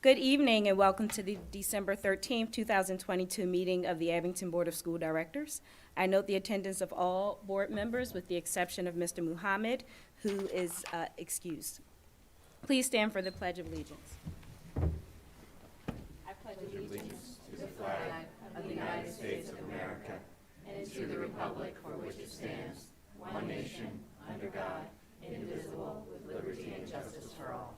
Good evening and welcome to the December 13th, 2022 meeting of the Abington Board of School Directors. I note the attendance of all board members with the exception of Mr. Muhammad, who is excused. Please stand for the Pledge of Allegiance. I pledge allegiance to the flag of the United States of America and to the republic for which it stands, one nation, under God, indivisible, with liberty and justice for all.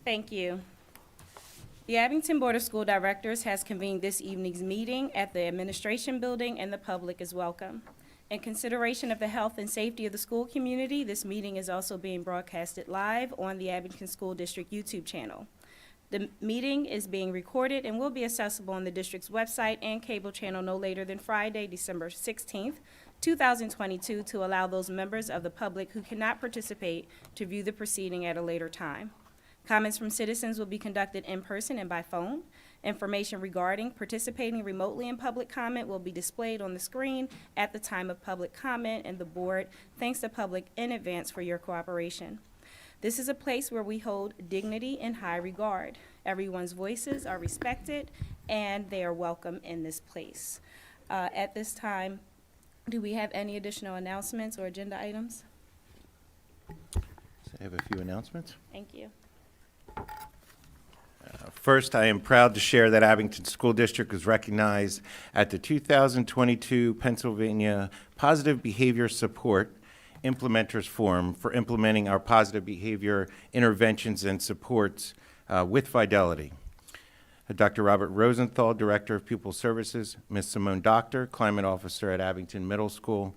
Thank you. The Abington Board of School Directors has convened this evening's meeting at the Administration Building, and the public is welcome. In consideration of the health and safety of the school community, this meeting is also being broadcasted live on the Abington School District YouTube channel. The meeting is being recorded and will be accessible on the district's website and cable channel no later than Friday, December 16th, 2022, to allow those members of the public who cannot participate to view the proceeding at a later time. Comments from citizens will be conducted in person and by phone. Information regarding participating remotely in public comment will be displayed on the screen at the time of public comment, and the board thanks the public in advance for your cooperation. This is a place where we hold dignity in high regard. Everyone's voices are respected and they are welcome in this place. At this time, do we have any additional announcements or agenda items? I have a few announcements. Thank you. First, I am proud to share that Abington School District was recognized at the 2022 Pennsylvania Positive Behavior Support Implementers Forum for implementing our positive behavior interventions and supports with fidelity. Dr. Robert Rosenthal, Director of Pupil Services, Ms. Simone Doctor, Climate Officer at Abington Middle School,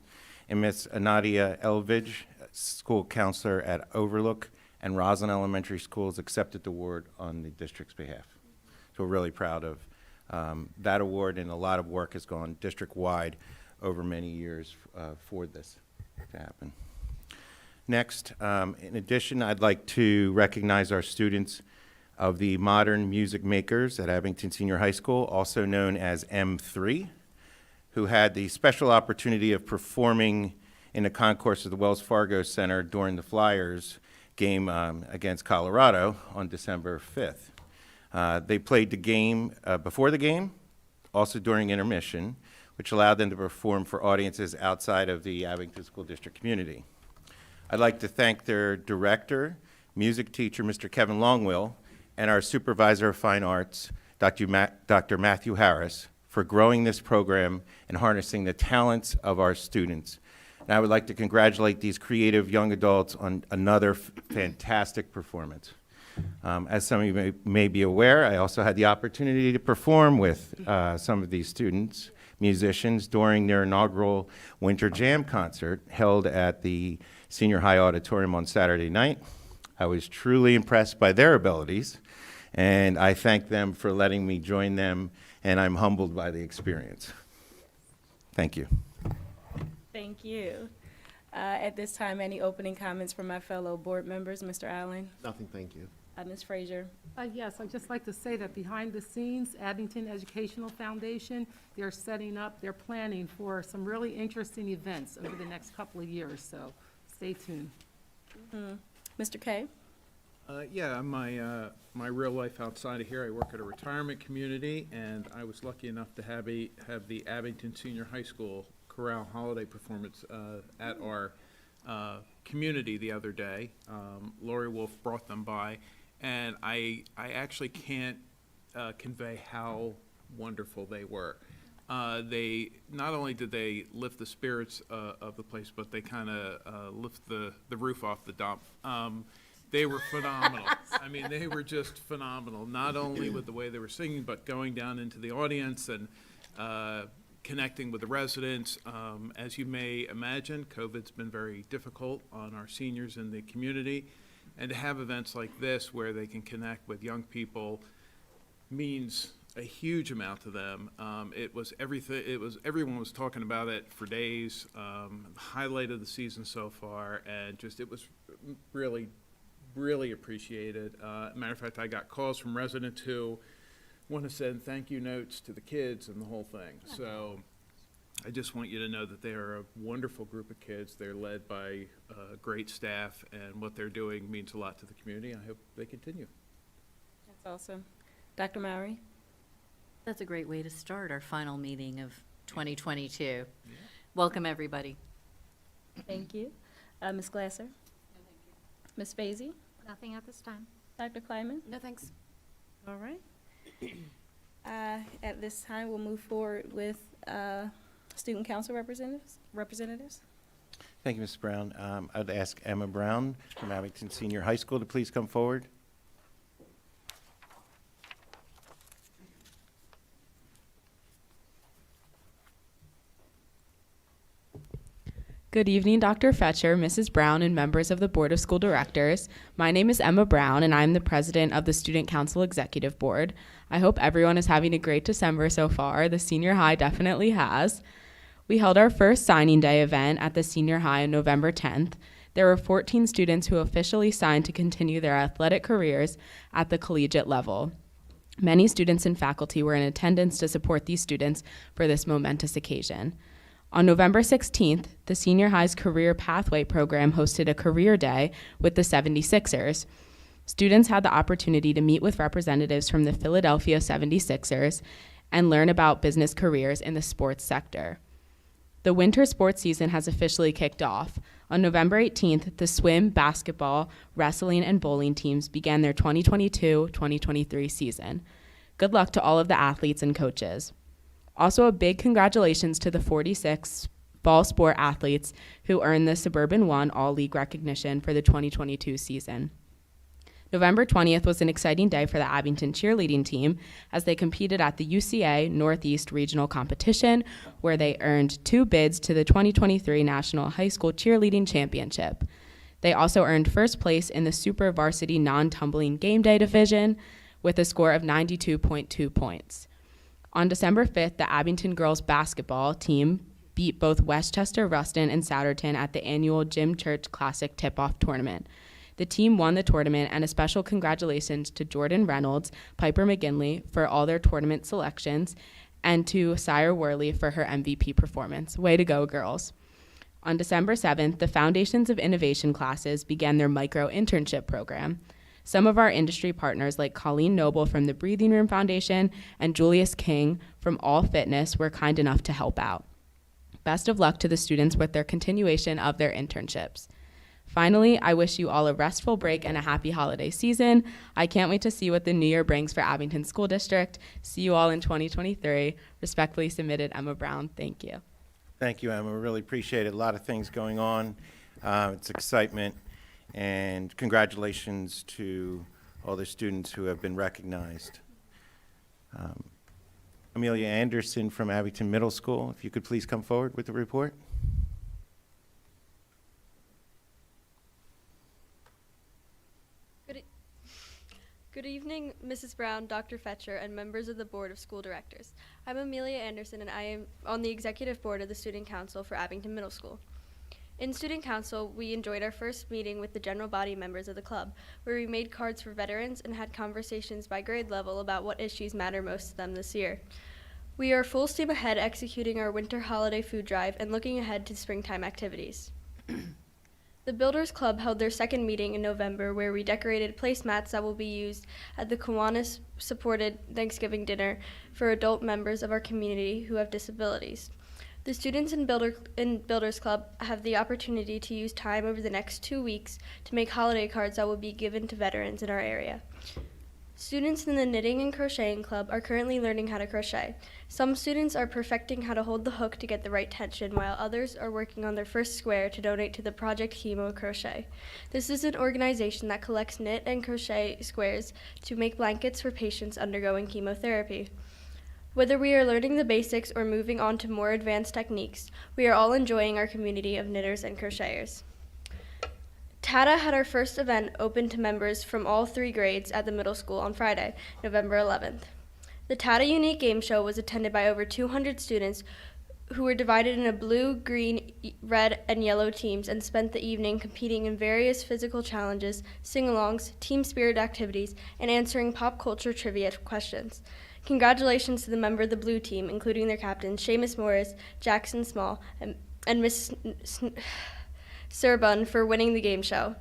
and Ms. Anadia Elvidge, School Counselor at Overlook and Roslyn Elementary Schools, accepted the award on the district's behalf. So we're really proud of that award, and a lot of work has gone district-wide over many years for this to happen. Next, in addition, I'd like to recognize our students of the Modern Music Makers at Abington Senior High School, also known as M3, who had the special opportunity of performing in the concourse of the Wells Fargo Center during the Flyers game against Colorado on December 5th. They played the game before the game, also during intermission, which allowed them to perform for audiences outside of the Abington School District community. I'd like to thank their director, music teacher, Mr. Kevin Longwell, and our supervisor of fine arts, Dr. Matthew Harris, for growing this program and harnessing the talents of our students. And I would like to congratulate these creative young adults on another fantastic performance. As some of you may be aware, I also had the opportunity to perform with some of these students, musicians, during their inaugural Winter Jam concert held at the Senior High Auditorium on Saturday night. I was truly impressed by their abilities, and I thank them for letting me join them, and I'm humbled by the experience. Thank you. Thank you. At this time, any opening comments from my fellow board members? Mr. Allen? Nothing, thank you. Ms. Frazier? Yes, I'd just like to say that behind the scenes, Abington Educational Foundation, they're planning for some really interesting events over the next couple of years, so stay tuned. Mr. Kay? Yeah, my real life outside of here, I work at a retirement community, and I was lucky enough to have the Abington Senior High School chorale holiday performance at our community the other day. Lori Wolf brought them by, and I actually can't convey how wonderful they were. They not only did they lift the spirits of the place, but they kind of lift the roof off the dump. They were phenomenal. I mean, they were just phenomenal, not only with the way they were singing, but going down into the audience and connecting with the residents. As you may imagine, COVID's been very difficult on our seniors in the community, and to have events like this where they can connect with young people means a huge amount to them. It was everything. Everyone was talking about it for days. Highlight of the season so far, and it was really appreciated. Matter of fact, I got calls from residents who want to send thank you notes to the kids and the whole thing. So I just want you to know that they are a wonderful group of kids. They're led by great staff, and what they're doing means a lot to the community. I hope they continue. That's awesome. Dr. Mowry? That's a great way to start our final meeting of 2022. Welcome, everybody. Thank you. Ms. Glasser? Ms. Fazy? Nothing at this time. Dr. Kleiman? No, thanks. All right. At this time, we'll move forward with student council representatives. Thank you, Ms. Brown. I'd ask Emma Brown from Abington Senior High School to please come forward. Good evening, Dr. Fetcher, Mrs. Brown, and members of the Board of School Directors. My name is Emma Brown, and I'm the president of the Student Council Executive Board. I hope everyone is having a great December so far. The senior high definitely has. We held our first signing day event at the senior high on November 10th. There were 14 students who officially signed to continue their athletic careers at the collegiate level. Many students and faculty were in attendance to support these students for this momentous occasion. On November 16th, the Senior High's Career Pathway program hosted a career day with the 76ers. Students had the opportunity to meet with representatives from the Philadelphia 76ers and learn about business careers in the sports sector. The winter sports season has officially kicked off. On November 18th, the swim, basketball, wrestling, and bowling teams began their 2022-2023 season. Good luck to all of the athletes and coaches. Also, a big congratulations to the 46 fall sport athletes who earned the Suburban One All-League recognition for the 2022 season. November 20th was an exciting day for the Abington cheerleading team as they competed at the UCA Northeast Regional Competition, where they earned 2 bids to the 2023 National High School Cheerleading Championship. They also earned first place in the Super Varsity Non-Tumbling Game Day Division with a score of 92.2 points. On December 5th, the Abington girls basketball team beat both Westchester, Ruston, and Souderton at the annual Jim Church Classic Tip-Off Tournament. The team won the tournament, and a special congratulations to Jordan Reynolds, Piper McGinley for all their tournament selections, and to Sire Worley for her MVP performance. Way to go, girls. On December 7th, the Foundations of Innovation classes began their micro-internship program. Some of our industry partners, like Colleen Noble from the Breathing Room Foundation and Julius King from All Fitness, were kind enough to help out. Best of luck to the students with their continuation of their internships. Finally, I wish you all a restful break and a happy holiday season. I can't wait to see what the new year brings for Abington School District. See you all in 2023. Respectfully submitted, Emma Brown. Thank you. Thank you, Emma. We really appreciate it. A lot of things going on. It's excitement. And congratulations to all the students who have been recognized. Amelia Anderson from Abington Middle School, if you could please come forward with the report. Good evening, Mrs. Brown, Dr. Fetcher, and members of the Board of School Directors. I'm Amelia Anderson, and I am on the Executive Board of the Student Council for Abington Middle School. In Student Council, we enjoyed our first meeting with the general body members of the club, where we made cards for veterans and had conversations by grade level about what issues matter most to them this year. We are full steam ahead executing our winter holiday food drive and looking ahead to springtime activities. The Builders Club held their second meeting in November, where we decorated placemats that will be used at the Kiwanis-supported Thanksgiving dinner for adult members of our community who have disabilities. The students in Builders Club have the opportunity to use time over the next 2 weeks to make holiday cards that will be given to veterans in our area. Students in the Knitting and Crocheting Club are currently learning how to crochet. Some students are perfecting how to hold the hook to get the right tension, while others are working on their first square to donate to the Project Chemo Crochet. This is an organization that collects knit and crochet squares to make blankets for patients undergoing chemotherapy. Whether we are learning the basics or moving on to more advanced techniques, we are all enjoying our community of knitters and crocheters. TATA had our first event open to members from all 3 grades at the middle school on Friday, November 11th. The TATA Unique Game Show was attended by over 200 students who were divided into blue, green, red, and yellow teams and spent the evening competing in various physical challenges, sing-alongs, team spirit activities, and answering pop culture trivia questions. Congratulations to the member of the blue team, including their captains, Seamus Morris, Jackson Small, and Miss Surbun for winning the game show.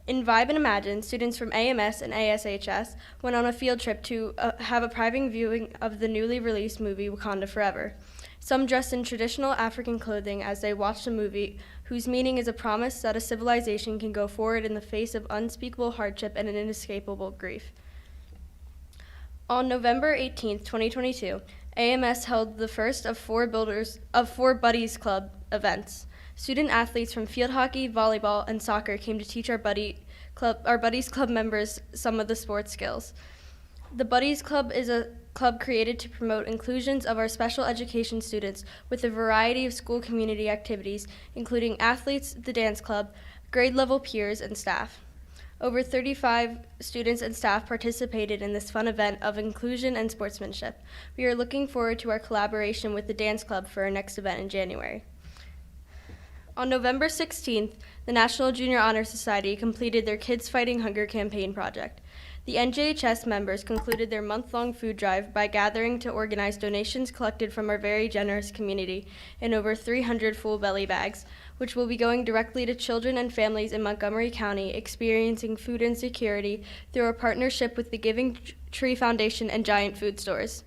In Vibe and Imagine, students from AMS and ASHS went on a field trip to have a private viewing of the newly released movie Wakanda Forever. Some dressed in traditional African clothing as they watched a movie whose meaning is a promise that a civilization can go forward in the face of unspeakable hardship and an inescapable grief. On November 18, 2022, AMS held the first of four Buddies Club events. Student athletes from field hockey, volleyball, and soccer came to teach our Buddies Club members some of the sports skills. The Buddies Club is a club created to promote inclusions of our special education students with a variety of school community activities, including athletes, the dance club, grade level peers, and staff. Over 35 students and staff participated in this fun event of inclusion and sportsmanship. We are looking forward to our collaboration with the dance club for our next event in January. On November 16th, the National Junior Honor Society completed their Kids Fighting Hunger campaign project. The NJHS members concluded their month-long food drive by gathering to organize donations collected from our very generous community in over 300 full belly bags, which will be going directly to children and families in Montgomery County experiencing food insecurity through our partnership with the Giving Tree Foundation and Giant Food Stores.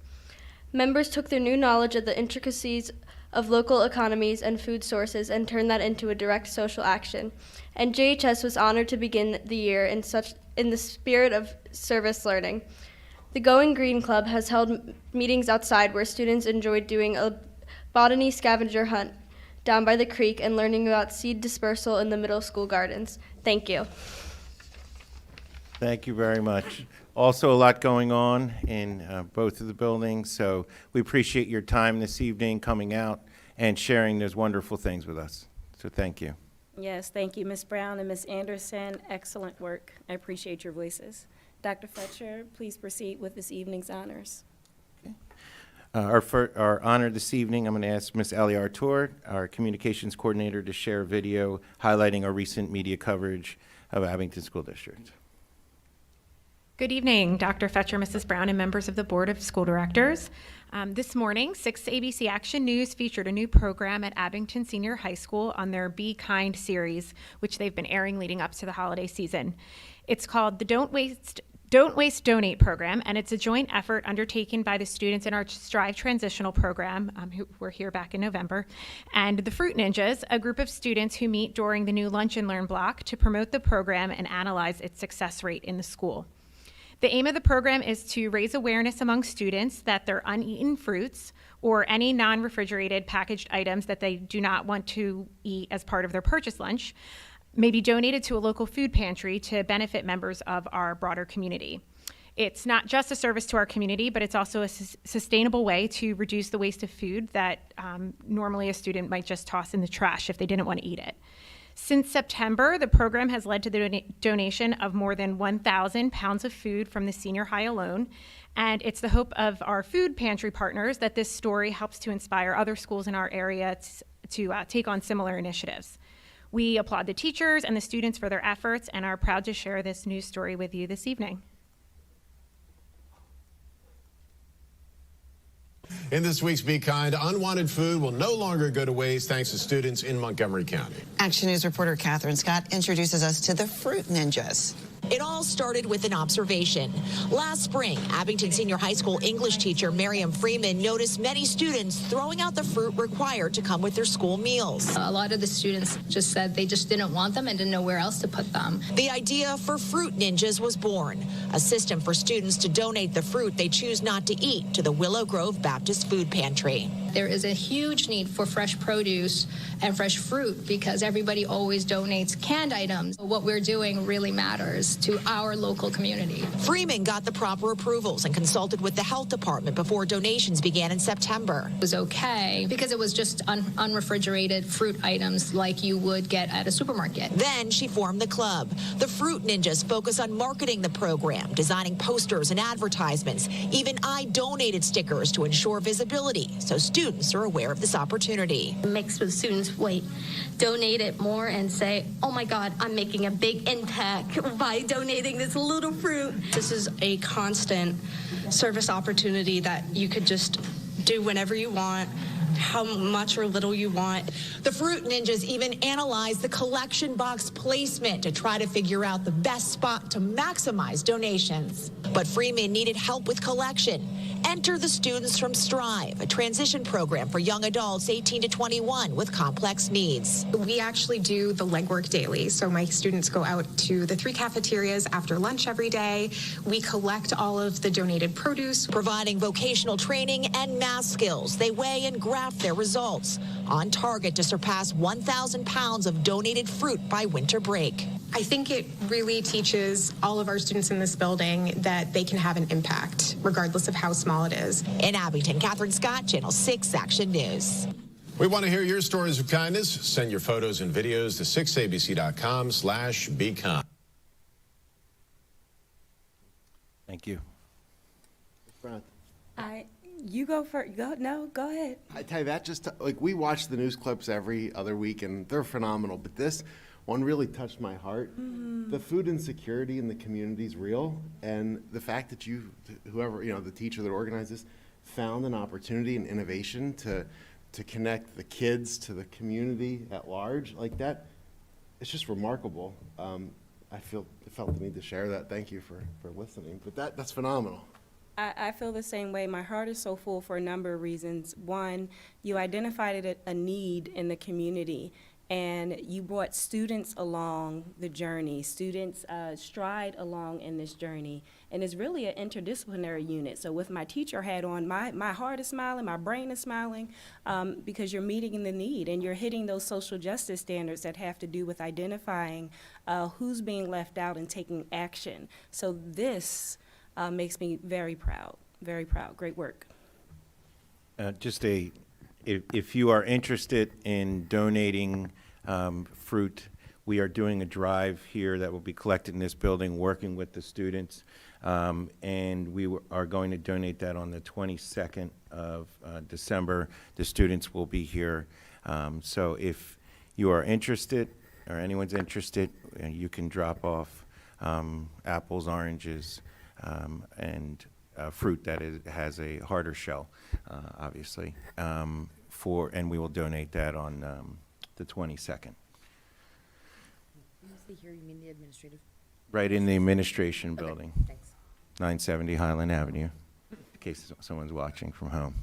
Members took their new knowledge of the intricacies of local economies and food sources and turned that into a direct social action. And JHS was honored to begin the year in the spirit of service learning. The Going Green Club has held meetings outside where students enjoyed doing a botany scavenger hunt down by the creek and learning about seed dispersal in the middle school gardens. Thank you. Thank you very much. Also, a lot going on in both of the buildings, so we appreciate your time this evening coming out and sharing those wonderful things with us. So thank you. Yes, thank you, Ms. Brown and Ms. Anderson. Excellent work. I appreciate your voices. Dr. Fletcher, please proceed with this evening's honors. Our honor this evening, I'm going to ask Ms. Ali Artur, our communications coordinator, to share a video highlighting our recent media coverage of Abington School District. Good evening, Dr. Fetcher, Mrs. Brown, and members of the Board of School Directors. This morning, 6 ABC Action News featured a new program at Abington Senior High School on their Be Kind series, which they've been airing leading up to the holiday season. It's called the Don't Waste, Donate program, and it's a joint effort undertaken by the students in our Strive Transitional program, who were here back in November, and the Fruit Ninjas, a group of students who meet during the new Lunch and Learn block to promote the program and analyze its success rate in the school. The aim of the program is to raise awareness among students that their uneaten fruits or any non-refrigerated packaged items that they do not want to eat as part of their purchase lunch may be donated to a local food pantry to benefit members of our broader community. It's not just a service to our community, but it's also a sustainable way to reduce the waste of food that normally a student might just toss in the trash if they didn't want to eat it. Since September, the program has led to the donation of more than 1,000 pounds of food from the senior high alone, and it's the hope of our food pantry partners that this story helps to inspire other schools in our area to take on similar initiatives. We applaud the teachers and the students for their efforts and are proud to share this news story with you this evening. In this week's Be Kind, unwanted food will no longer go to waste thanks to students in Montgomery County. Action News reporter Catherine Scott introduces us to the Fruit Ninjas. It all started with an observation. Last spring, Abington Senior High School English teacher Miriam Freeman noticed many students throwing out the fruit required to come with their school meals. A lot of the students just said they just didn't want them and didn't know where else to put them. The idea for Fruit Ninjas was born, a system for students to donate the fruit they choose not to eat to the Willow Grove Baptist Food Pantry. There is a huge need for fresh produce and fresh fruit because everybody always donates canned items. What we're doing really matters to our local community. Freeman got the proper approvals and consulted with the health department before donations began in September. It was okay because it was just unrefrigerated fruit items like you would get at a supermarket. Then she formed the club. The Fruit Ninjas focus on marketing the program, designing posters and advertisements. Even I donated stickers to ensure visibility so students students are aware of this opportunity. Makes the students donate it more and say, oh my God, I'm making a big impact by donating this little fruit. This is a constant service opportunity that you could just do whenever you want, how much or little you want. The Fruit Ninjas even analyzed the collection box placement to try to figure out the best spot to maximize donations. But Freeman needed help with collection. Enter the Students from Strive, a transition program for young adults 18 to 21 with complex needs. We actually do the legwork daily. So my students go out to the 3 cafeterias after lunch every day. We collect all of the donated produce. Providing vocational training and math skills. They weigh and graph their results, on target to surpass 1,000 pounds of donated fruit by winter break. I think it really teaches all of our students in this building that they can have an impact, regardless of how small it is. In Abington, Catherine Scott, Channel 6 Action News. We want to hear your stories of kindness. Send your photos and videos to 6abc.com/bekind. Thank you. You go first. Go ahead. I tell you, that just, like, we watch the news clips every other week, and they're phenomenal, but this one really touched my heart. The food insecurity in the community is real, and the fact that whoever, the teacher that organized this, found an opportunity and innovation to connect the kids to the community at large, like that, it's just remarkable. I felt the need to share that. Thank you for listening, but that's phenomenal. I feel the same way. My heart is so full for a number of reasons. One, you identified a need in the community, and you brought students along the journey. Students stride along in this journey, and it's really an interdisciplinary unit. So with my teacher hat on, my heart is smiling, my brain is smiling, because you're meeting the need, and you're hitting those social justice standards that have to do with identifying who's being left out and taking action. So this makes me very proud, very proud. Great work. If you are interested in donating fruit, we are doing a drive here that will be collected in this building, working with the students, and we are going to donate that on the 22nd of December. The students will be here. So if you are interested, or anyone's interested, you can drop off apples, oranges, and fruit that has a harder shell, obviously, and we will donate that on the 22nd. When you say here, you mean the administrative? Right in the administration building, Thanks. 970 Highland Avenue, in case someone's watching from home.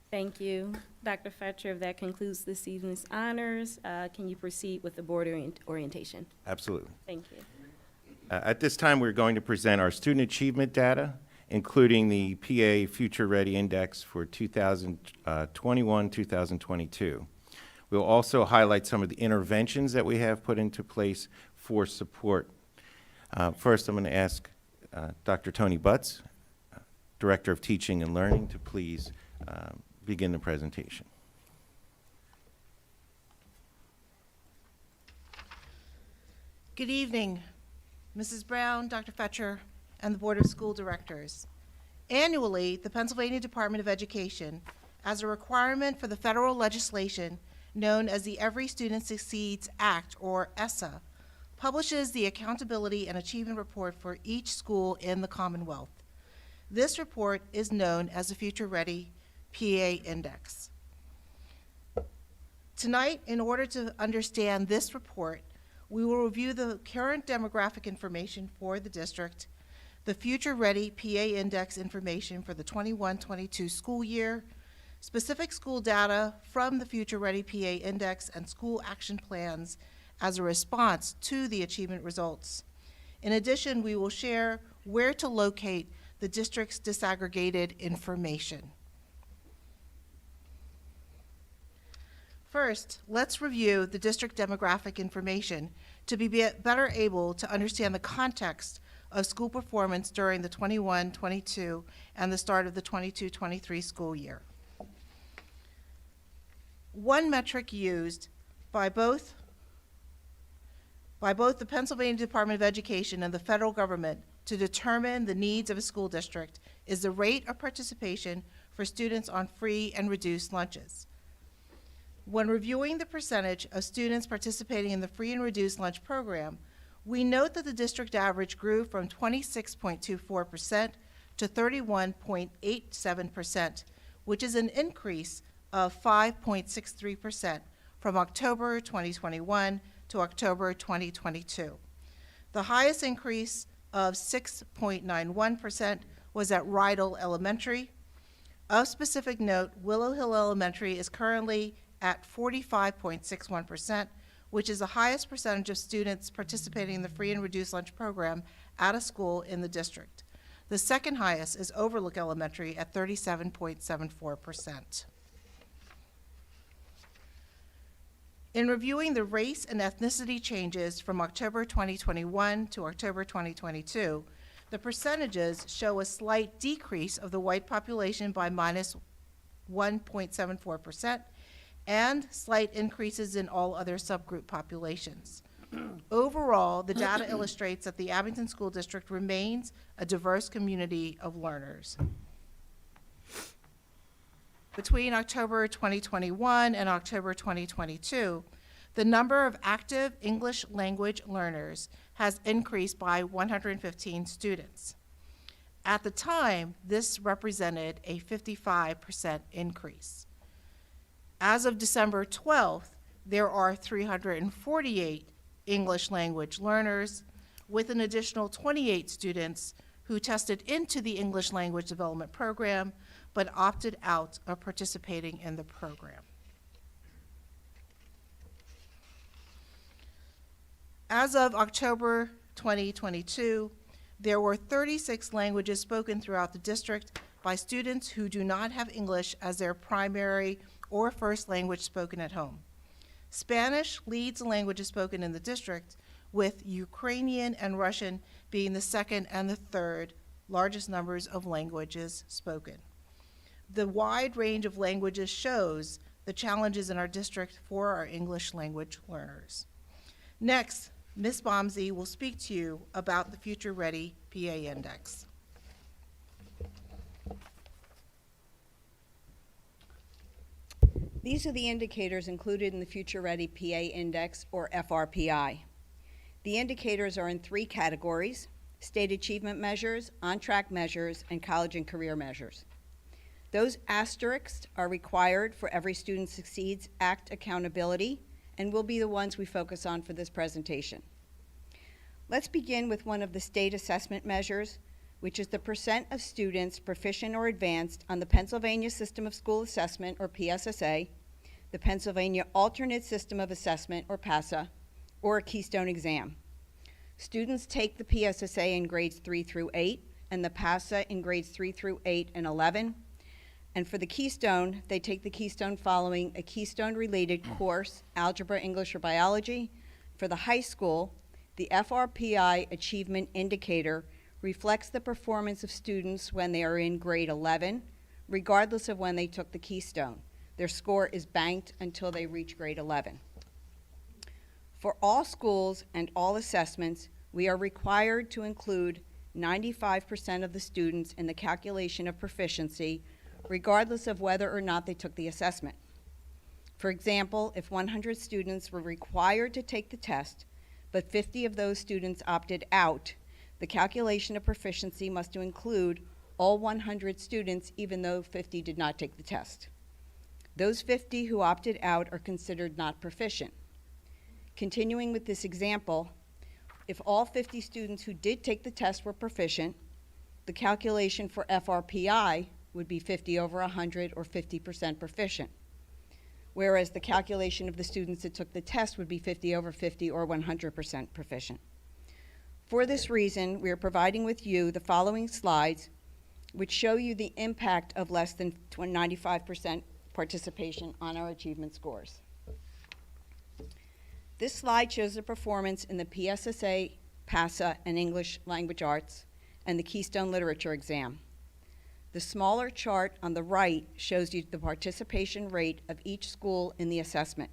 Thank you. Dr. Fetcher, if that concludes this evening's honors, can you proceed with the board orientation? Absolutely. Thank you. At this time, we're going to present our student achievement data, including the PA Future Ready Index for 2021-2022. We'll also highlight some of the interventions that we have put into place for support. First, I'm going to ask Dr. Tony Butts, Director of Teaching and Learning, to please begin the presentation. Good evening, Mrs. Brown, Dr. Fetcher, and the Board of School Directors. Annually, the Pennsylvania Department of Education, as a requirement for the federal legislation known as the Every Student Succeeds Act, or ESSA, publishes the Accountability and Achievement Report for each school in the Commonwealth. This report is known as the Future Ready PA Index. Tonight, in order to understand this report, we will review the current demographic information for the district, the Future Ready PA Index information for the 21-22 school year, specific school data from the Future Ready PA Index and school action plans as a response to the achievement results. In addition, we will share where to locate the district's disaggregated information. First, let's review the district demographic information to be better able to understand the context of school performance during the 21-22 and the start of the 22-23 school year. One metric used by both the Pennsylvania Department of Education and the federal government to determine the needs of a school district is the rate of participation for students on free and reduced lunches. When reviewing the percentage of students participating in the free and reduced lunch program, we note that the district average grew from 26.24% to 31.87%, which is an increase of 5.63% from October 2021 to October 2022. The highest increase of 6.91% was at Rydell Elementary. Of specific note, Willow Hill Elementary is currently at 45.61%, which is the highest percentage of students participating in the free and reduced lunch program at a school in the district. The second highest is Overlook Elementary at 37.74%. In reviewing the race and ethnicity changes from October 2021 to October 2022, the percentages show a slight decrease of the white population by minus 1.74% and slight increases in all other subgroup populations. Overall, the data illustrates that the Abington School District remains a diverse community of learners. Between October 2021 and October 2022, the number of active English language learners has increased by 115 students. At the time, this represented a 55% increase. As of December 12th, there are 348 English language learners, with an additional 28 students who tested into the English language development program but opted out of participating in the program. As of October 2022, there were 36 languages spoken throughout the district by students who do not have English as their primary or first language spoken at home. Spanish leads the languages spoken in the district, with Ukrainian and Russian being the second and the third largest numbers of languages spoken. The wide range of languages shows the challenges in our district for our English language learners. Next, Ms. Bomsey will speak to you about the Future Ready PA Index. These are the indicators included in the Future Ready PA Index, or FRPI. The indicators are in 3 categories: state achievement measures, on-track measures, and college and career measures. Those asterisks are required for Every Student Succeeds Act accountability and will be the ones we focus on for this presentation. Let's begin with one of the state assessment measures, which is the percent of students proficient or advanced on the Pennsylvania System of School Assessment, or PSSA, the Pennsylvania Alternate System of Assessment, or PASA, or a Keystone exam. Students take the PSSA in grades 3 through 8 and the PASA in grades 3 through 8 and 11. And for the Keystone, they take the Keystone following a Keystone-related course, algebra, English, or biology. For the high school, the FRPI Achievement Indicator reflects the performance of students when they are in grade 11, regardless of when they took the Keystone. Their score is banked until they reach grade 11. For all schools and all assessments, we are required to include 95% of the students in the calculation of proficiency, regardless of whether or not they took the assessment. For example, if 100 students were required to take the test, but 50 of those students opted out, the calculation of proficiency must include all 100 students, even though 50 did not take the test. Those 50 who opted out are considered not proficient. Continuing with this example, if all 50 students who did take the test were proficient, the calculation for FRPI would be 50 over 100, or 50% proficient, whereas the calculation of the students that took the test would be 50 over 50, or 100% proficient. For this reason, we are providing with you the following slides, which show you the impact of less than 95% participation on our achievement scores. This slide shows the performance in the PSSA, PASA, and English Language Arts, and the Keystone Literature exam. The smaller chart on the right shows you the participation rate of each school in the assessment.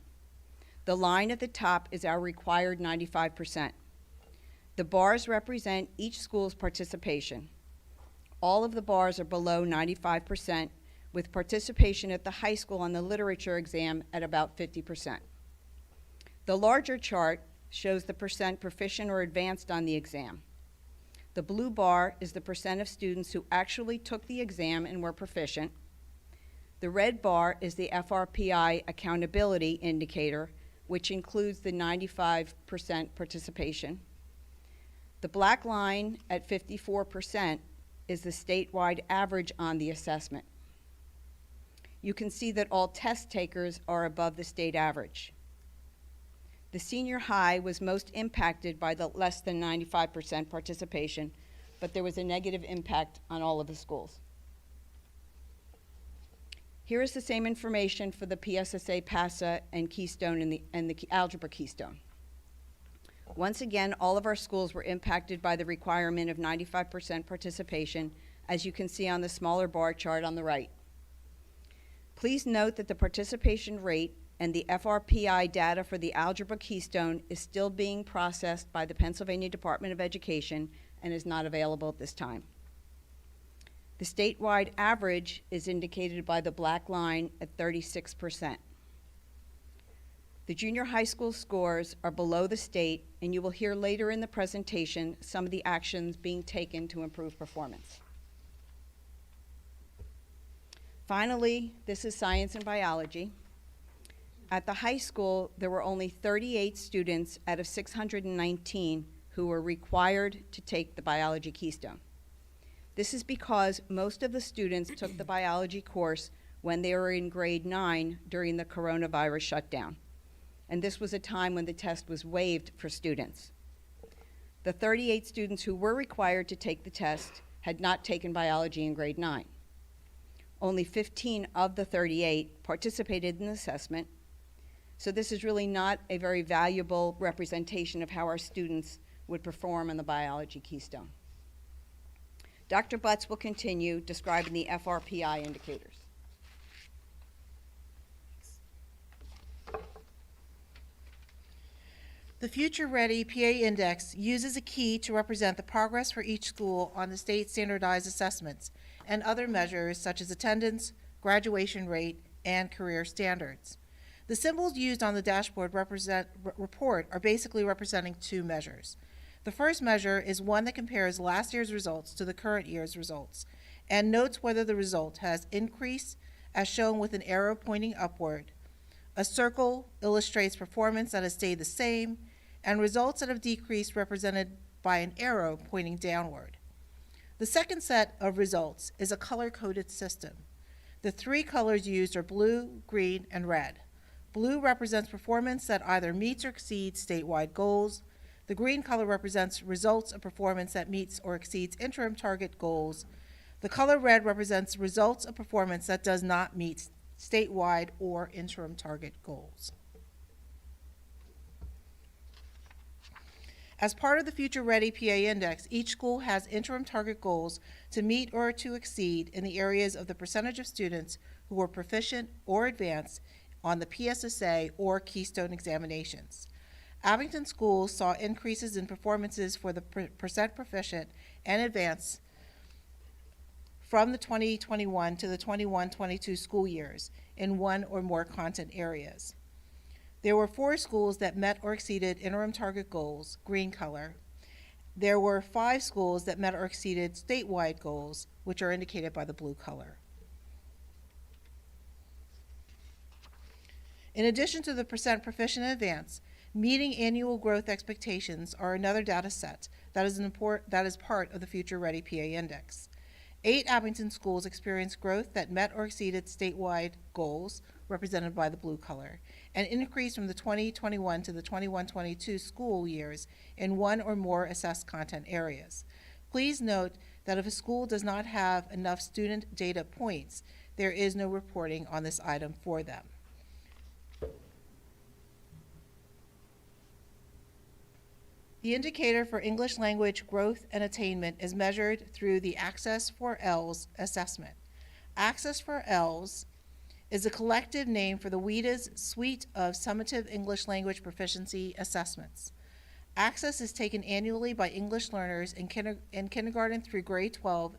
The line at the top is our required 95%. The bars represent each school's participation. All of the bars are below 95%, with participation at the high school on the literature exam at about 50%. The larger chart shows the percent proficient or advanced on the exam. The blue bar is the percent of students who actually took the exam and were proficient. The red bar is the FRPI accountability indicator, which includes the 95% participation. The black line at 54% is the statewide average on the assessment. You can see that all test takers are above the state average. The senior high was most impacted by the less than 95% participation, but there was a negative impact on all of the schools. Here is the same information for the PSSA, PASA, and Keystone and the Algebra Keystone. Once again, all of our schools were impacted by the requirement of 95% participation, as you can see on the smaller bar chart on the right. Please note that the participation rate and the FRPI data for the Algebra Keystone is still being processed by the Pennsylvania Department of Education and is not available at this time. The statewide average is indicated by the black line at 36%. The junior high school scores are below the state, and you will hear later in the presentation some of the actions being taken to improve performance. Finally, this is science and biology. At the high school, there were only 38 students out of 619 who were required to take the biology keystone. This is because most of the students took the biology course when they were in grade 9 during the coronavirus shutdown. And this was a time when the test was waived for students. The 38 students who were required to take the test had not taken biology in grade 9. Only 15 of the 38 participated in the assessment, so this is really not a very valuable representation of how our students would perform in the biology keystone. Dr. Butts will continue describing the FRPI indicators. The Future Ready PA Index uses a key to represent the progress for each school on the state standardized assessments and other measures such as attendance, graduation rate, and career standards. The symbols used on the dashboard report are basically representing two measures. The first measure is one that compares last year's results to the current year's results and notes whether the result has increased, as shown with an arrow pointing upward. A circle illustrates performance that has stayed the same, and results that have decreased represented by an arrow pointing downward. The second set of results is a color-coded system. The three colors used are blue, green, and red. Blue represents performance that either meets or exceeds statewide goals. The green color represents results of performance that meets or exceeds interim target goals. The color red represents results of performance that does not meet statewide or interim target goals. As part of the Future Ready PA Index, each school has interim target goals to meet or to exceed in the areas of the percentage of students who were proficient or advanced on the PSSA or Keystone examinations. Abington schools saw increases in performances for the percent proficient and advanced from the 2021 to the 21-22 school years in one or more content areas. There were 4 schools that met or exceeded interim target goals, green color. There were 5 schools that met or exceeded statewide goals, which are indicated by the blue color. In addition to the percent proficient and advanced, meeting annual growth expectations are another data set that is part of the Future Ready PA Index. 8 Abington schools experienced growth that met or exceeded statewide goals, represented by the blue color, and increased from the 2021 to the 21-22 school years in one or more assessed content areas. Please note that if a school does not have enough student data points, there is no reporting on this item for them. The indicator for English language growth and attainment is measured through the Access for ELS assessment. Access for ELS is a collective name for the WIDA's suite of summative English language proficiency assessments. Access is taken annually by English learners in kindergarten through grade 12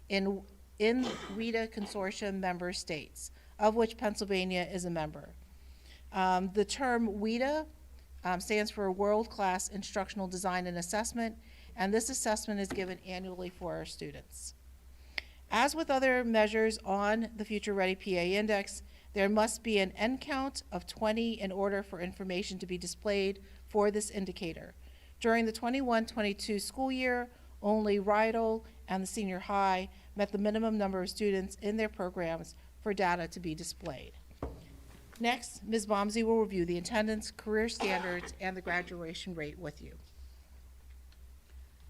in in WIDA consortium member states, of which Pennsylvania is a member. The term WIDA stands for World-Class Instructional Design and Assessment, and this assessment is given annually for our students. As with other measures on the Future Ready PA Index, there must be an end count of 20 in order for information to be displayed for this indicator. During the 21-22 school year, only Rydell and the senior high met the minimum number of students in their programs for data to be displayed. Next, Ms. Bomsey will review the attendance, career standards, and the graduation rate with you.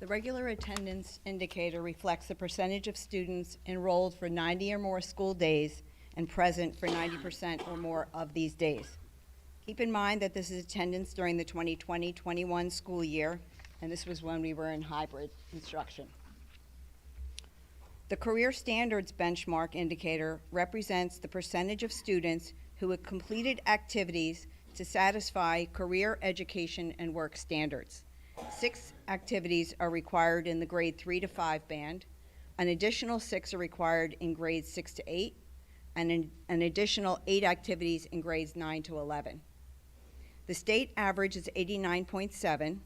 The regular attendance indicator reflects the percentage of students enrolled for 90 or more school days and present for 90% or more of these days. Keep in mind that this is attendance during the 2020-21 school year, and this was when we were in hybrid instruction. The career standards benchmark indicator represents the percentage of students who have completed activities to satisfy career education and work standards. 6 activities are required in the grade 3 to 5 band. An additional 6 are required in grades 6 to 8, and an additional 8 activities in grades 9 to 11. The state average is 89.7,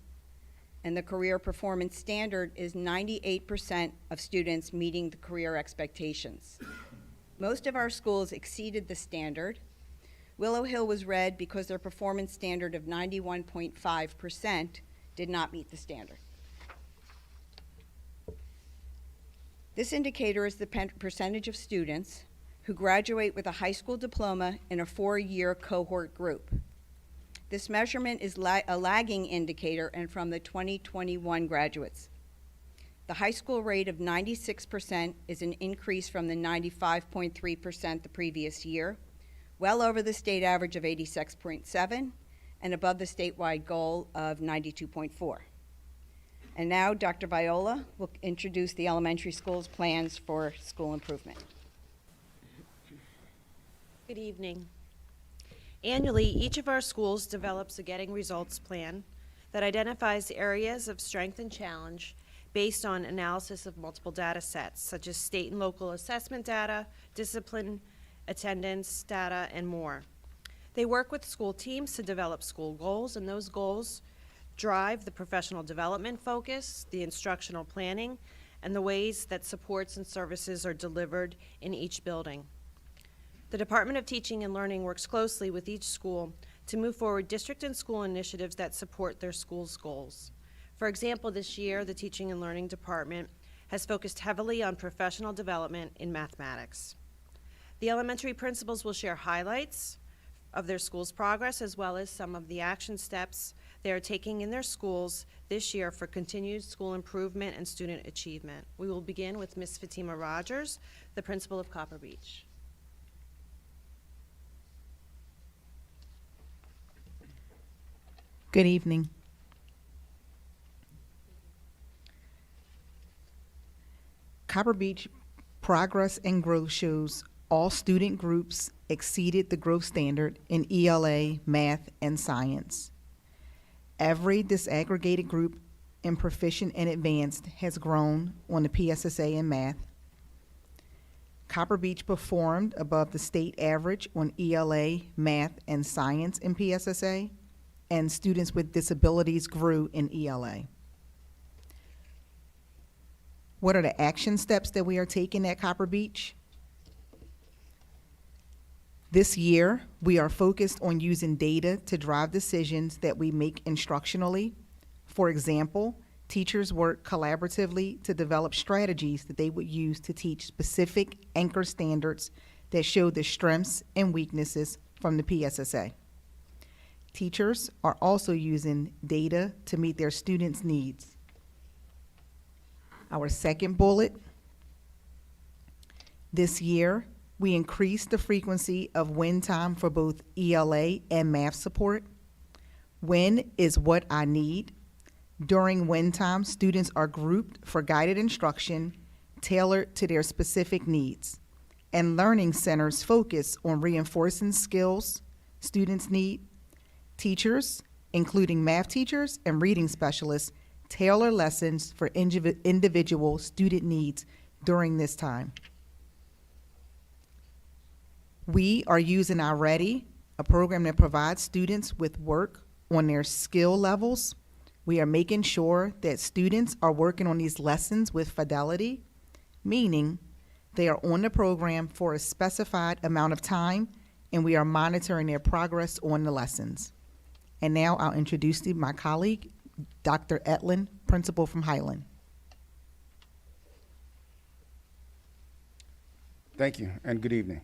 and the career performance standard is 98% of students meeting the career expectations. Most of our schools exceeded the standard. Willow Hill was red because their performance standard of 91.5% did not meet the standard. This indicator is the percentage of students who graduate with a high school diploma in a 4-year cohort group. This measurement is a lagging indicator and from the 2021 graduates. The high school rate of 96% is an increase from the 95.3% the previous year, well over the state average of 86.7 and above the statewide goal of 92.4. And now Dr. Viola will introduce the elementary school's plans for school improvement. Good evening. Annually, each of our schools develops a Getting Results plan that identifies areas of strength and challenge based on analysis of multiple data sets, such as state and local assessment data, discipline, attendance data, and more. They work with school teams to develop school goals, and those goals drive the professional development focus, the instructional planning, and the ways that supports and services are delivered in each building. The Department of Teaching and Learning works closely with each school to move forward district and school initiatives that support their school's goals. For example, this year, the Teaching and Learning Department has focused heavily on professional development in mathematics. The elementary principals will share highlights of their school's progress as well as some of the action steps they are taking in their schools this year for continued school improvement and student achievement. We will begin with Ms. Fatima Rogers, the principal of Copper Beach. Good evening. Copper Beach Progress and Growth shows all student groups exceeded the growth standard in ELA, math, and science. Every disaggregated group in proficient and advanced has grown on the PSSA in math. Copper Beach performed above the state average on ELA, math, and science in PSSA, and students with disabilities grew in ELA. What are the action steps that we are taking at Copper Beach? This year, we are focused on using data to drive decisions that we make instructionally. For example, teachers work collaboratively to develop strategies that they would use to teach specific anchor standards that show the strengths and weaknesses from the PSSA. Teachers are also using data to meet their students' needs. Our second bullet, this year, we increased the frequency of WIN time for both ELA and math support. WIN is what I need. During WIN time, students are grouped for guided instruction tailored to their specific needs, and learning centers focus on reinforcing skills students need. Teachers, including math teachers and reading specialists, tailor lessons for individual student needs during this time. We are using iReady, a program that provides students with work on their skill levels. We are making sure that students are working on these lessons with fidelity, meaning they are on the program for a specified amount of time, and we are monitoring their progress on the lessons. And now I'll introduce you my colleague, Dr. Etlin, principal from Highland. Thank you, and good evening.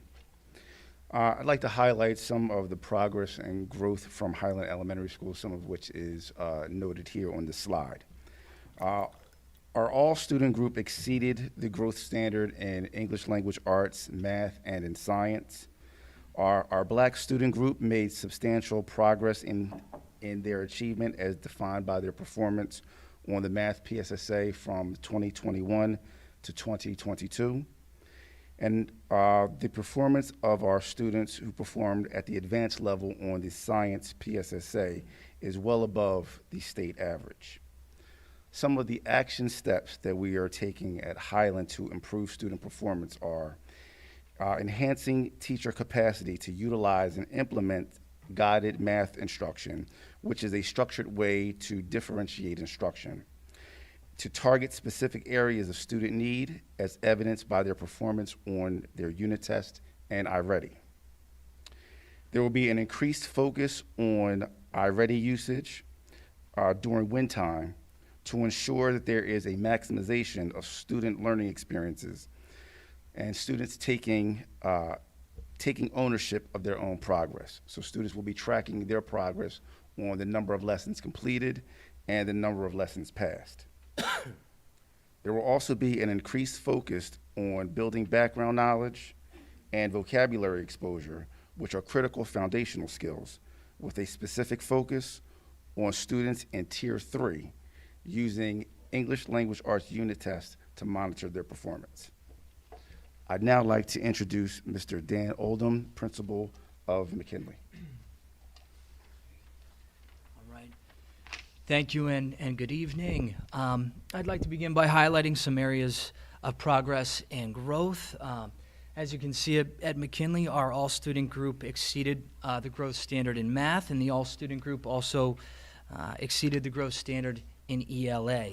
I'd like to highlight some of the progress and growth from Highland Elementary School, some of which is noted here on the slide. Our all-student group exceeded the growth standard in English language arts, math, and in science. Our Black student group made substantial progress in their achievement as defined by their performance on the Math PSSA from 2021 to 2022. And the performance of our students who performed at the advanced level on the Science PSSA is well above the state average. Some of the action steps that we are taking at Highland to improve student performance are enhancing teacher capacity to utilize and implement guided math instruction, which is a structured way to differentiate instruction, to target specific areas of student need as evidenced by their performance on their unit test and iReady. There will be an increased focus on iReady usage during win time to ensure that there is a maximization of student learning experiences and students taking ownership of their own progress. So students will be tracking their progress on the number of lessons completed and the number of lessons passed. There will also be an increased focus on building background knowledge and vocabulary exposure, which are critical foundational skills, with a specific focus on students in Tier 3 using English Language Arts unit tests to monitor their performance. I'd now like to introduce Mr. Dan Oldham, principal of McKinley. Thank you and good evening. I'd like to begin by highlighting some areas of progress and growth. As you can see at McKinley, our all-student group exceeded the growth standard in math, and the all-student group also exceeded the growth standard in ELA.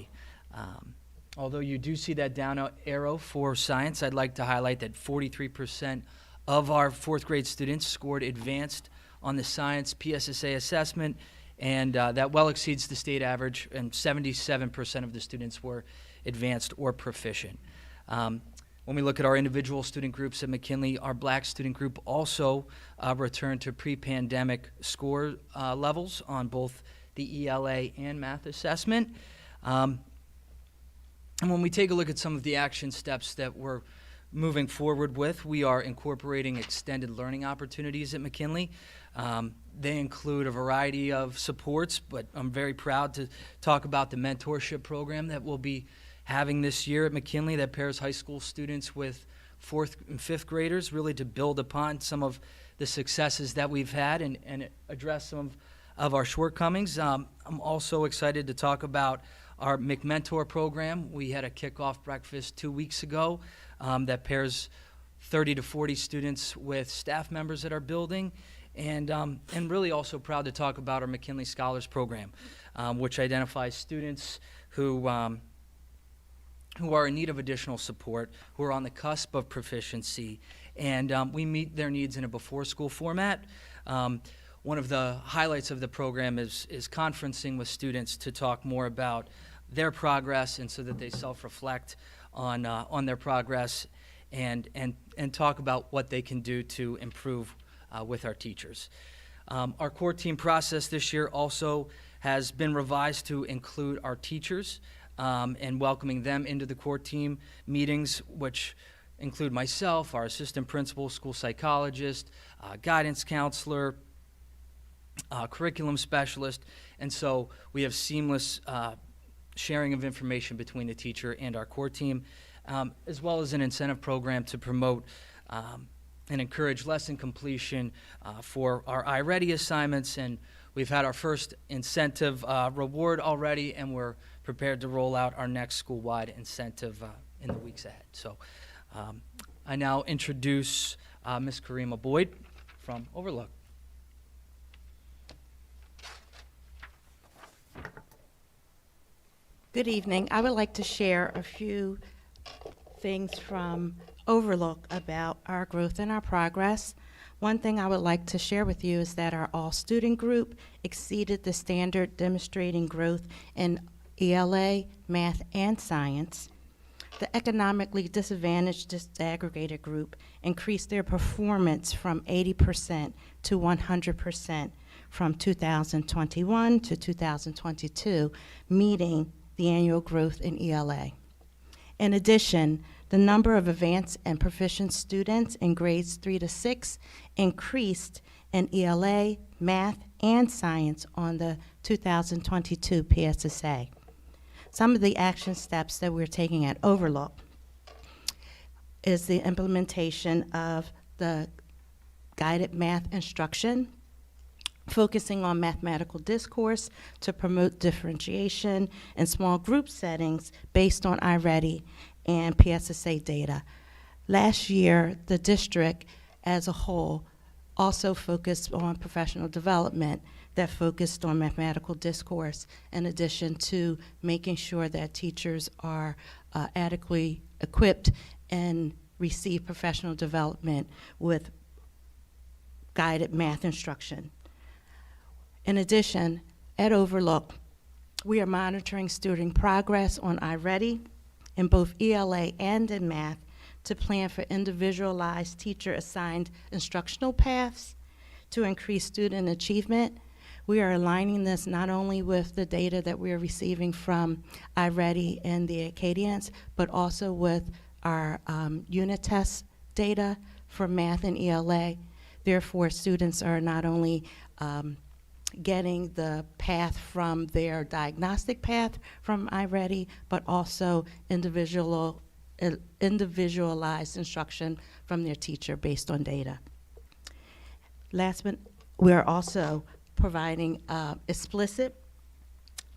Although you do see that down arrow for science, I'd like to highlight that 43% of our fourth grade students scored advanced on the science PSSA assessment, and that well exceeds the state average, and 77% of the students were advanced or proficient. When we look at our individual student groups at McKinley, our Black student group also returned to pre-pandemic score levels on both the ELA and math assessment. And when we take a look at some of the action steps that we're moving forward with, we are incorporating extended learning opportunities at McKinley. They include a variety of supports, but I'm very proud to talk about the mentorship program that we'll be having this year at McKinley that pairs high school students with fourth and fifth graders, really to build upon some of the successes that we've had and address some of our shortcomings. I'm also excited to talk about our McMentor program. We had a kickoff breakfast 2 weeks ago that pairs 30 to 40 students with staff members at our building. And really also proud to talk about our McKinley Scholars Program, which identifies students who are in need of additional support, who are on the cusp of proficiency, and we meet their needs in a before-school format. One of the highlights of the program is conferencing with students to talk more about their progress, and so that they self-reflect on their progress and talk about what they can do to improve with our teachers. Our core team process this year also has been revised to include our teachers and welcoming them into the core team meetings, which include myself, our assistant principal, school psychologist, guidance counselor, curriculum specialist, and so we have seamless sharing of information between the teacher and our core team, as well as an incentive program to promote and encourage lesson completion for our iReady assignments, and we've had our first incentive reward already, and we're prepared to roll out our next school-wide incentive in the weeks ahead. So I now introduce Ms. Karima Boyd from Overlook. Good evening. I would like to share a few things from Overlook about our growth and our progress. One thing I would like to share with you is that our all-student group exceeded the standard, demonstrating growth in ELA, math, and science. The economically disadvantaged disaggregated group increased their performance from 80% to 100% from 2021 to 2022, meeting the annual growth in ELA. In addition, the number of advanced and proficient students in grades 3 to 6 increased in ELA, math, and science on the 2022 PSSA. Some of the action steps that we're taking at Overlook is the implementation of the guided math instruction, focusing on mathematical discourse to promote differentiation in small group settings based on iReady and PSSA data. Last year, the district as a whole also focused on professional development that focused on mathematical discourse, in addition to making sure that teachers are adequately equipped and receive professional development with guided math instruction. In addition, at Overlook, we are monitoring student progress on iReady in both ELA and in math to plan for individualized teacher-assigned instructional paths to increase student achievement. We are aligning this not only with the data that we are receiving from iReady and the Acadians, but also with our unit test data for math and ELA. Therefore, students are not only getting the path from their diagnostic path from iReady, but also individualized instruction from their teacher based on data. Last but we are also providing explicit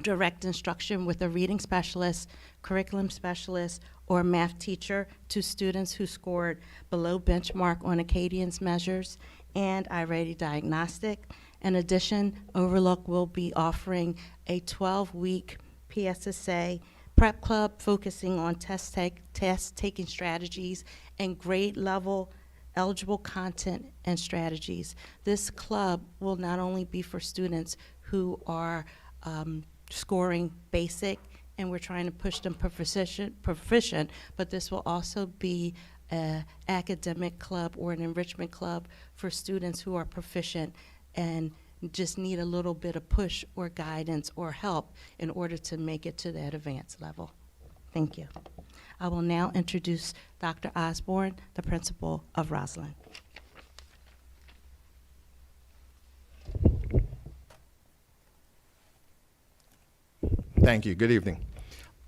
direct instruction with a reading specialist, curriculum specialist, or math teacher to students who scored below benchmark on Acadian's measures and iReady diagnostic. In addition, Overlook will be offering a 12-week PSSA prep club focusing on test-taking strategies and grade-level eligible content and strategies. This club will not only be for students who are scoring basic, and we're trying to push them proficient, but this will also be an academic club or an enrichment club for students who are proficient and just need a little bit of push or guidance or help in order to make it to that advanced level. Thank you. I will now introduce Dr. Osborne, the principal of Roslyn. Thank you. Good evening.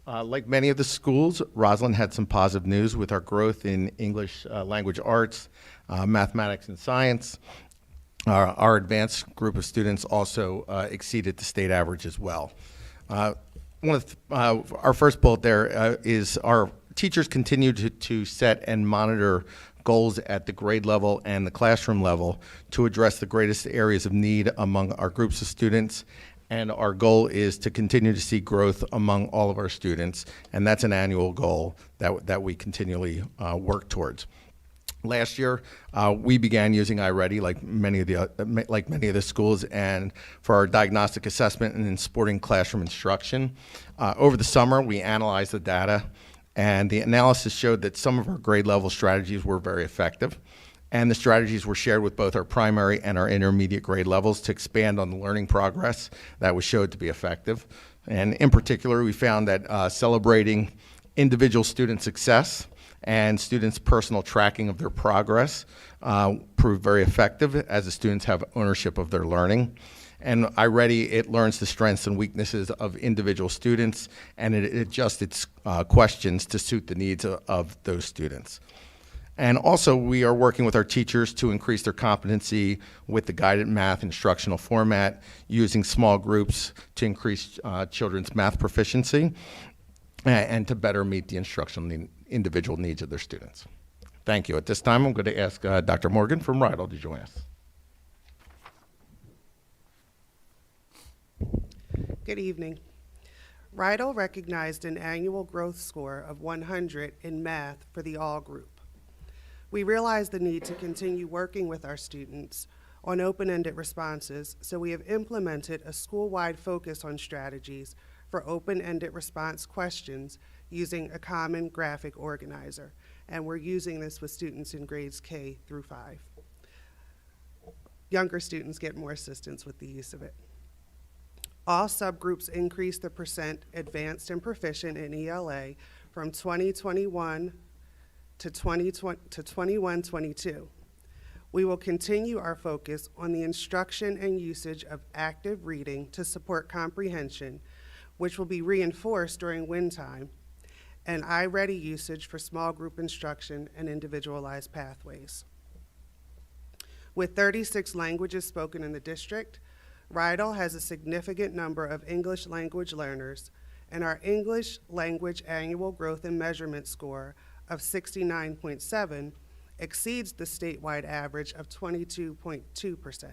Like many of the schools, Roslyn had some positive news with our growth in English language arts, mathematics, and science. Our advanced group of students also exceeded the state average as well. Our first bullet there is our teachers continue to set and monitor goals at the grade level and the classroom level to address the greatest areas of need among our groups of students. And our goal is to continue to see growth among all of our students, and that's an annual goal that we continually work towards. Last year, we began using iReady like many of the schools, and for our diagnostic assessment and in supporting classroom instruction. Over the summer, we analyzed the data, and the analysis showed that some of our grade level strategies were very effective. And the strategies were shared with both our primary and our intermediate grade levels to expand on the learning progress that was showed to be effective. And in particular, we found that celebrating individual student success and students' personal tracking of their progress proved very effective as the students have ownership of their learning. And iReady, it learns the strengths and weaknesses of individual students, and it adjusts its questions to suit the needs of those students. And also, we are working with our teachers to increase their competency with the guided math instructional format, using small groups to increase children's math proficiency and to better meet the instructional individual needs of their students. Thank you. At this time, I'm going to ask Dr. Morgan from Rydell to join us. Good evening. Rydell recognized an annual growth score of 100 in math for the all group. We realize the need to continue working with our students on open-ended responses, so we have implemented a school-wide focus on strategies for open-ended response questions using a common graphic organizer, and we're using this with students in grades K through 5. Younger students get more assistance with the use of it. All subgroups increased the percent advanced and proficient in ELA from 2021 to 21-22. We will continue our focus on the instruction and usage of active reading to support comprehension, which will be reinforced during win time, and iReady usage for small group instruction and individualized pathways. With 36 languages spoken in the district, Rydell has a significant number of English language learners, and our English language annual growth and measurement score of 69.7 exceeds the statewide average of 22.2%,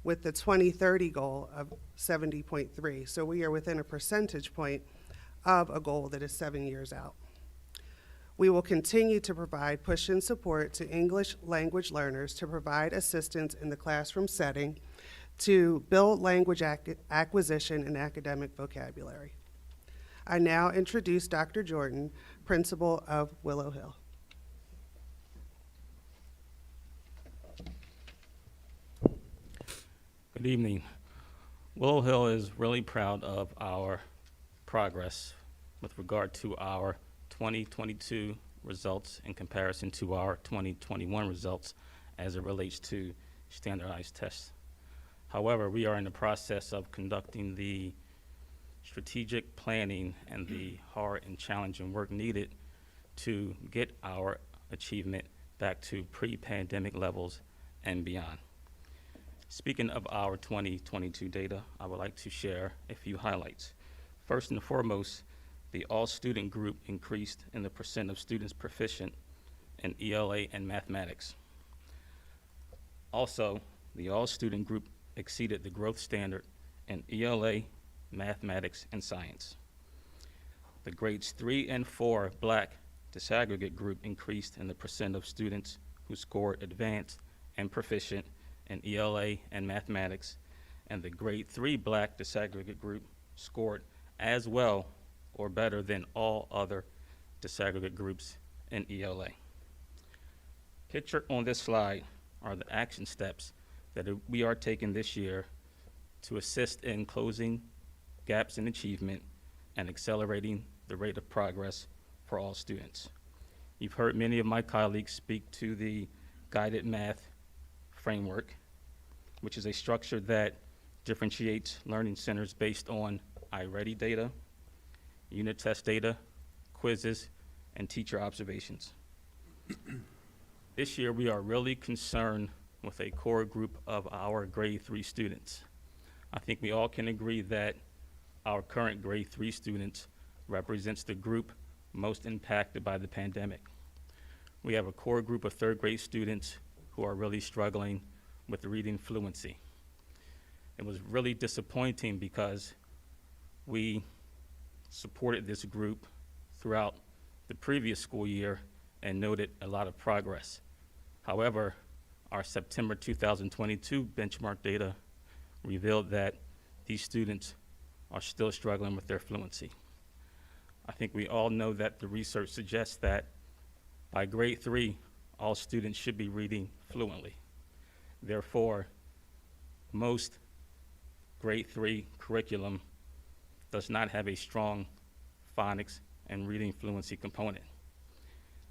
with the 2030 goal of 70.3. So we are within a percentage point of a goal that is 7 years out. We will continue to provide push and support to English language learners to provide assistance in the classroom setting to build language acquisition and academic vocabulary. I now introduce Dr. Jordan, principal of Willow Hill. Good evening. Willow Hill is really proud of our progress with regard to our 2022 results in comparison to our 2021 results as it relates to standardized tests. However, we are in the process of conducting the strategic planning and the hard and challenging work needed to get our achievement back to pre-pandemic levels and beyond. Speaking of our 2022 data, I would like to share a few highlights. First and foremost, the all-student group increased in the percent of students proficient in ELA and mathematics. Also, the all-student group exceeded the growth standard in ELA, mathematics, and science. The grades 3 and 4 Black disaggregate group increased in the percent of students who scored advanced and proficient in ELA and mathematics, and the grade 3 Black disaggregate group scored as well or better than all other disaggregate groups in ELA. Pictured on this slide are the action steps that we are taking this year to assist in closing gaps in achievement and accelerating the rate of progress for all students. You've heard many of my colleagues speak to the guided math framework, which is a structure that differentiates learning centers based on iReady data, unit test data, quizzes, and teacher observations. This year, we are really concerned with a core group of our grade 3 students. I think we all can agree that our current grade 3 students represents the group most impacted by the pandemic. We have a core group of 3rd grade students who are really struggling with reading fluency. It was really disappointing because we supported this group throughout the previous school year and noted a lot of progress. However, our September 2022 benchmark data revealed that these students are still struggling with their fluency. I think we all know that the research suggests that by grade 3, all students should be reading fluently. Therefore, most grade 3 curriculum does not have a strong phonics and reading fluency component.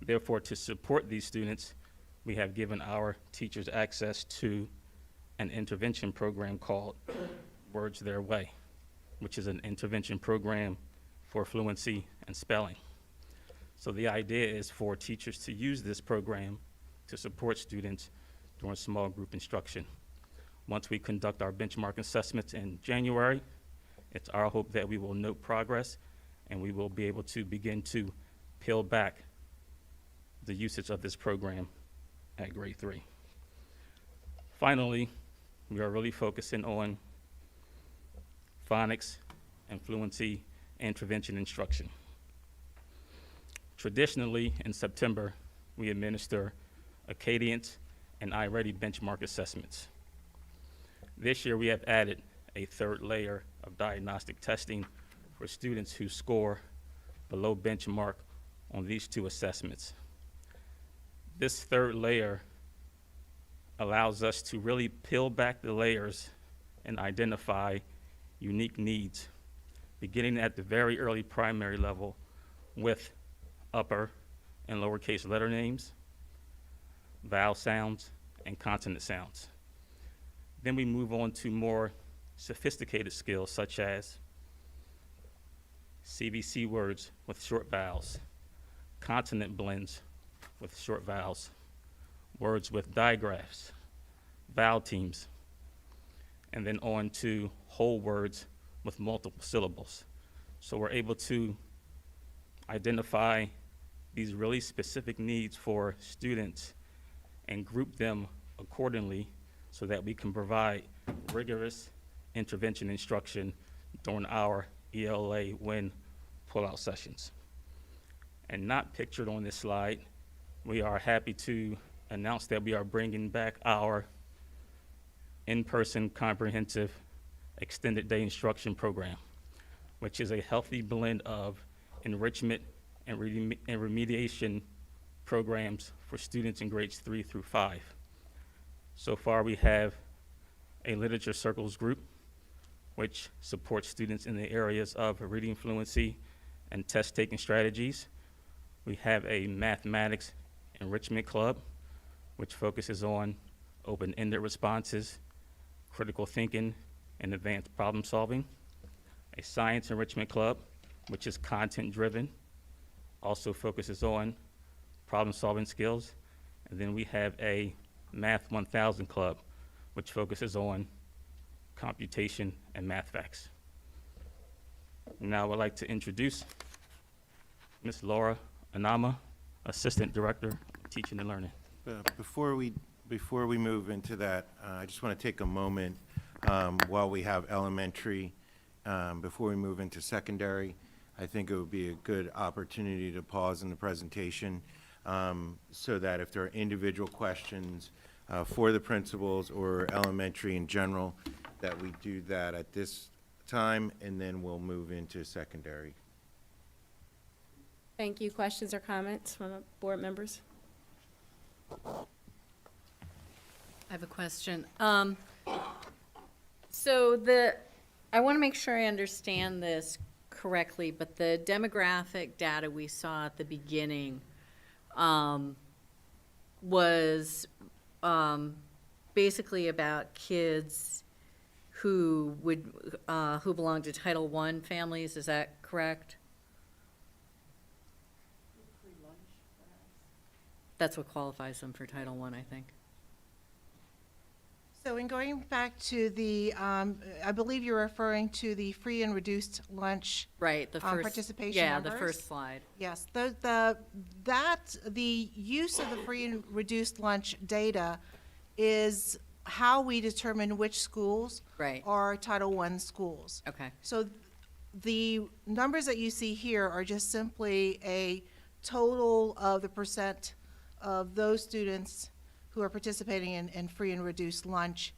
Therefore, to support these students, we have given our teachers access to an intervention program called Words Their Way, which is an intervention program for fluency and spelling. So the idea is for teachers to use this program to support students during small group instruction. Once we conduct our benchmark assessments in January, it's our hope that we will note progress and we will be able to begin to peel back the usage of this program at grade 3. Finally, we are really focusing on phonics and fluency and intervention instruction. Traditionally, in September, we administer Acadience and iReady benchmark assessments. This year, we have added a third layer of diagnostic testing for students who score below benchmark on these two assessments. This third layer allows us to really peel back the layers and identify unique needs, beginning at the very early primary level with upper and lowercase letter names, vowel sounds, and consonant sounds. Then we move on to more sophisticated skills such as CVC words with short vowels, consonant blends with short vowels, words with digraphs, vowel teams, and then on to whole words with multiple syllables. So we're able to identify these really specific needs for students and group them accordingly so that we can provide rigorous intervention instruction during our ELA WIN pull-out sessions. And not pictured on this slide, we are happy to announce that we are bringing back our in-person comprehensive extended day instruction program, which is a healthy blend of enrichment and remediation programs for students in grades 3 through 5. So far, we have a literature circles group, which supports students in the areas of reading fluency and test-taking strategies. We have a mathematics enrichment club, which focuses on open-ended responses, critical thinking, and advanced problem solving. A science enrichment club, which is content-driven, also focuses on problem-solving skills. And then we have a Math 1000 club, which focuses on computation and math facts. Now I would like to introduce Ms. Laura Anama, Assistant Director, Teaching and Learning. Before we move into that, I just want to take a moment while we have elementary, before we move into secondary. I think it would be a good opportunity to pause in the presentation so that if there are individual questions for the principals or elementary in general, that we do that at this time, and then we'll move into secondary. Thank you. Questions or comments from the board members? I have a question. So I want to make sure I understand this correctly, but the demographic data we saw at the beginning was basically about kids who belong to Title I families. Is that correct? That's what qualifies them for Title I, I think. So in going back to the, I believe you're referring to the free and reduced lunch. Right, the first participation numbers. the first slide. Yes, the use of the free and reduced lunch data is how we determine which schools are Title I schools. Okay. So the numbers that you see here are just simply a total of the percent of those students who are participating in free and reduced lunch.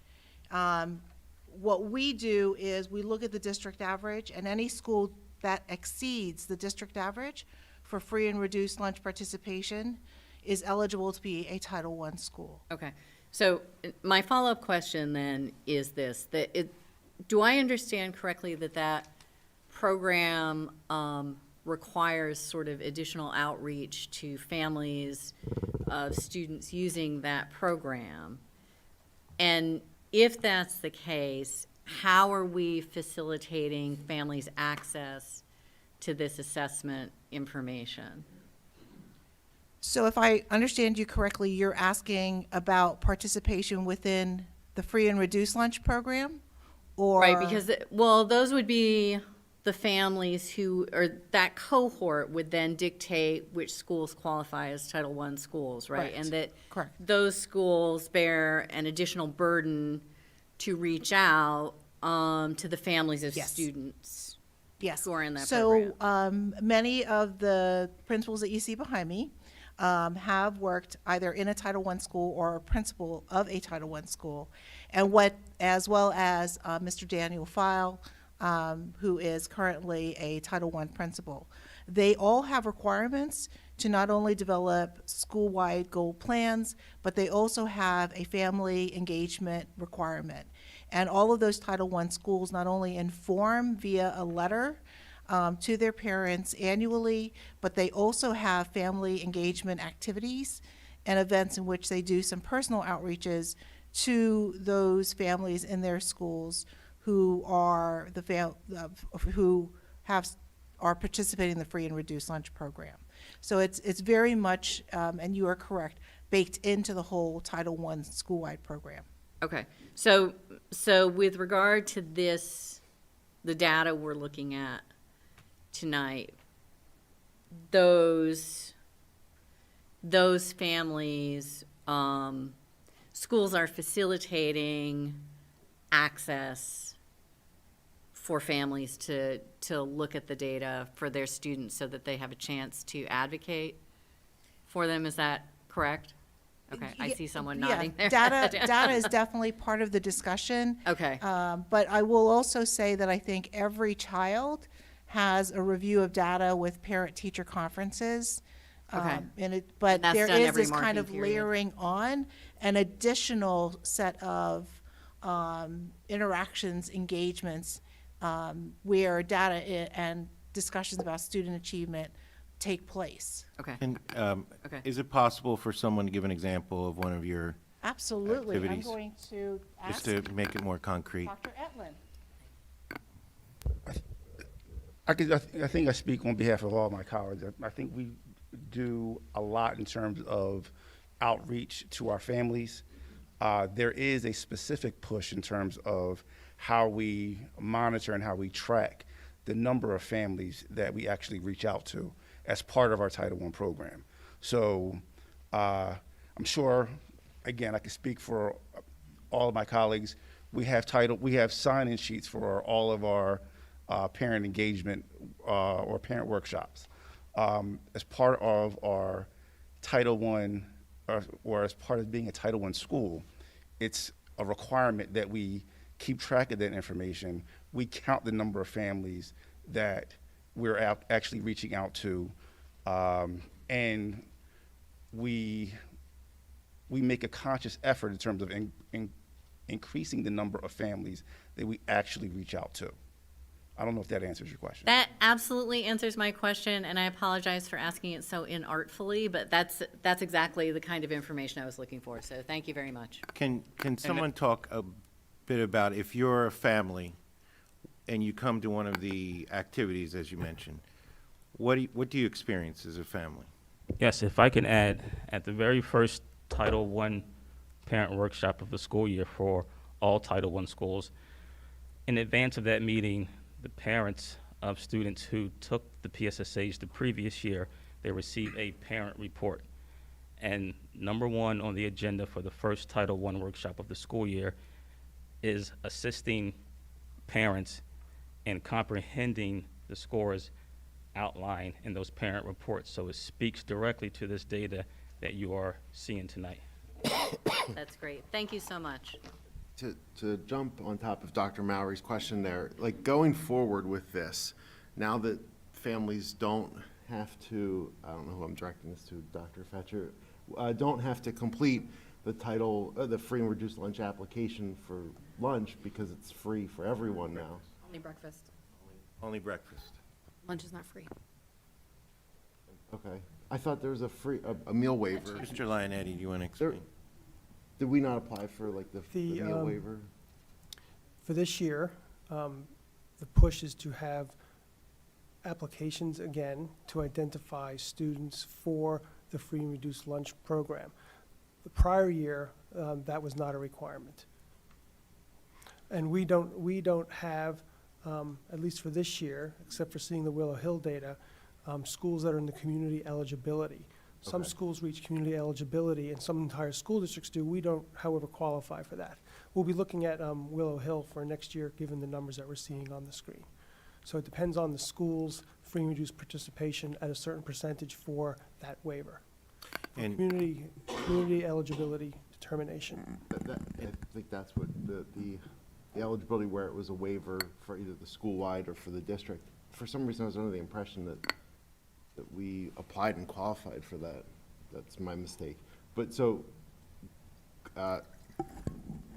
What we do is we look at the district average, and any school that exceeds the district average for free and reduced lunch participation is eligible to be a Title I school. Okay. So my follow-up question then is this, do I understand correctly that program requires sort of additional outreach to families of students using that program? And if that's the case, how are we facilitating families' access to this assessment information? So if I understand you correctly, you're asking about participation within the free and reduced lunch program? Or Right, because, well, those would be the families who, or that cohort would then dictate which schools qualify as Title I schools, right? Correct. And that Correct. those schools bear an additional burden to reach out to the families of Yes. students Yes. who are in that So, program. many of the principals that you see behind me have worked either in a Title I school or a principal of a Title I school, and as well as Mr. Daniel File, who is currently a Title I principal. They all have requirements to not only develop school-wide goal plans, but they also have a family engagement requirement. And all of those Title I schools not only inform via a letter to their parents annually, but they also have family engagement activities and events in which they do some personal outreaches to those families in their schools who are are participating in the free and reduced lunch program. So it's very much, and you are correct, baked into the whole Title I school-wide program. Okay, so with regard to this, the data we're looking at tonight, those families, schools are facilitating access for families to look at the data for their students so that they have a chance to advocate for them. Is that correct? Okay, I see someone nodding there. Data is definitely part of the discussion. Okay. But I will also say that I think every child has a review of data with parent-teacher conferences. Okay. But And that's there done is every this kind marking of period. layering on an additional set of interactions, engagements, where data and discussions about student achievement take place. Okay. And Okay. is it possible for someone to give an example of one of your Absolutely. I'm activities? going to ask Just to make it more concrete. Dr. Etlin. I think I speak on behalf of all my colleagues. I think we do a lot in terms of outreach to our families. There is a specific push in terms of how we monitor and how we track the number of families that we actually reach out to as part of our Title I program. So I'm sure, again, I can speak for all of my colleagues. We have sign-in sheets for all of our parent engagement or parent workshops. As part of our Title I, or as part of being a Title I school, it's a requirement that we keep track of that information. We count the number of families that we're actually reaching out to, and we make a conscious effort in terms of increasing the number of families that we actually reach out to. I don't know if that answers your question. That absolutely answers my question, and I apologize for asking it so inartfully, but that's exactly the kind of information I was looking for, so thank you very much. Can someone talk a bit about if you're a family and you come to one of the activities, as you mentioned, what do you experience as a family? Yes, if I can add, at the very first Title I parent workshop of the school year for all Title I schools, in advance of that meeting, the parents of students who took the PSSAs the previous year, they received a parent report. And number one on the agenda for the first Title I workshop of the school year is assisting parents in comprehending the scores outlined in those parent reports. So it speaks directly to this data that you are seeing tonight. That's great. Thank you so much. To jump on top of Dr. Mowry's question there, like going forward with this, now that families don't have to, I don't know who I'm directing this to, Dr. Fetcher, don't have to complete the free and reduced lunch application for lunch because it's free for everyone now. Only breakfast. Only breakfast. Lunch is not free. Okay. I thought there was a meal waiver. Mr. Lionetti, do you want to explain? Did we not apply for like the meal waiver? For this year, the push is to have applications again to identify students for the free and reduced lunch program. The prior year, that was not a requirement. And we don't have at least for this year, except for seeing the Willow Hill data, schools that are in the community eligibility. Some Okay. schools reach community eligibility, and some entire school districts do. We don't, however, qualify for that. We'll be looking at Willow Hill for next year, given the numbers that we're seeing on the screen. So it depends on the school's free and reduced participation at a certain percentage for that waiver. For And- community eligibility determination. I think that's what the eligibility where it was a waiver for either the school-wide or for the district. For some reason, I was under the impression that we applied and qualified for that. That's my mistake. But so,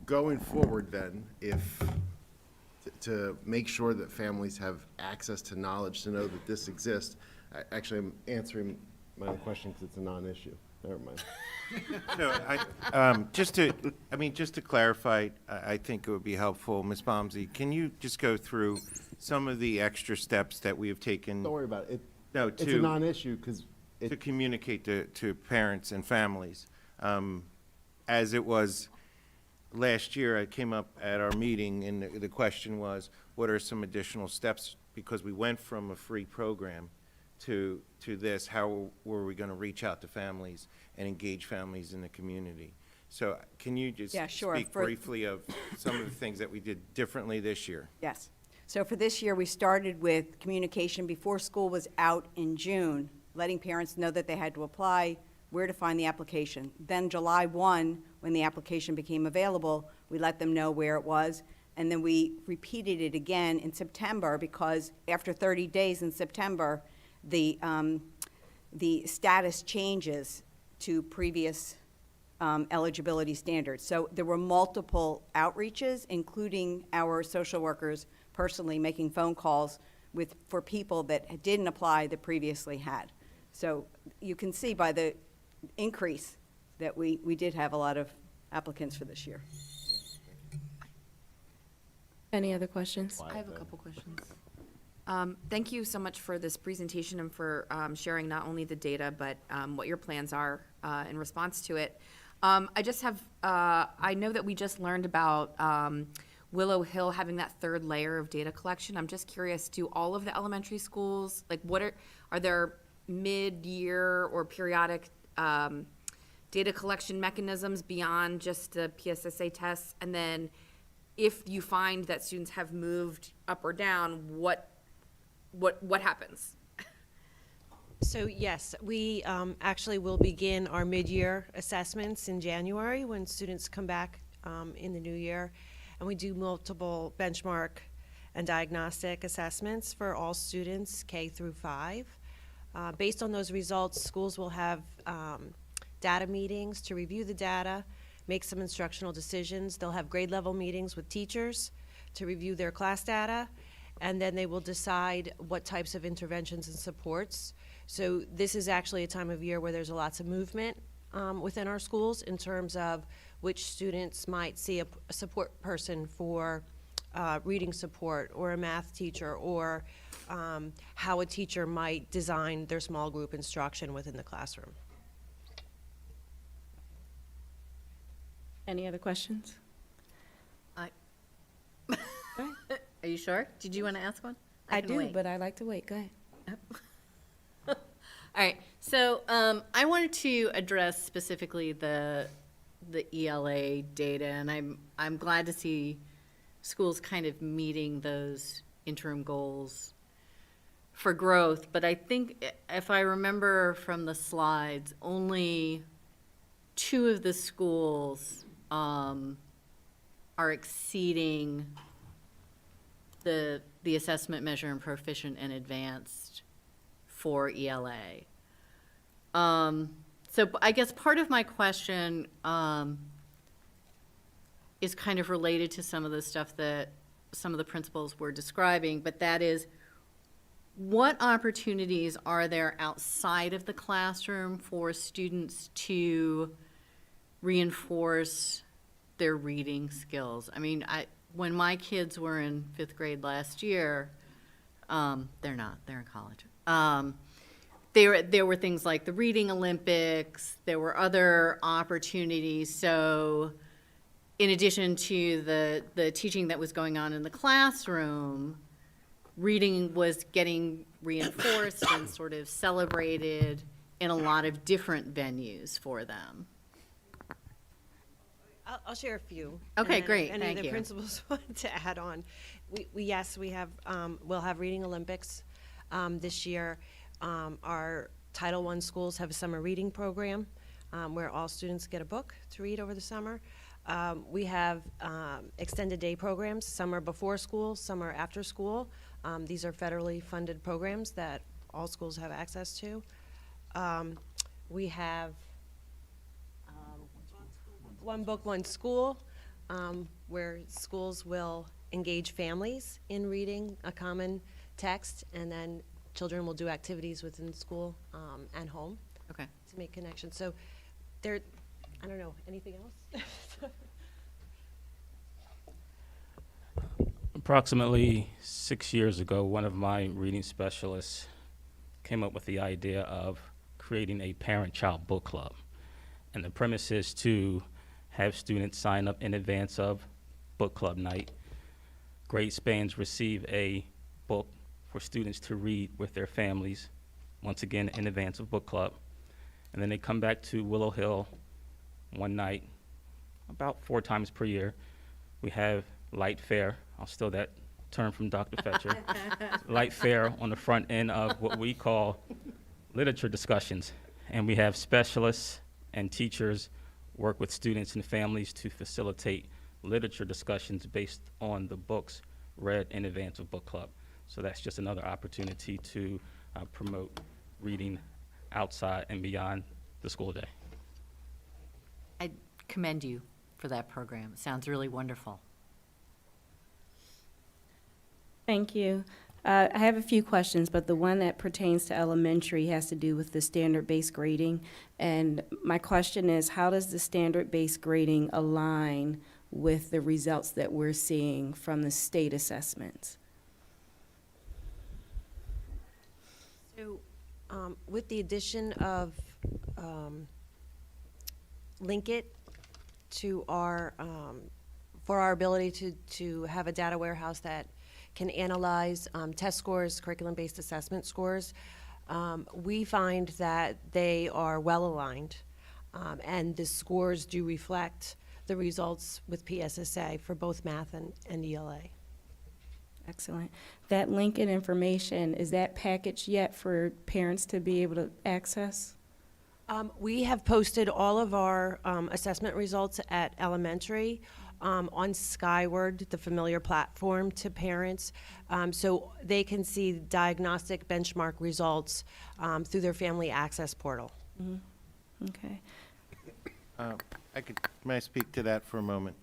going forward then, if, to make sure that families have access to knowledge to know that this exists, actually, I'm answering my own question because it's a non-issue. Never mind. No, just to clarify, I think it would be helpful, Ms. Bomsey, can you just go through some of the extra steps that we have taken? Don't worry about it. No, It's a non-issue because to communicate to parents and families. As it was last year, I came up at our meeting, and the question was, what are some additional steps? Because we went from a free program to this, how were we going to reach out to families and engage families in the community? So can you just Yeah, sure. speak briefly of some of the things that we did differently this year? Yes. So for this year, we started with communication before school was out in June, letting parents know that they had to apply, where to find the application. Then July 1, when the application became available, we let them know where it was. And then we repeated it again in September because after 30 days in September, the status changes to previous eligibility standards. So there were multiple outreaches, including our social workers personally making phone calls for people that didn't apply that previously had. So you can see by the increase that we did have a lot of applicants for this year. Any other questions? I have a couple questions. Thank you so much for this presentation and for sharing not only the data, but what your plans are in response to it. I just have, I know that we just learned about Willow Hill having that third layer of data collection. I'm just curious, do all of the elementary schools, like what are there mid-year or periodic data collection mechanisms beyond just the PSSA tests? And then if you find that students have moved up or down, what happens? So yes, we actually will begin our mid-year assessments in January when students come back in the new year. And we do multiple benchmark and diagnostic assessments for all students, K through 5. Based on those results, schools will have data meetings to review the data, make some instructional decisions. They'll have grade level meetings with teachers to review their class data, and then they will decide what types of interventions and supports. So this is actually a time of year where there's lots of movement within our schools in terms of which students might see a support person for reading support, or a math teacher, or how a teacher might design their small group instruction within the classroom. Any other questions? Are you sure? Did you want to ask one? I can do, wait. but I like to wait. Go ahead. All right, so I wanted to address specifically the ELA data, and I'm glad to see schools kind of meeting those interim goals for growth. But I think if I remember from the slides, only 2 of the schools are exceeding the assessment measure in proficient and advanced for ELA. So I guess part of my question is kind of related to some of the stuff that some of the principals were describing, but that is, what opportunities are there outside of the classroom for students to reinforce their reading skills? I mean, when my kids were in 5th grade last year, they're not, they're in college. There were things like the Reading Olympics, there were other opportunities. So in addition to the teaching that was going on in the classroom, reading was getting reinforced and sort of celebrated in a lot of different venues for them. I'll share a few. Okay, and then great, if any thank of the you. principals want to add on. Yes, we have, we'll have Reading Olympics this year. Our Title I schools have a summer reading program where all students get a book to read over the summer. We have extended day programs. Some are before school, some are after school. These are federally funded programs that all schools have access to. We have One Book, One School, where schools will engage families in reading a common text, and then children will do activities within school and home. Okay. To make connections. So there, I don't know, anything else? Approximately 6 years ago, one of my reading specialists came up with the idea of creating a parent-child book club. And the premise is to have students sign up in advance of book club night. Grade spans receive a book for students to read with their families, once again in advance of book club. And then they come back to Willow Hill one night, about 4 times per year. We have light fare. I'll steal that term from Dr. Fetcher. Light fare on the front end of what we call literature discussions. And we have specialists and teachers work with students and families to facilitate literature discussions based on the books read in advance of book club. So that's just another opportunity to promote reading outside and beyond the school day. I commend you for that program. It sounds really wonderful. Thank you. I have a few questions, but the one that pertains to elementary has to do with the standard-based grading. And my question is, how does the standard-based grading align with the results that we're seeing from the state assessments? So, with the addition of Linkit to our, for our ability to have a data warehouse that can analyze test scores, curriculum-based assessment scores, we find that they are well aligned, and the scores do reflect the results with PSSA for both math and ELA. Excellent. That Lincoln information, is that packaged yet for parents to be able to access? We have posted all of our assessment results at elementary on Skyward, the familiar platform, to parents, so they can see diagnostic benchmark results through their family access portal. Mm-hmm. Okay. May I speak to that for a moment?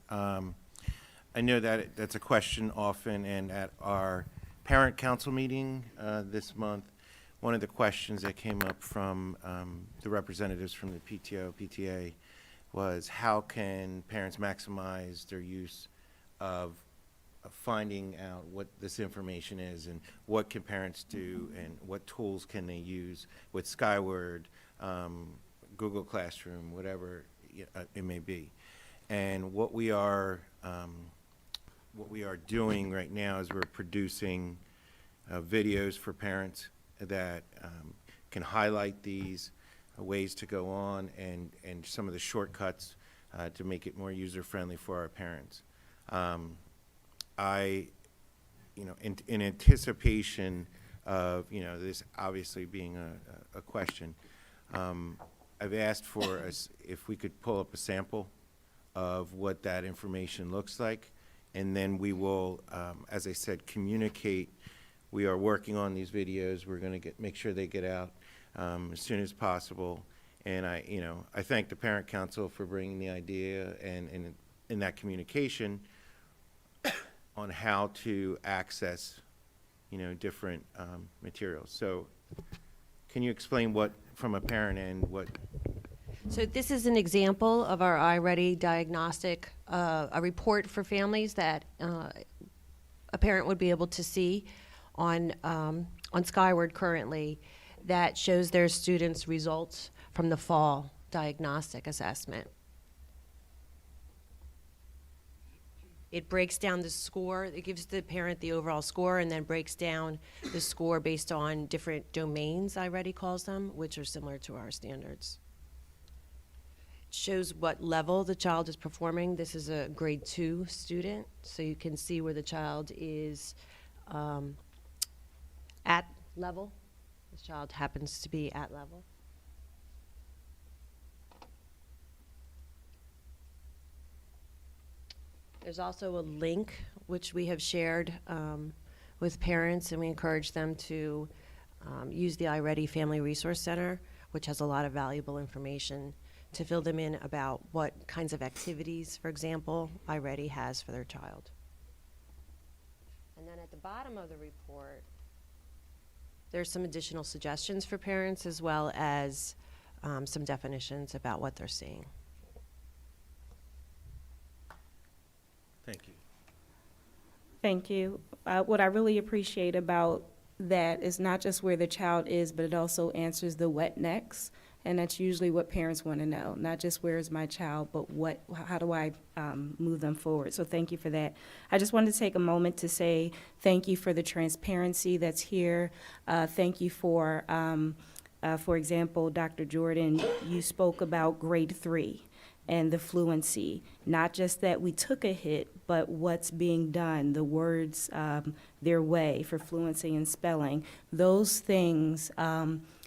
I know that that's a question often, and at our parent council meeting this month, one of the questions that came up from the representatives from the PTO, PTA, was how can parents maximize their use of finding out what this information is, and what can parents do, and what tools can they use with Skyward, Google Classroom, whatever it may be. And what we are doing right now is we're producing videos for parents that can highlight these ways to go on, and some of the shortcuts to make it more user-friendly for our parents. In anticipation of, this obviously being a question, I've asked for us if we could pull up a sample of what that information looks like, and then we will, as I said, communicate. We are working on these videos. We're going to make sure they get out as soon as possible. And I thank the Parent Council for bringing the idea and in that communication on how to access, different materials. So, can you explain what, from a parent end, what? So this is an example of our iReady diagnostic, a report for families that a parent would be able to see on Skyward currently, that shows their students' results from the fall diagnostic assessment. It breaks down the score. It gives the parent the overall score and then breaks down the score based on different domains, iReady calls them, which are similar to our standards. It shows what level the child is performing. This is a grade 2 student, so you can see where the child is at level. This child happens to be at level. There's also a link which we have shared with parents, and we encourage them to use the iReady Family Resource Center, which has a lot of valuable information to fill them in about what kinds of activities, for example, iReady has for their child. And then at the bottom of the report, there's some additional suggestions for parents as well as some definitions about what they're seeing. Thank you. Thank you. What I really appreciate about that is not just where the child is, but it also answers the what next. And that's usually what parents want to know, not just where is my child, but how do I move them forward? So thank you for that. I just wanted to take a moment to say thank you for the transparency that's here. Thank you for example, Dr. Jordan, you spoke about grade 3 and the fluency, not just that we took a hit, but what's being done, the words their way for fluency and spelling. Those things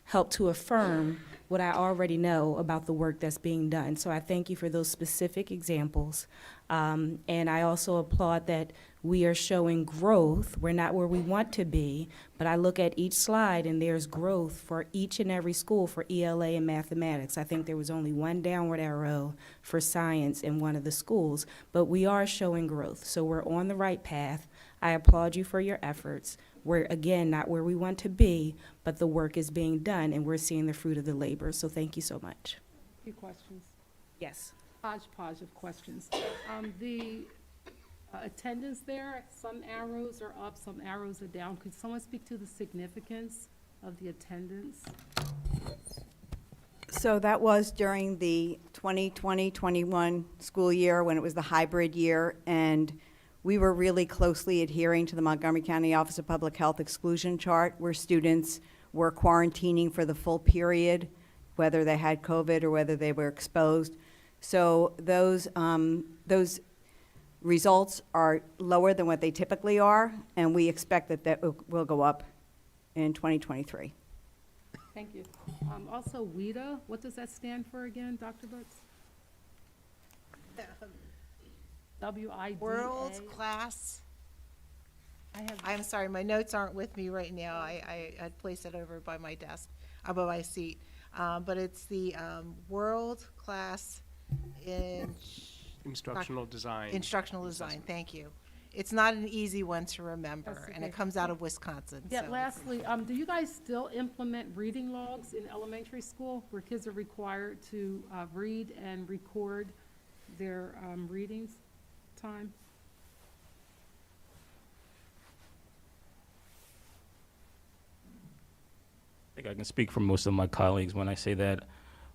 help to affirm what I already know about the work that's being done. So I thank you for those specific examples. And I also applaud that we are showing growth. We're not where we want to be, but I look at each slide and there's growth for each and every school for ELA and mathematics. I think there was only one downward arrow for science in one of the schools, but we are showing growth. So we're on the right path. I applaud you for your efforts. We're, again, not where we want to be, but the work is being done and we're seeing the fruit of the labor. So thank you so much. A few questions. Yes. Hodgepodge of questions. The attendance there, some arrows are up, some arrows are down. Could someone speak to the significance of the attendance? So that was during the 2020-21 school year when it was the hybrid year, and we were really closely adhering to the Montgomery County Office of Public Health exclusion chart, where students were quarantining for the full period, whether they had COVID or whether they were exposed. So those results are lower than what they typically are, and we expect that will go up in 2023. Thank you. Also, WIDA, what does that stand for again, Dr. Butts? WIDA. World Class. I'm sorry, my notes aren't with me right now. I placed it over by my desk, by my seat. But it's the World Class Instructional Design. Instructional Design, thank you. It's not an easy one to remember, and it comes out of Wisconsin. Yeah, so. lastly, do you guys still implement reading logs in elementary school where kids are required to read and record their readings time? I think I can speak for most of my colleagues when I say that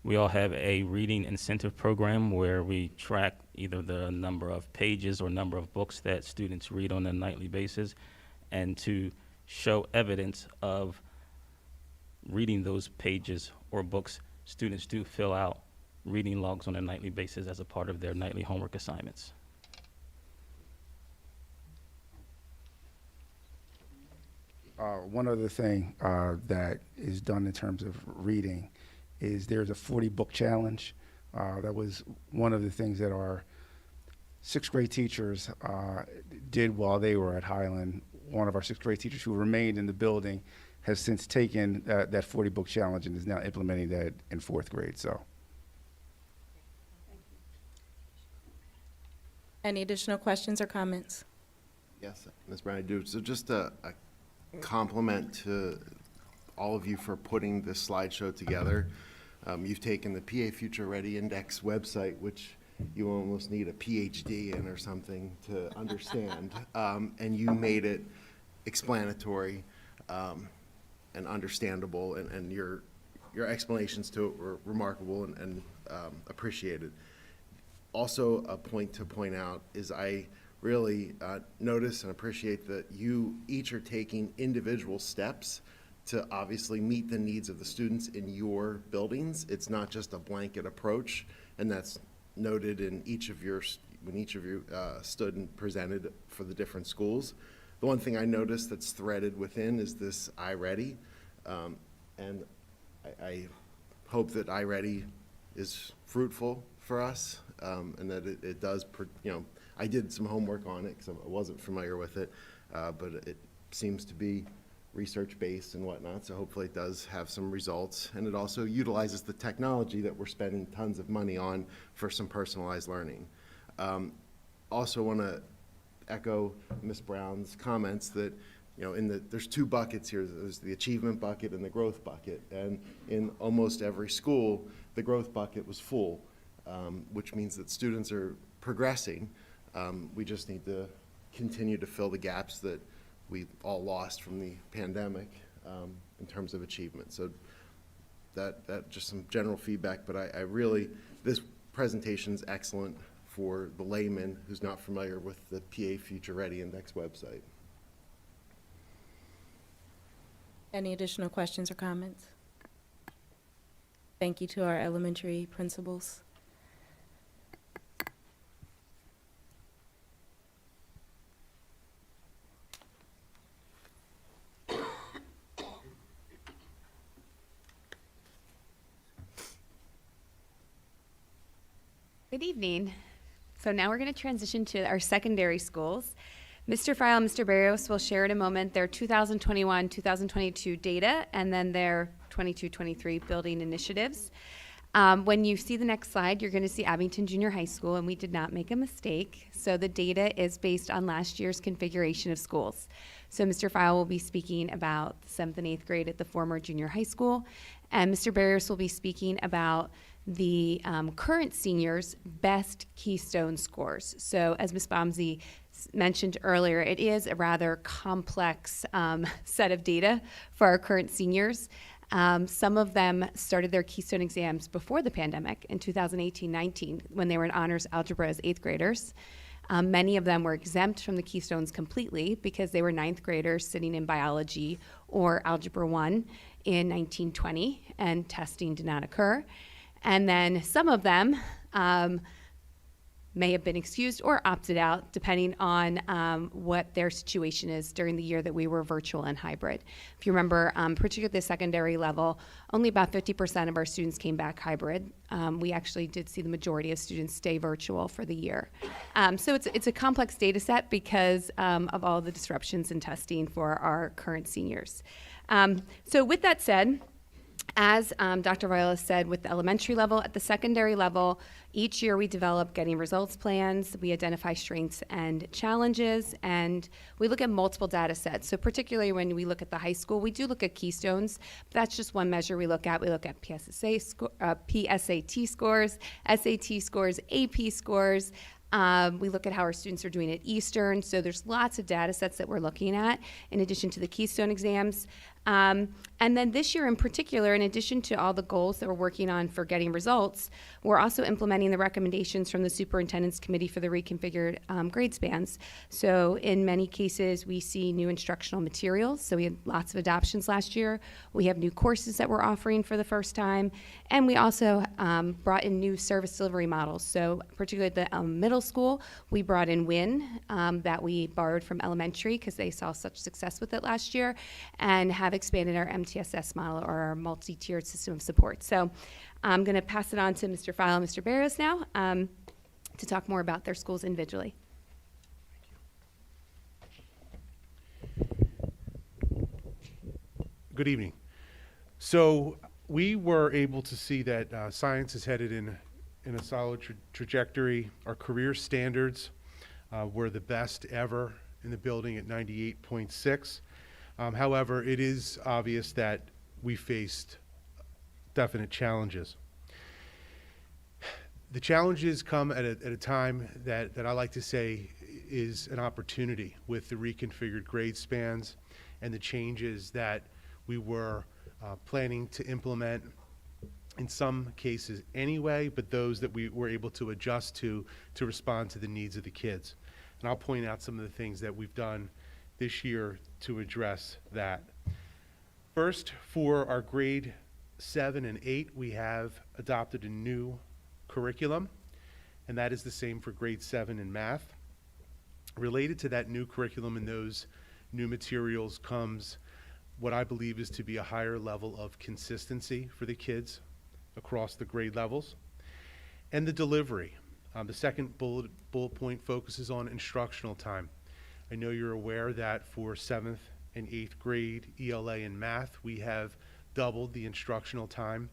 we all have a reading incentive program where we track either the number of pages or number of books that students read on a nightly basis, and to show evidence of reading those pages or books, students do fill out reading logs on a nightly basis as a part of their nightly homework assignments. One other thing that is done in terms of reading is there's a 40-book challenge. That was one of the things that our sixth grade teachers did while they were at Highland. One of our sixth grade teachers who remained in the building has since taken that 40-book challenge and is now implementing that in fourth grade. So. Any additional questions or comments? Yes, Ms. Brown, I do. So just a compliment to all of you for putting this slideshow together. You've taken the PA Future Ready Index website, which you almost need a PhD in or something to understand, and you made it explanatory and understandable, and your explanations to it were remarkable and appreciated. Also, a point to point out is I really notice and appreciate that you each are taking individual steps to obviously meet the needs of the students in your buildings. It's not just a blanket approach, and that's noted in when each of you stood and presented for the different schools. The one thing I noticed that's threaded within is this iReady, and I hope that iReady is fruitful for us, and that it does, I did some homework on it because I wasn't familiar with it, but it seems to be research-based and whatnot, so hopefully it does have some results. And it also utilizes the technology that we're spending tons of money on for some personalized learning. Also want to echo Ms. Brown's comments that, there's two buckets here. There's the achievement bucket and the growth bucket. And in almost every school, the growth bucket was full, which means that students are progressing. We just need to continue to fill the gaps that we all lost from the pandemic in terms of achievement. So that just some general feedback, but I really, this presentation is excellent for the layman who's not familiar with the PA Future Ready Index website. Any additional questions or comments? Thank you to our elementary principals. Good evening. So now we're going to transition to our secondary schools. Mr. File and Mr. Barrios will share in a moment their 2021-2022 data and then their 22-23 building initiatives. When you see the next slide, you're going to see Abington Junior High School, and we did not make a mistake. So the data is based on last year's configuration of schools. So Mr. File will be speaking about the 7th and 8th grade at the former junior high school, and Mr. Barrios will be speaking about the current seniors' best Keystone scores. So as Ms. Bomsey mentioned earlier, it is a rather complex set of data for our current seniors. Some of them started their Keystone exams before the pandemic in 2018-19 when they were in honors algebra as 8th graders. Many of them were exempt from the Keystones completely because they were 9th graders sitting in biology or algebra 1 in 1920 and testing did not occur. And then some of them may have been excused or opted out depending on what their situation is during the year that we were virtual and hybrid. If you remember, particularly at the secondary level, only about 50% of our students came back hybrid. We actually did see the majority of students stay virtual for the year. So it's a complex data set because of all the disruptions in testing for our current seniors. So with that said, as Dr. Viola said, with the elementary level, at the secondary level, each year we develop getting results plans, we identify strengths and challenges, and we look at multiple data sets. So particularly when we look at the high school, we do look at Keystones, but that's just one measure we look at. We look at PSAT scores, SAT scores, AP scores. We look at how our students are doing at Eastern. So there's lots of data sets that we're looking at in addition to the Keystone exams. And then this year in particular, in addition to all the goals that we're working on for getting results, we're also implementing the recommendations from the Superintendent's Committee for the Reconfigured Grade Spans. So in many cases, we see new instructional materials. So we had lots of adoptions last year. We have new courses that we're offering for the first time. And we also brought in new service delivery models. So particularly at the middle school, we brought in WIN that we borrowed from elementary because they saw such success with it last year, and have expanded our MTSS model, or our multi-tiered system of support. So I'm going to pass it on to Mr. File and Mr. Barrios now to talk more about their schools individually. Good evening. So we were able to see that science is headed in a solid trajectory. Our career standards were the best ever in the building at 98.6. However, it is obvious that we faced definite challenges. The challenges come at a time that I like to say is an opportunity with the reconfigured grade spans and the changes that we were planning to implement in some cases anyway, but those that we were able to adjust to respond to the needs of the kids. And I'll point out some of the things that we've done this year to address that. First, for our grade 7 and 8, we have adopted a new curriculum, and that is the same for grade 7 in math. Related to that new curriculum and those new materials comes what I believe is to be a higher level of consistency for the kids across the grade levels. And the delivery. The second bullet point focuses on instructional time. I know you're aware that for 7th and 8th grade ELA and math, we have doubled the instructional time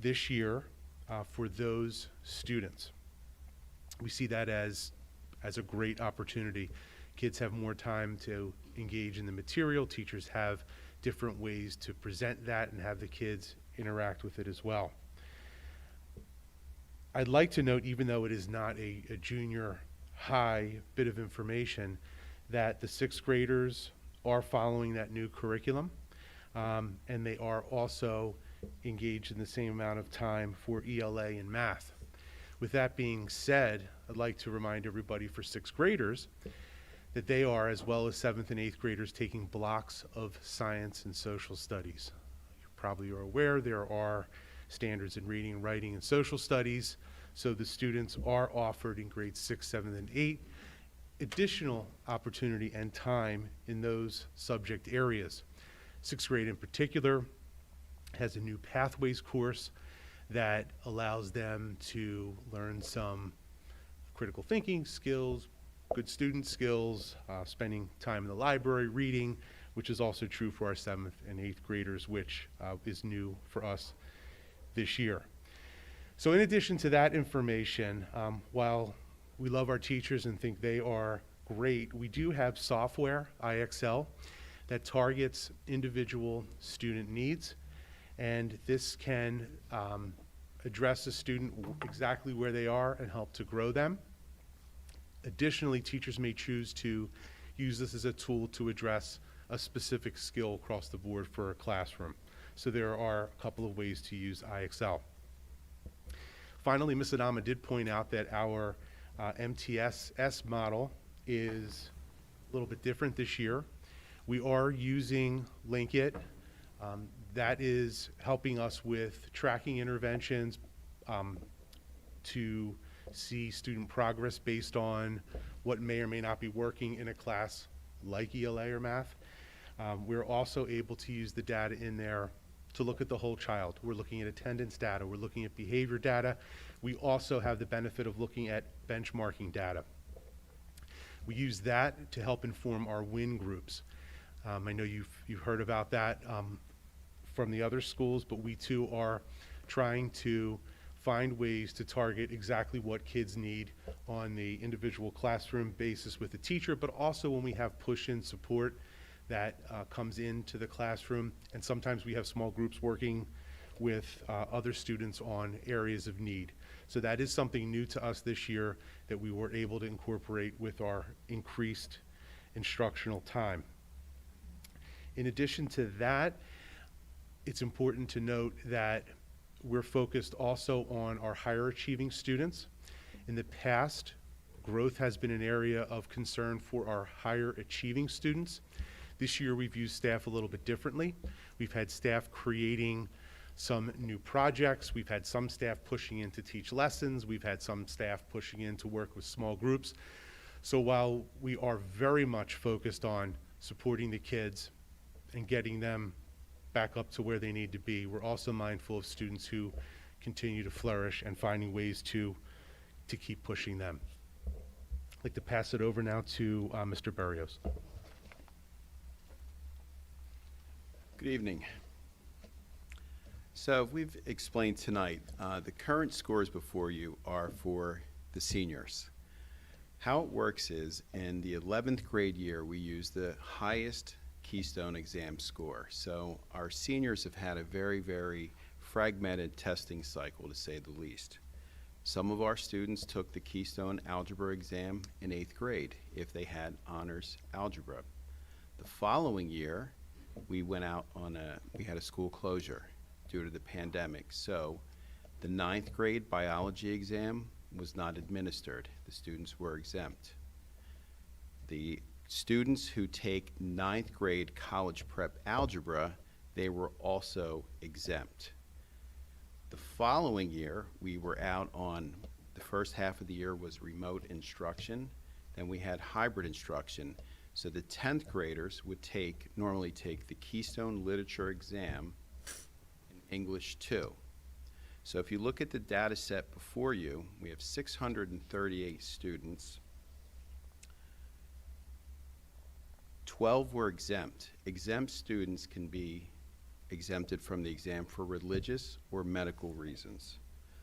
this year for those students. We see that as a great opportunity. Kids have more time to engage in the material. Teachers have different ways to present that and have the kids interact with it as well. I'd like to note, even though it is not a junior high bit of information, that the 6th graders are following that new curriculum, and they are also engaged in the same amount of time for ELA and math. With that being said, I'd like to remind everybody for 6th graders that they are, as well as 7th and 8th graders, taking blocks of science and social studies. You probably are aware there are standards in reading, writing, and social studies, so the students are offered in grades 6, 7, and 8 additional opportunity and time in those subject areas. 6th grade in particular has a new pathways course that allows them to learn some critical thinking skills, good student skills, spending time in the library, reading, which is also true for our 7th and 8th graders, which is new for us this year. So in addition to that information, while we love our teachers and think they are great, we do have software, IXL, that targets individual student needs, and this can address a student exactly where they are and help to grow them. Additionally, teachers may choose to use this as a tool to address a specific skill across the board for a classroom. So there are a couple of ways to use IXL. Finally, Ms. Adama did point out that our MTSS model is a little bit different this year. We are using Linkit. That is helping us with tracking interventions to see student progress based on what may or may not be working in a class like ELA or math. We're also able to use the data in there to look at the whole child. We're looking at attendance data. We're looking at behavior data. We also have the benefit of looking at benchmarking data. We use that to help inform our WIN groups. I know you've heard about that from the other schools, but we too are trying to find ways to target exactly what kids need on the individual classroom basis with the teacher, but also when we have push-in support that comes into the classroom, and sometimes we have small groups working with other students on areas of need. So that is something new to us this year that we were able to incorporate with our increased instructional time. In addition to that, it's important to note that we're focused also on our higher achieving students. In the past, growth has been an area of concern for our higher achieving students. This year we've used staff a little bit differently. We've had staff creating some new projects. We've had some staff pushing in to teach lessons. We've had some staff pushing in to work with small groups. So while we are very much focused on supporting the kids and getting them back up to where they need to be, we're also mindful of students who continue to flourish and finding ways to keep pushing them. I'd like to pass it over now to Mr. Berrios. Good evening. So we've explained tonight, the current scores before you are for the seniors. How it works is in the 11th grade year, we use the highest Keystone exam score. So our seniors have had a very, very fragmented testing cycle, to say the least. Some of our students took the Keystone algebra exam in 8th grade if they had honors algebra. The following year, we went out on we had a school closure due to the pandemic. So the 9th grade biology exam was not administered. The students were exempt. The students who take 9th grade college prep algebra, they were also exempt. The following year, we were out on, the first half of the year was remote instruction, then we had hybrid instruction. So the 10th graders would normally take the Keystone Literature exam in English 2. So if you look at the data set before you, we have 638 students. 12 were exempt. Exempt students can be exempted from the exam for religious or medical reasons.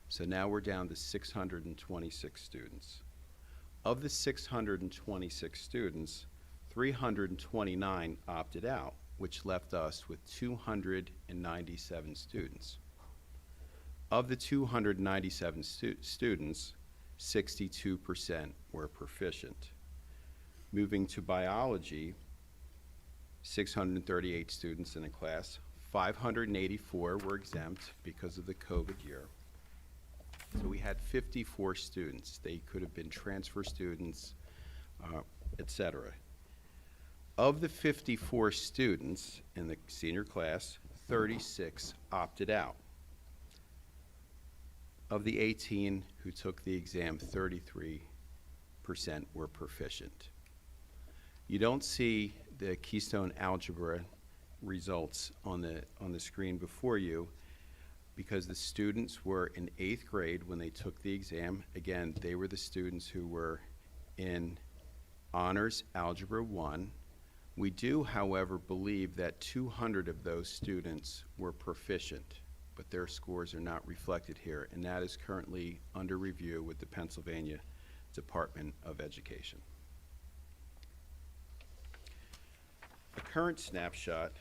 So now we're down to 626 students. Of the 626 students, 329 opted out, which left us with 297 students. Of the 297 students, 62% were proficient. Moving to biology, 638 students in a class, 584 were exempt because of the COVID year. So we had 54 students. They could have been transfer students, et cetera. Of the 54 students in the senior class, 36 opted out. Of the 18 who took the exam, 33% were proficient. You don't see the Keystone Algebra results on the screen before you because the students were in 8th grade when they took the exam. Again, they were the students who were in Honors Algebra 1. We do, however, believe that 200 of those students were proficient, but their scores are not reflected here, and that is currently under review with the Pennsylvania Department of Education. The current snapshot,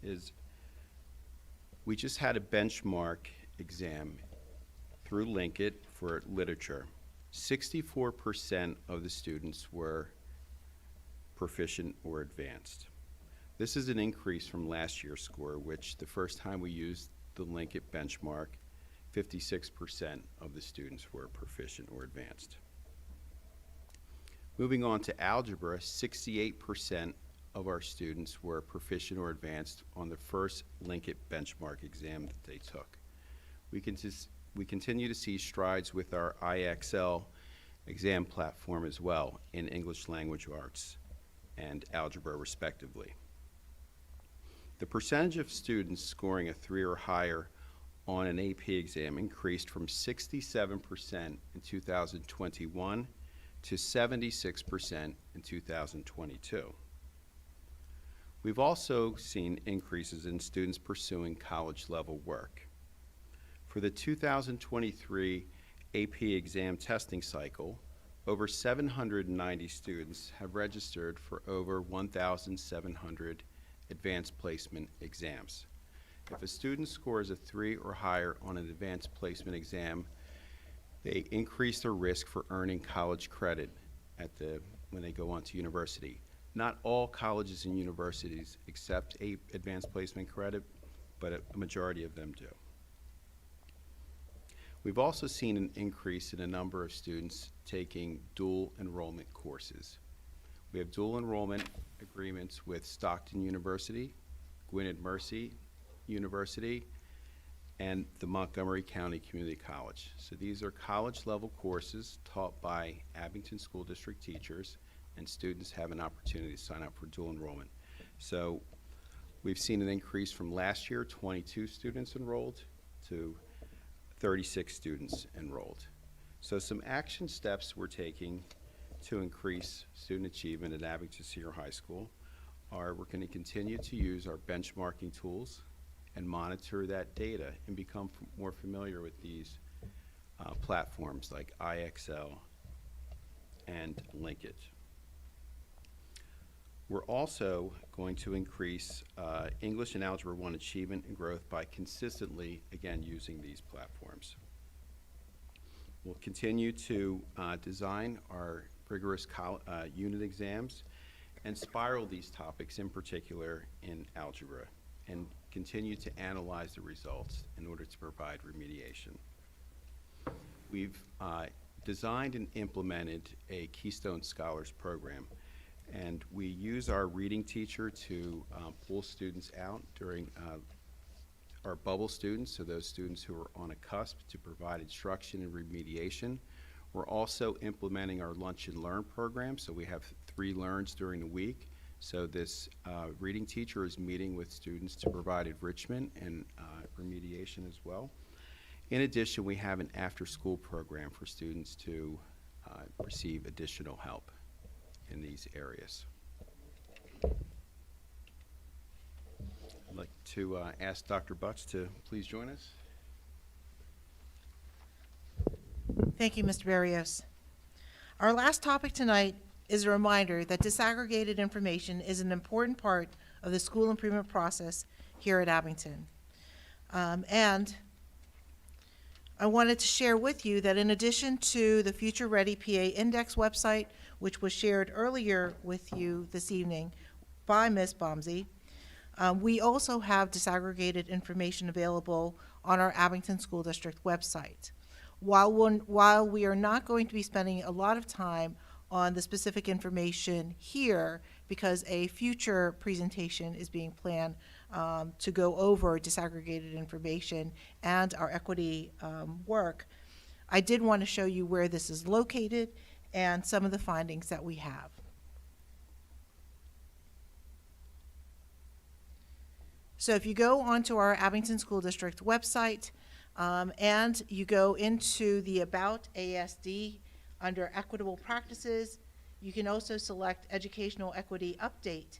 is we just had a benchmark exam through Linkit for literature. 64% of the students were proficient or advanced. This is an increase from last year's score, which the first time we used the Linkit benchmark, 56% of the students were proficient or advanced. Moving on to algebra, 68% of our students were proficient or advanced on the first Linkit benchmark exam that they took. We continue to see strides with our IXL exam platform as well in English language arts and algebra respectively. The percentage of students scoring a 3 or higher on an AP exam increased from 67% in 2021 to 76% in 2022. We've also seen increases in students pursuing college-level work. For the 2023 AP exam testing cycle, over 790 students have registered for over 1,700 advanced placement exams. If a student scores a 3 or higher on an advanced placement exam, they increase their risk for earning college credit when they go on to university. Not all colleges and universities accept advanced placement credit, but a majority of them do. We've also seen an increase in a number of students taking dual enrollment courses. We have dual enrollment agreements with Stockton University, Gwynedd Mercy University, and the Montgomery County Community College. So these are college-level courses taught by Abington School District teachers, and students have an opportunity to sign up for dual enrollment. So we've seen an increase from last year, 22 students enrolled, to 36 students enrolled. So some action steps we're taking to increase student achievement at Abington Senior High School are we're going to continue to use our benchmarking tools and monitor that data and become more familiar with these platforms like IXL and Linkit. We're also going to increase English and Algebra 1 achievement and growth by consistently, again, using these platforms. We'll continue to design our rigorous unit exams and spiral these topics, in particular in algebra, and continue to analyze the results in order to provide remediation. We've designed and implemented a Keystone Scholars Program. And we use our reading teacher to pull students out during our bubble students, so those students who are on a cusp, to provide instruction and remediation. We're also implementing our Lunch and Learn program, so we have 3 learns during the week. So this reading teacher is meeting with students to provide enrichment and remediation as well. In addition, we have an after-school program for students to receive additional help in these areas. I'd like to ask Dr. Butts to please join us. Thank you, Mr. Barrios. Our last topic tonight is a reminder that disaggregated information is an important part of the school improvement process here at Abington. And I wanted to share with you that in addition to the Future Ready PA Index website, which was shared earlier with you this evening by Ms. Bomsey, we also have disaggregated information available on our Abington School District website. While we are not going to be spending a lot of time on the specific information here, because a future presentation is being planned to go over disaggregated information and our equity work, I did want to show you where this is located and some of the findings that we have. So if you go onto our Abington School District website, and you go into the About ASD under Equitable Practices, you can also select Educational Equity Update.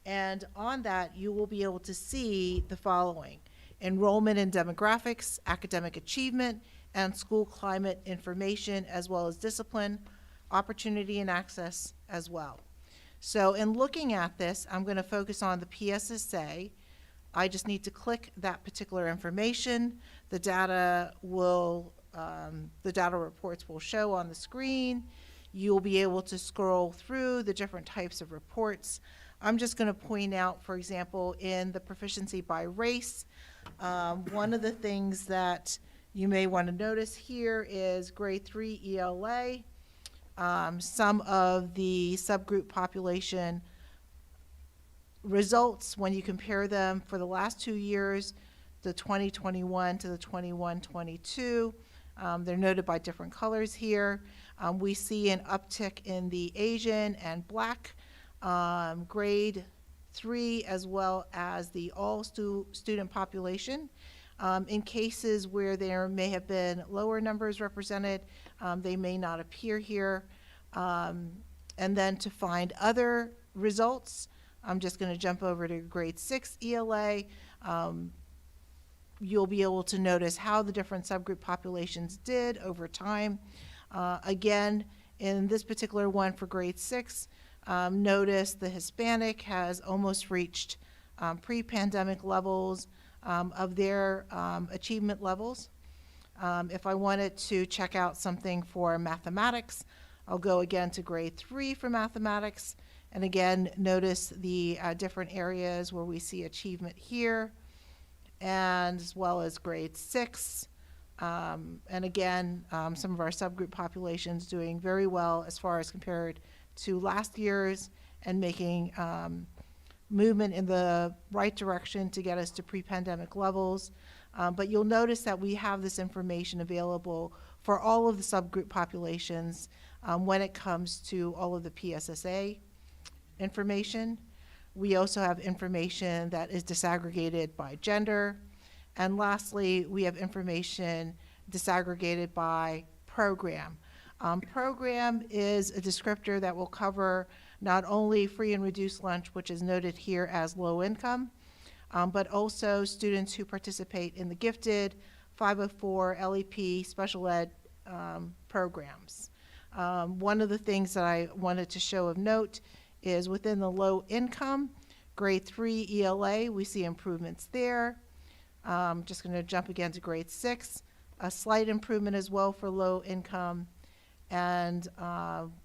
And on that, you will be able to see the following: enrollment and demographics, academic achievement, and school climate information, as well as discipline, opportunity, and access as well. So in looking at this, I'm going to focus on the PSSA. I just need to click that particular information. The data reports will show on the screen. You'll be able to scroll through the different types of reports. I'm just going to point out, for example, in the proficiency by race, one of the things that you may want to notice here is grade 3 ELA. Some of the subgroup population results, when you compare them for the last 2 years, the 2021 to the 21-22, they're noted by different colors here. We see an uptick in the Asian and Black grade 3, as well as the all student population. In cases where there may have been lower numbers represented, they may not appear here. And then to find other results, I'm just going to jump over to grade 6 ELA. You'll be able to notice how the different subgroup populations did over time. Again, in this particular one for grade 6, notice the Hispanic has almost reached pre-pandemic levels of their achievement levels. If I wanted to check out something for mathematics, I'll go again to grade 3 for mathematics. And again, notice the different areas where we see achievement here, and as well as grade 6. And again, some of our subgroup populations doing very well as far as compared to last year's, and making movement in the right direction to get us to pre-pandemic levels. But you'll notice that we have this information available for all of the subgroup populations when it comes to all of the PSSA information. We also have information that is disaggregated by gender. And lastly, we have information disaggregated by program. Program is a descriptor that will cover not only free and reduced lunch, which is noted here as low income, but also students who participate in the gifted, 504, LEP, special ed programs. One of the things that I wanted to show of note is within the low income, grade 3 ELA, we see improvements there. Just going to jump again to grade 6, a slight improvement as well for low income. And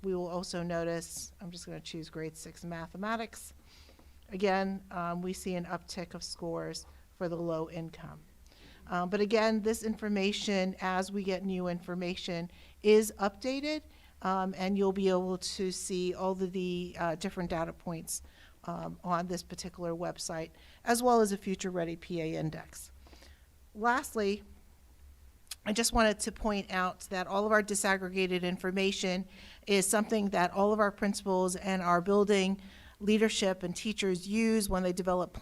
we will also notice, I'm just going to choose grade 6 mathematics. Again, we see an uptick of scores for the low income. But again, this information, as we get new information, is updated, and you'll be able to see all of the different data points on this particular website, as well as a Future Ready PA Index. Lastly, I just wanted to point out that all of our disaggregated information is something that all of our principals and our building leadership and teachers use when they develop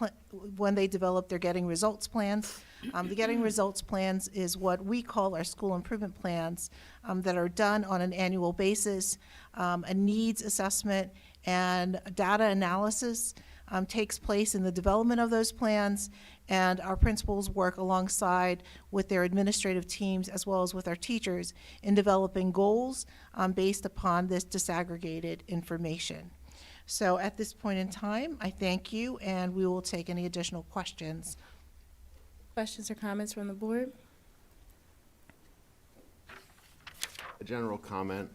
their Getting Results plans. The Getting Results plans is what we call our school improvement plans that are done on an annual basis. A needs assessment and data analysis takes place in the development of those plans, and our principals work alongside with their administrative teams as well as with our teachers in developing goals based upon this disaggregated information. So at this point in time, I thank you, and we will take any additional questions. Questions or comments from the board? A general comment.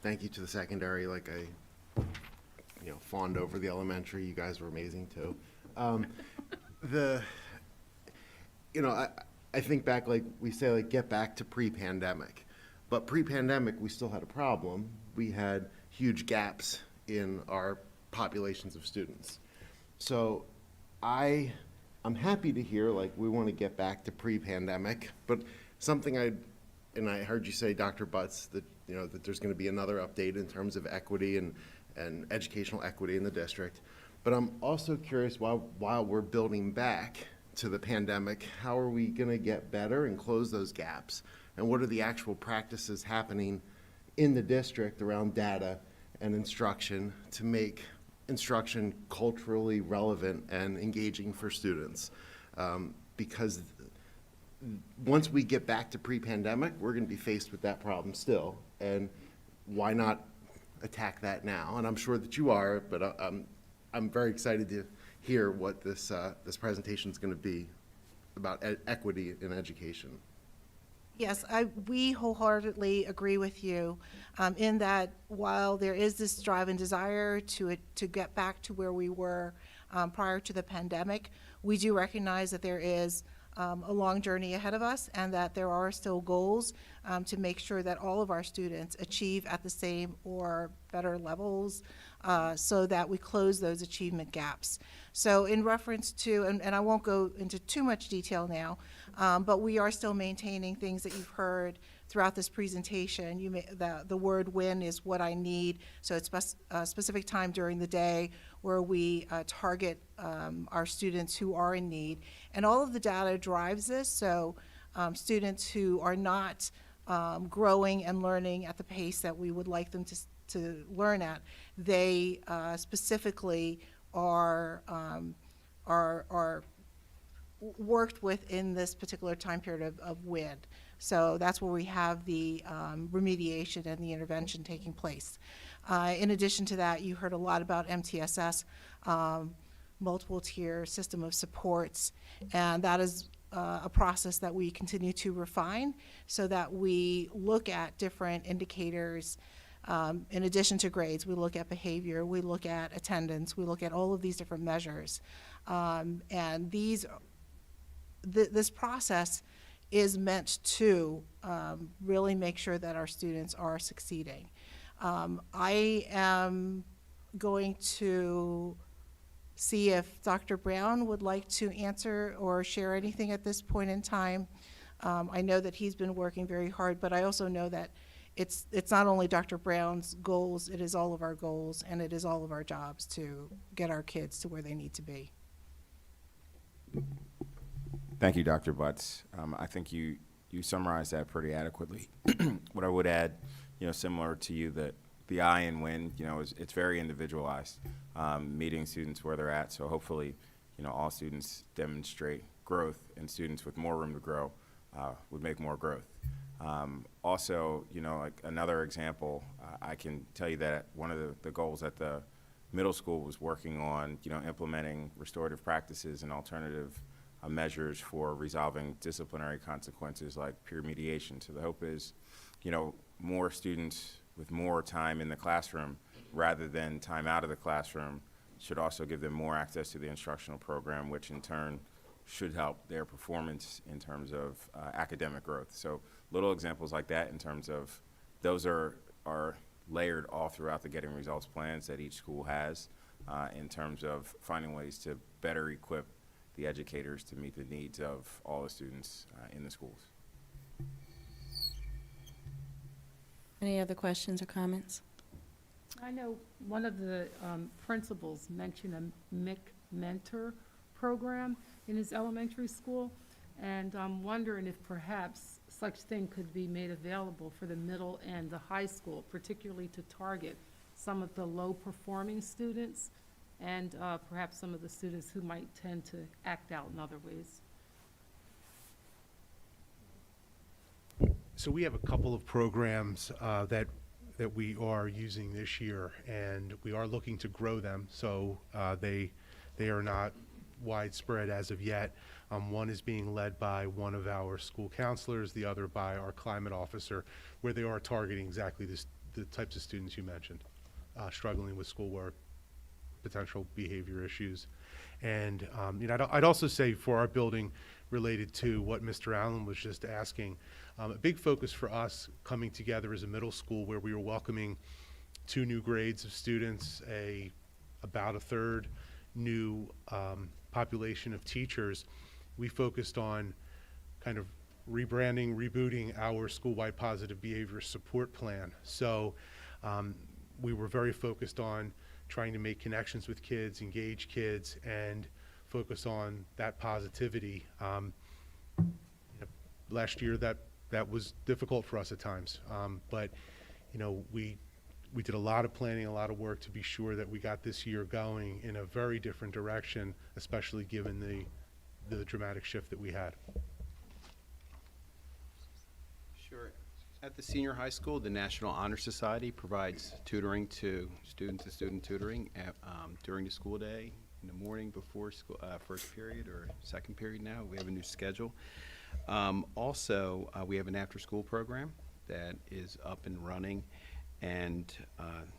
Thank you to the secondary. Like I, fawned over the elementary. You guys were amazing too. I think back, like we say, like get back to pre-pandemic. But pre-pandemic, we still had a problem. We had huge gaps in our populations of students. So I'm happy to hear, like, we want to get back to pre-pandemic, but something I heard you say, Dr. Butts, that, that there's going to be another update in terms of equity and educational equity in the district. But I'm also curious, while we're building back to the pandemic, how are we going to get better and close those gaps? And what are the actual practices happening in the district around data and instruction to make instruction culturally relevant and engaging for students? Because once we get back to pre-pandemic, we're going to be faced with that problem still. And why not attack that now? And I'm sure that you are, but I'm very excited to hear what this presentation is going to be about equity in education. Yes, we wholeheartedly agree with you in that while there is this drive and desire to get back to where we were prior to the pandemic, we do recognize that there is a long journey ahead of us and that there are still goals to make sure that all of our students achieve at the same or better levels so that we close those achievement gaps. So in reference to, and I won't go into too much detail now, but we are still maintaining things that you've heard throughout this presentation. The word win is what I need, so it's a specific time during the day where we target our students who are in need. And all of the data drives this, so students who are not growing and learning at the pace that we would like them to learn at, they specifically are worked with in this particular time period of WID. So that's where we have the remediation and the intervention taking place. In addition to that, you heard a lot about MTSS, multiple tier system of supports, and that is a process that we continue to refine so that we look at different indicators. In addition to grades, we look at behavior, we look at attendance, we look at all of these different measures. And this process is meant to really make sure that our students are succeeding. I am going to see if Dr. Brown would like to answer or share anything at this point in time. I know that he's been working very hard, but I also know that it's not only Dr. Brown's goals, it is all of our goals, and it is all of our jobs to get our kids to where they need to be. Thank you, Dr. Butts. I think you summarized that pretty adequately. What I would add, similar to you, that the I in WIN, it's very individualized, meeting students where they're at. So hopefully, all students demonstrate growth, and students with more room to grow would make more growth. Also, like another example, I can tell you that one of the goals at the middle school was working on, implementing restorative practices and alternative measures for resolving disciplinary consequences like peer mediation. So the hope is, more students with more time in the classroom rather than time out of the classroom should also give them more access to the instructional program, which in turn should help their performance in terms of academic growth. So little examples like that in terms of those are layered all throughout the Getting Results plans that each school has in terms of finding ways to better equip the educators to meet the needs of all the students in the schools. Any other questions or comments? I know one of the principals mentioned a mentor program in his elementary school, and I'm wondering if perhaps such thing could be made available for the middle and the high school, particularly to target some of the low-performing students and perhaps some of the students who might tend to act out in other ways. So we have a couple of programs that we are using this year, and we are looking to grow them. So they are not widespread as of yet. One is being led by one of our school counselors, the other by our climate officer, where they are targeting exactly the types of students you mentioned, struggling with schoolwork, potential behavior issues. And I'd also say for our building, related to what Mr. Allen was just asking, a big focus for us coming together as a middle school where we were welcoming 2 new grades of students, about a third new population of teachers. We focused on kind of rebranding, rebooting our school-wide positive behavior support plan. So we were very focused on trying to make connections with kids, engage kids, and focus on that positivity. Last year that was difficult for us at times, but we did a lot of planning, a lot of work to be sure that we got this year going in a very different direction, especially given the dramatic shift that we had. Sure. At the senior high school, the National Honor Society provides tutoring to students and student tutoring during the school day, in the morning before school, first period or second period now. We have a new schedule. Also, we have an after-school program that is up and running, and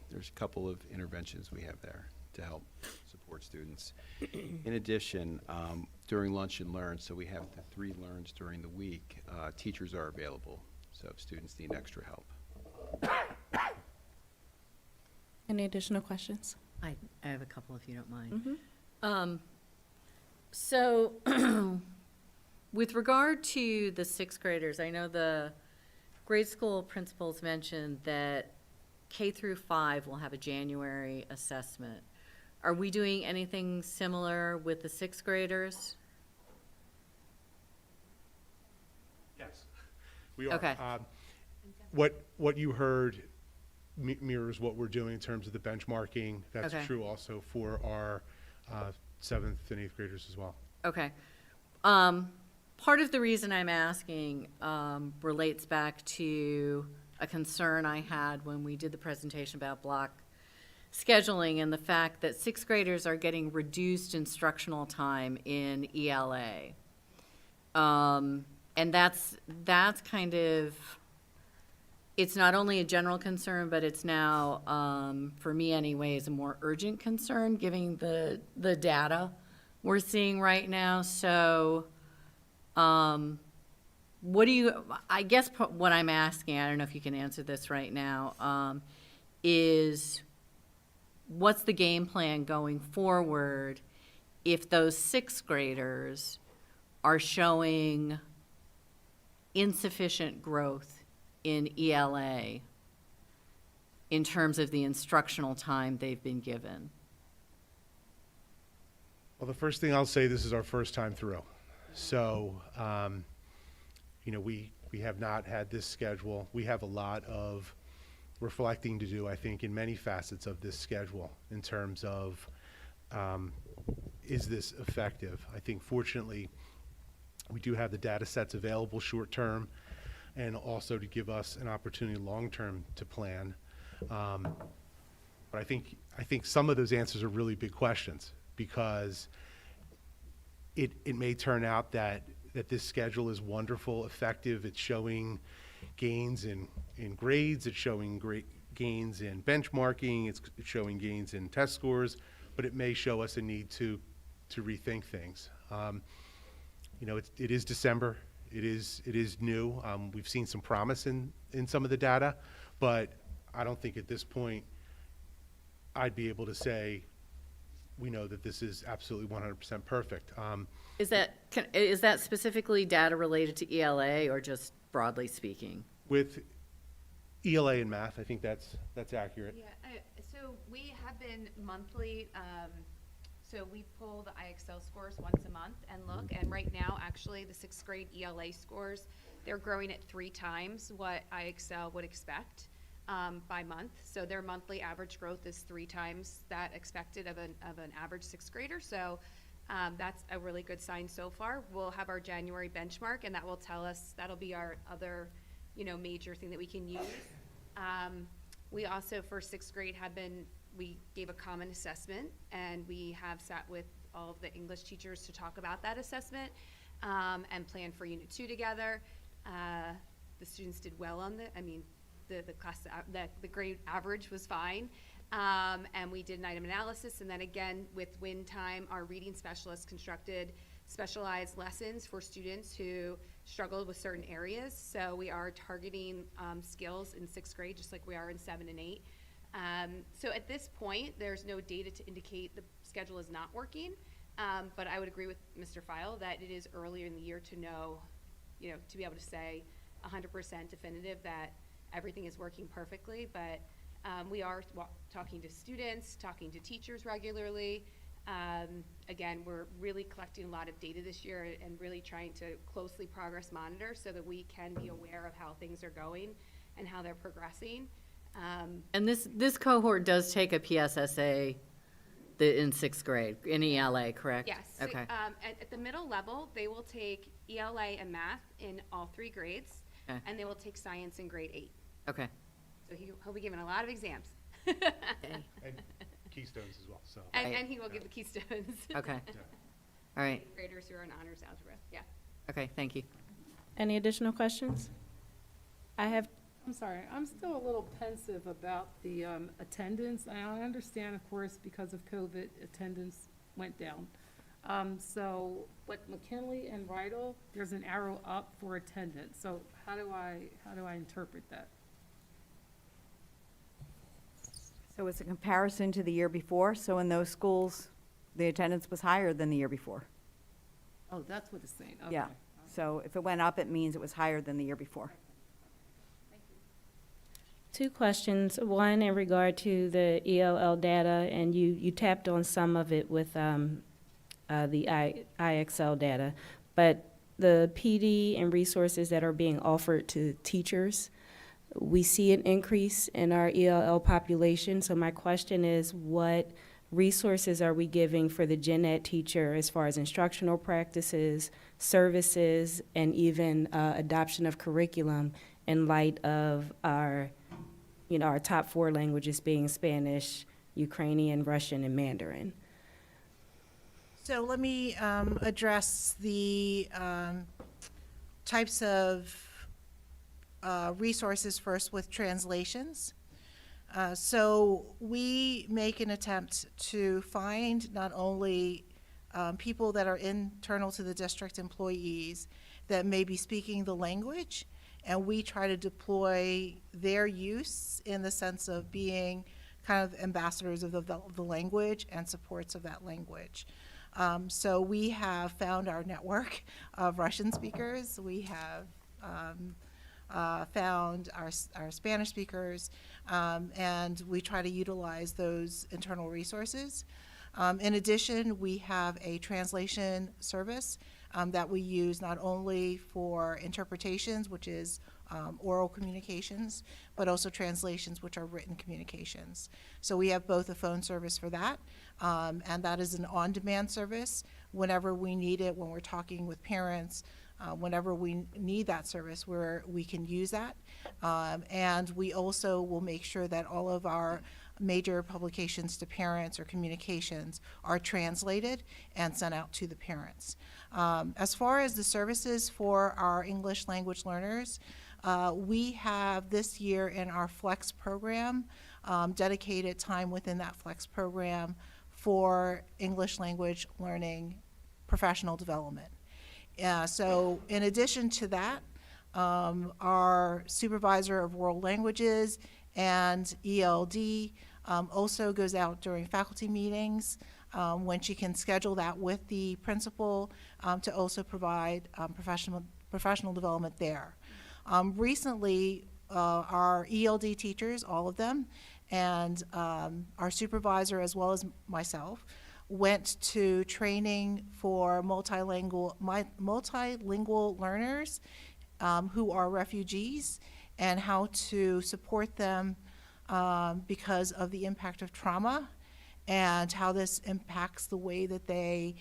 there's a couple of interventions we have there to help support students. In addition, during Lunch and Learn, so we have the 3 learns during the week, teachers are available, so if students need extra help. Any additional questions? I have a couple if you don't mind. Mm-hmm. So with regard to the 6th graders, I know the grade school principals mentioned that K through 5 will have a January assessment. Are we doing anything similar with the 6th graders? Yes, we are. Okay. What you heard mirrors what we're doing in terms of the benchmarking. That's Okay. true also for our 7th and 8th graders as well. Okay. Part of the reason I'm asking relates back to a concern I had when we did the presentation about block scheduling and the fact that 6th graders are getting reduced instructional time in ELA. And that's kind of, it's not only a general concern, but it's now, for me anyways, a more urgent concern, given the data we're seeing right now. So what do you, I guess what I'm asking, I don't know if you can answer this right now, is what's the game plan going forward if those 6th graders are showing insufficient growth in ELA in terms of the instructional time they've been given? Well, the first thing I'll say, this is our first time through. So, we have not had this schedule. We have a lot of reflecting to do, I think, in many facets of this schedule in terms of, is this effective? I think fortunately, we do have the data sets available short-term and also to give us an opportunity long-term to plan. But I think some of those answers are really big questions because it may turn out that this schedule is wonderful, effective. It's showing gains in grades. It's showing great gains in benchmarking. It's showing gains in test scores, but it may show us a need to rethink things. You know, it is December. It is new. We've seen some promise in some of the data, but I don't think at this point I'd be able to say we know that this is absolutely 100% perfect. Is that specifically data related to ELA or just broadly speaking? With ELA and math, I think that's accurate. Yeah, so we have been monthly, so we pull the IXL scores once a month and look, and right now, actually, the 6th grade ELA scores, they're growing at 3 times what IXL would expect by month. So their monthly average growth is 3 times that expected of an average 6th grader. So that's a really good sign so far. We'll have our January benchmark, and that will tell us, that'll be our other, major thing that we can use. We also, for 6th grade, we gave a common assessment, and we have sat with all of the English teachers to talk about that assessment and plan for Unit 2 together. The students did well on the grade average was fine. And we did an item analysis, and then again, with win time, our reading specialists constructed specialized lessons for students who struggled with certain areas. So we are targeting skills in 6th grade, just like we are in 7 and 8. So at this point, there's no data to indicate the schedule is not working, but I would agree with Mr. File that it is earlier in the year to know, to be able to say 100% definitive that everything is working perfectly, but we are talking to students, talking to teachers regularly. Again, we're really collecting a lot of data this year and really trying to closely progress monitor so that we can be aware of how things are going and how they're progressing. And this cohort does take a PSSA in 6th grade, in ELA, correct? Yes. Okay. At the middle level, they will take ELA and math in all 3 grades, Okay. and they will take science in grade 8. Okay. So he'll be given a lot of exams. Okay. And keystones as well, so. And he will give the keystones. Okay. All right. Graders who are in honors algebra, yeah. Okay, thank you. Any additional questions? I'm sorry, I'm still a little pensive about the attendance. I understand, of course, because of COVID, attendance went down. But McKinley and Rydell, there's an arrow up for attendance. So how do I interpret that? So it's a comparison to the year before. So in those schools, the attendance was higher than the year before. Oh, that's what it's saying, okay. Yeah. So if it went up, it means it was higher than the year before. 2 questions. One in regard to the ELL data, and you tapped on some of it with the IXL data, but the PD and resources that are being offered to teachers, we see an increase in our ELL population. So my question is, what resources are we giving for the gen ed teacher as far as instructional practices, services, and even adoption of curriculum in light of our top 4 languages being Spanish, Ukrainian, Russian, and Mandarin? So let me address the types of resources first with translations. So we make an attempt to find not only people that are internal to the district, employees, that may be speaking the language, and we try to deploy their use in the sense of being kind of ambassadors of the language and supports of that language. So we have found our network of Russian speakers. We have found our Spanish speakers, and we try to utilize those internal resources. In addition, we have a translation service that we use not only for interpretations, which is oral communications, but also translations, which are written communications. So we have both a phone service for that, and that is an on-demand service. Whenever we need it, when we're talking with parents, whenever we need that service, we can use that. And we also will make sure that all of our major publications to parents or communications are translated and sent out to the parents. As far as the services for our English language learners, we have this year in our FLEX program dedicated time within that FLEX program for English language learning professional development. So in addition to that, our supervisor of world languages and ELD also goes out during faculty meetings when she can schedule that with the principal to also provide professional development there. Recently, our ELD teachers, all of them, and our supervisor as well as myself went to training for multilingual learners who are refugees and how to support them because of the impact of trauma and how this impacts the way that they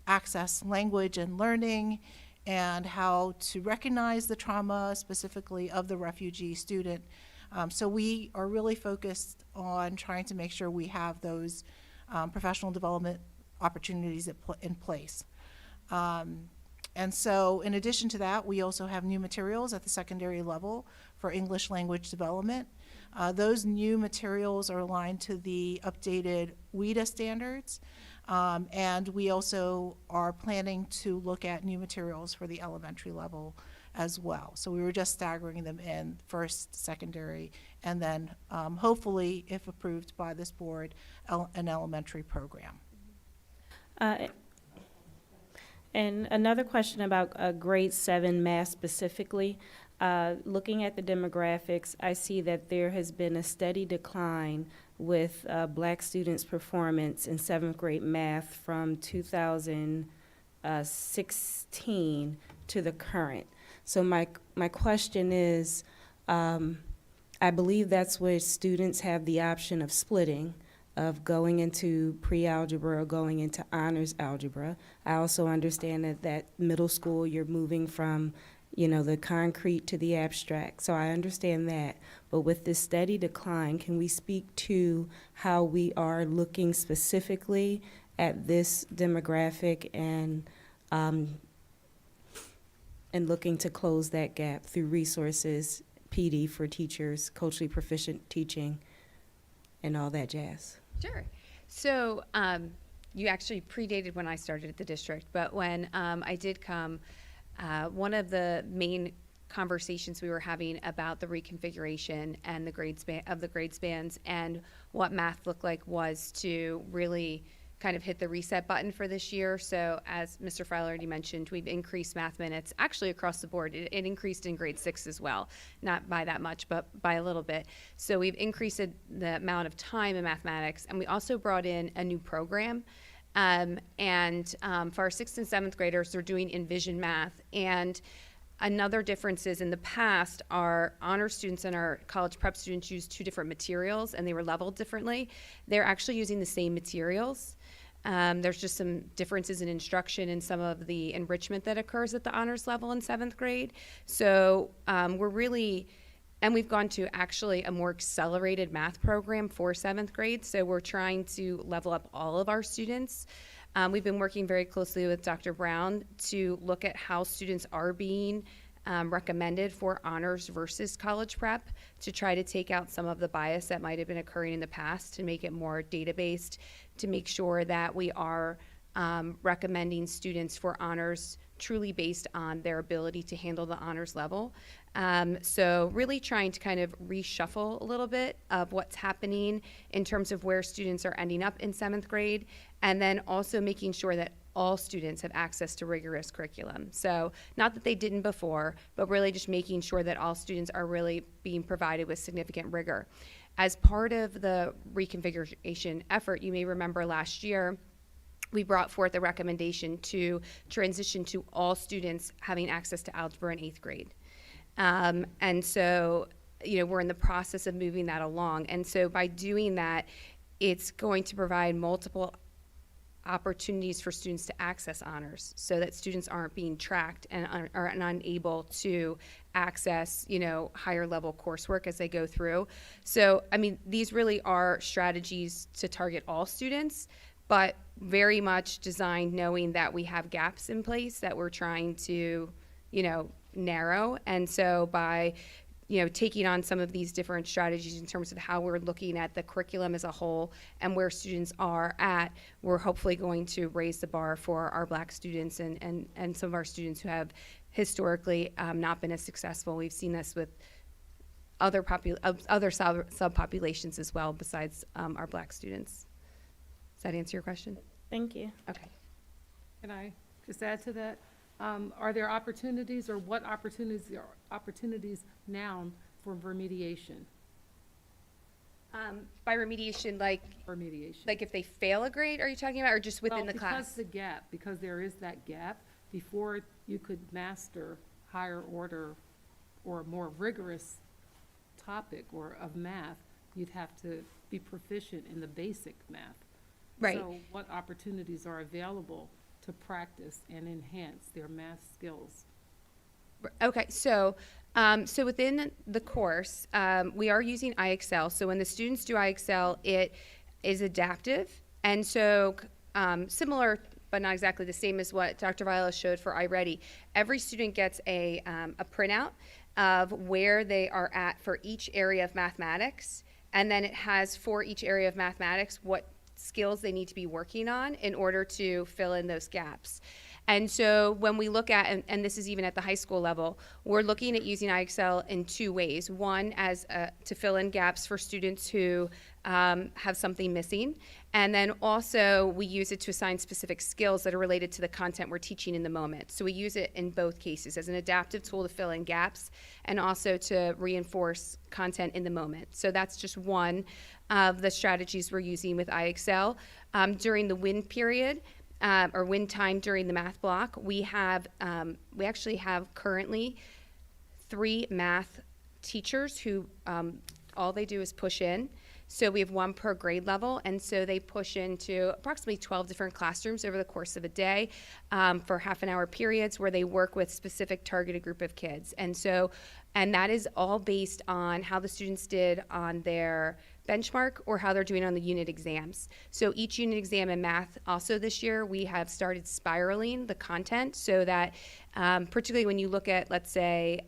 access language and learning and how to recognize the trauma specifically of the refugee student. So we are really focused on trying to make sure we have those professional development opportunities in place. And so in addition to that, we also have new materials at the secondary level for English language development. Those new materials are aligned to the updated WIDA standards. And we also are planning to look at new materials for the elementary level as well. So we were just staggering them in first, secondary, and then hopefully, if approved by this board, an elementary program. And another question about grade 7 math specifically. Looking at the demographics, I see that there has been a steady decline with black students' performance in 7th grade math from 2016 to the current. So my question is, I believe that's where students have the option of splitting, of going into pre-algebra or going into honors algebra. I also understand that middle school, you're moving from, the concrete to the abstract. So I understand that. But with this steady decline, can we speak to how we are looking specifically at this demographic and looking to close that gap through resources, PD for teachers, culturally proficient teaching, and all that jazz? Sure. So you actually predated when I started at the district, but when I did come, one of the main conversations we were having about the reconfiguration and the grade spans and what math looked like was to really kind of hit the reset button for this year. So as Mr. Fowler already mentioned, we've increased math minutes actually across the board. It increased in grade 6 as well, not by that much, but by a little bit. So we've increased the amount of time in mathematics, and we also brought in a new program. For our 6th and 7th graders, they're doing Envision Math. And another difference is in the past, our honor students and our college prep students used 2 different materials, and they were leveled differently. They're actually using the same materials. There's just some differences in instruction and some of the enrichment that occurs at the honors level in 7th grade. So we've gone to actually a more accelerated math program for 7th grade. So we're trying to level up all of our students. We've been working very closely with Dr. Brown to look at how students are being recommended for honors versus college prep to try to take out some of the bias that might have been occurring in the past, to make it more data-based, to make sure that we are recommending students for honors truly based on their ability to handle the honors level. So really trying to kind of reshuffle a little bit of what's happening in terms of where students are ending up in 7th grade, and then also making sure that all students have access to rigorous curriculum. So not that they didn't before, but really just making sure that all students are really being provided with significant rigor. As part of the reconfiguration effort, you may remember last year, we brought forth a recommendation to transition to all students having access to algebra in 8th grade. And so, we're in the process of moving that along. And so by doing that, it's going to provide multiple opportunities for students to access honors so that students aren't being tracked and are unable to access, higher level coursework as they go through. So, these really are strategies to target all students, but very much designed knowing that we have gaps in place that we're trying to, narrow. And so by taking on some of these different strategies in terms of how we're looking at the curriculum as a whole and where students are at, we're hopefully going to raise the bar for our Black students and some of our students who have historically not been as successful. We've seen this with other subpopulations as well besides our Black students. Does that answer your question? Thank you. Okay. Can I just add to that? Are there opportunities, or what opportunities are opportunities now for remediation? By remediation, like Remediation. if they fail a grade, are you talking about, or just within the class? Because there is that gap, before you could master higher order or a more rigorous topic or of math, you'd have to be proficient in the basic math. Right. So what opportunities are available to practice and enhance their math skills? Okay, so within the course, we are using iExcel. So when the students do iExcel, it is adaptive, and so similar but not exactly the same as what Dr. Viola showed for iReady. Every student gets a printout of where they are at for each area of mathematics, and then it has for each area of mathematics what skills they need to be working on in order to fill in those gaps. And so when we look at, and this is even at the high school level, we're looking at using iExcel in two ways. One, as to fill in gaps for students who have something missing. And then also we use it to assign specific skills that are related to the content we're teaching in the moment. So we use it in both cases as an adaptive tool to fill in gaps and also to reinforce content in the moment. So that's just one of the strategies we're using with iExcel. During the WIN period, or WIN time during the math block, we actually have currently 3 math teachers who all they do is push in. So we have 1 per grade level, and so they push into approximately 12 different classrooms over the course of a day for half-an-hour periods where they work with specific targeted group of kids. And that is all based on how the students did on their benchmark or how they're doing on the unit exams. So each unit exam in math, also this year, we have started spiraling the content so that particularly when you look at, let's say,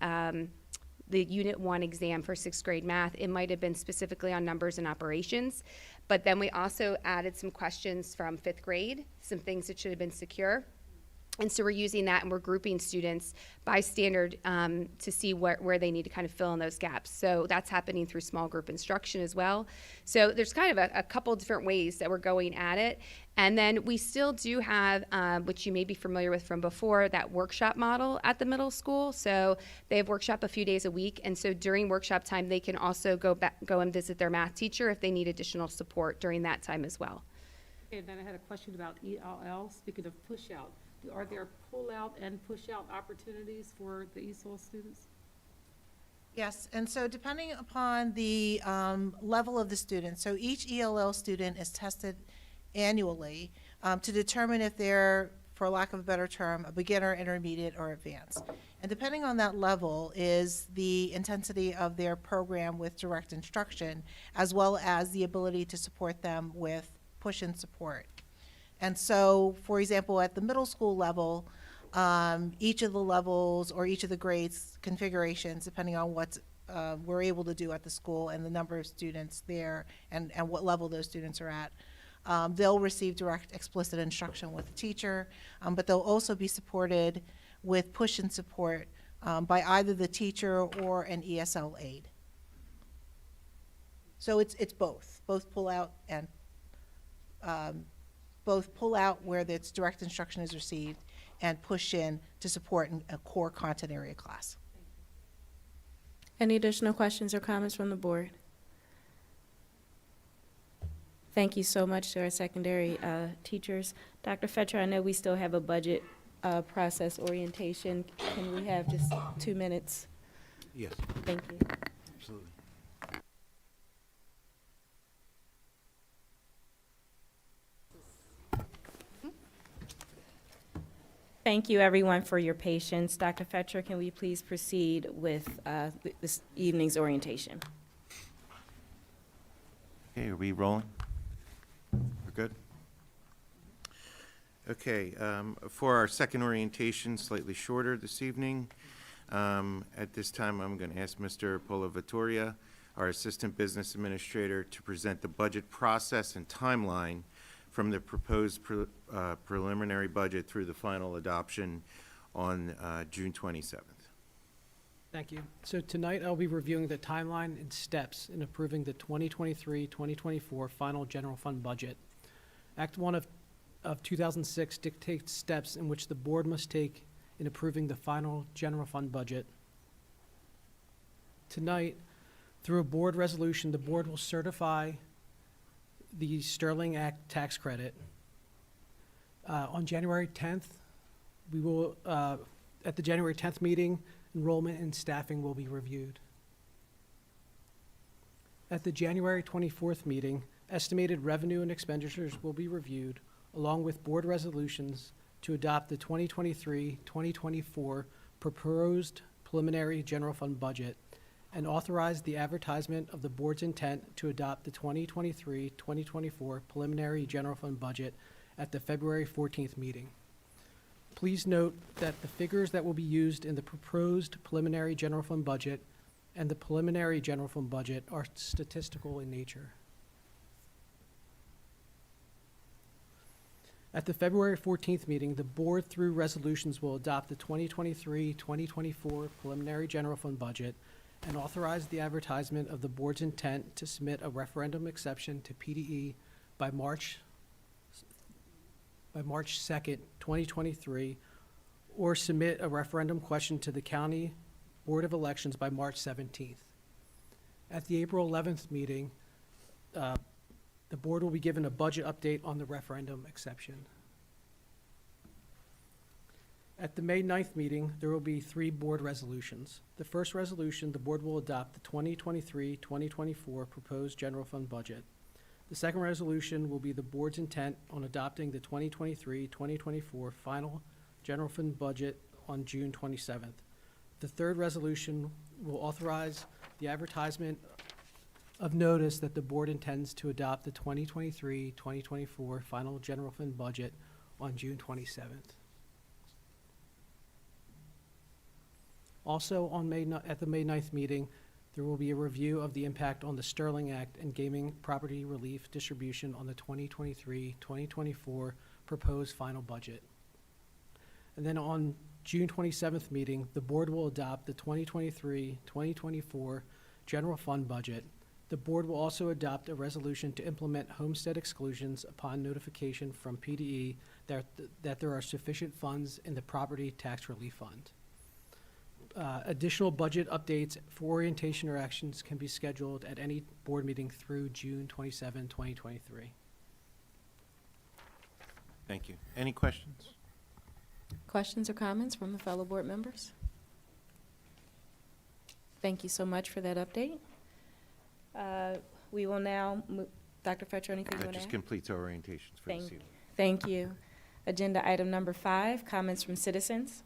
the Unit 1 exam for 6th grade math, it might have been specifically on numbers and operations. But then we also added some questions from 5th grade, some things that should have been secure. And so we're using that, and we're grouping students by standard to see where they need to kind of fill in those gaps. So that's happening through small group instruction as well. So there's kind of a couple different ways that we're going at it. And then we still do have, which you may be familiar with from before, that workshop model at the middle school. So they have workshop a few days a week. And so during workshop time, they can also go and visit their math teacher if they need additional support during that time as well. And then I had a question about ELL, speaking of push-out. Are there pull-out and push-out opportunities for the ESOL students? Yes, and so depending upon the level of the student, so each ELL student is tested annually to determine if they're, for lack of a better term, a beginner, intermediate, or advanced. And depending on that level is the intensity of their program with direct instruction, as well as the ability to support them with push-in support. And so, for example, at the middle school level, each of the levels or each of the grades configurations, depending on what we're able to do at the school and the number of students there and what level those students are at, they'll receive direct explicit instruction with the teacher, but they'll also be supported with push-in support by either the teacher or an ESL aide. So it's both pull out and both pull out where the direct instruction is received and push in to support a core content area class. Any additional questions or comments from the board? Thank you so much to our secondary teachers. Dr. Fetcher, I know we still have a budget process orientation. Can we have just 2 minutes? Yes. Thank you. Absolutely. Thank you, everyone, for your patience. Dr. Fetcher, can we please proceed with this evening's orientation? Okay, are we rolling? We're good? Okay, for our second orientation, slightly shorter this evening, At this time, I'm going to ask Mr. Polavatoria, our Assistant Business Administrator, to present the budget process and timeline from the proposed preliminary budget through the final adoption on June 27th. Thank you. So tonight I'll be reviewing the timeline and steps in approving the 2023-2024 final general fund budget. Act 1 of 2006 dictates steps in which the board must take in approving the final general fund budget. Tonight, through a board resolution, the board will certify the Sterling Act tax credit. On January 10th, we will, at the January 10th meeting, enrollment and staffing will be reviewed. At the January 24th meeting, estimated revenue and expenditures will be reviewed, along with board resolutions to adopt the 2023-2024 proposed preliminary general fund budget and authorize the advertisement of the board's intent to adopt the 2023-2024 preliminary general fund budget at the February 14th meeting. Please note that the figures that will be used in the proposed preliminary general fund budget and the preliminary general fund budget are statistical in nature. At the February 14th meeting, the board, through resolutions, will adopt the 2023-2024 preliminary general fund budget and authorize the advertisement of the board's intent to submit a referendum exception to PDE by March 2nd, 2023, or submit a referendum question to the County Board of Elections by March 17th. At the April 11th meeting, the board will be given a budget update on the referendum exception. At the May 9th meeting, there will be 3 board resolutions. The first resolution, the board will adopt the 2023-2024 proposed general fund budget. The second resolution will be the board's intent on adopting the 2023-2024 final general fund budget on June 27th. The third resolution will authorize the advertisement of notice that the board intends to adopt the 2023-2024 final general fund budget on June 27th. Also, at the May 9th meeting, there will be a review of the impact on the Sterling Act and gaming property relief distribution on the 2023-2024 proposed final budget. And then on June 27th meeting, the board will adopt the 2023-2024 general fund budget. The board will also adopt a resolution to implement homestead exclusions upon notification from PDE that there are sufficient funds in the property tax relief fund. Additional budget updates for orientation or actions can be scheduled at any board meeting through June 27, 2023. Thank you. Any questions? Questions or comments from the fellow board members? Thank you so much for that update. We will now move, Dr. Fetcher, anything you That want to just add? completes our orientations for this evening. Thank you. Agenda item number 5, comments from citizens.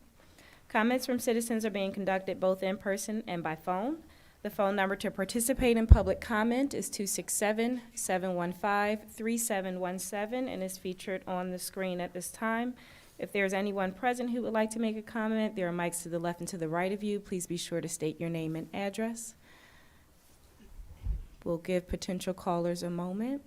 Comments from citizens are being conducted both in person and by phone. The phone number to participate in public comment is 267-715-3717 and is featured on the screen at this time. If there's anyone present who would like to make a comment, there are mics to the left and to the right of you. Please be sure to state your name and address. We'll give potential callers a moment.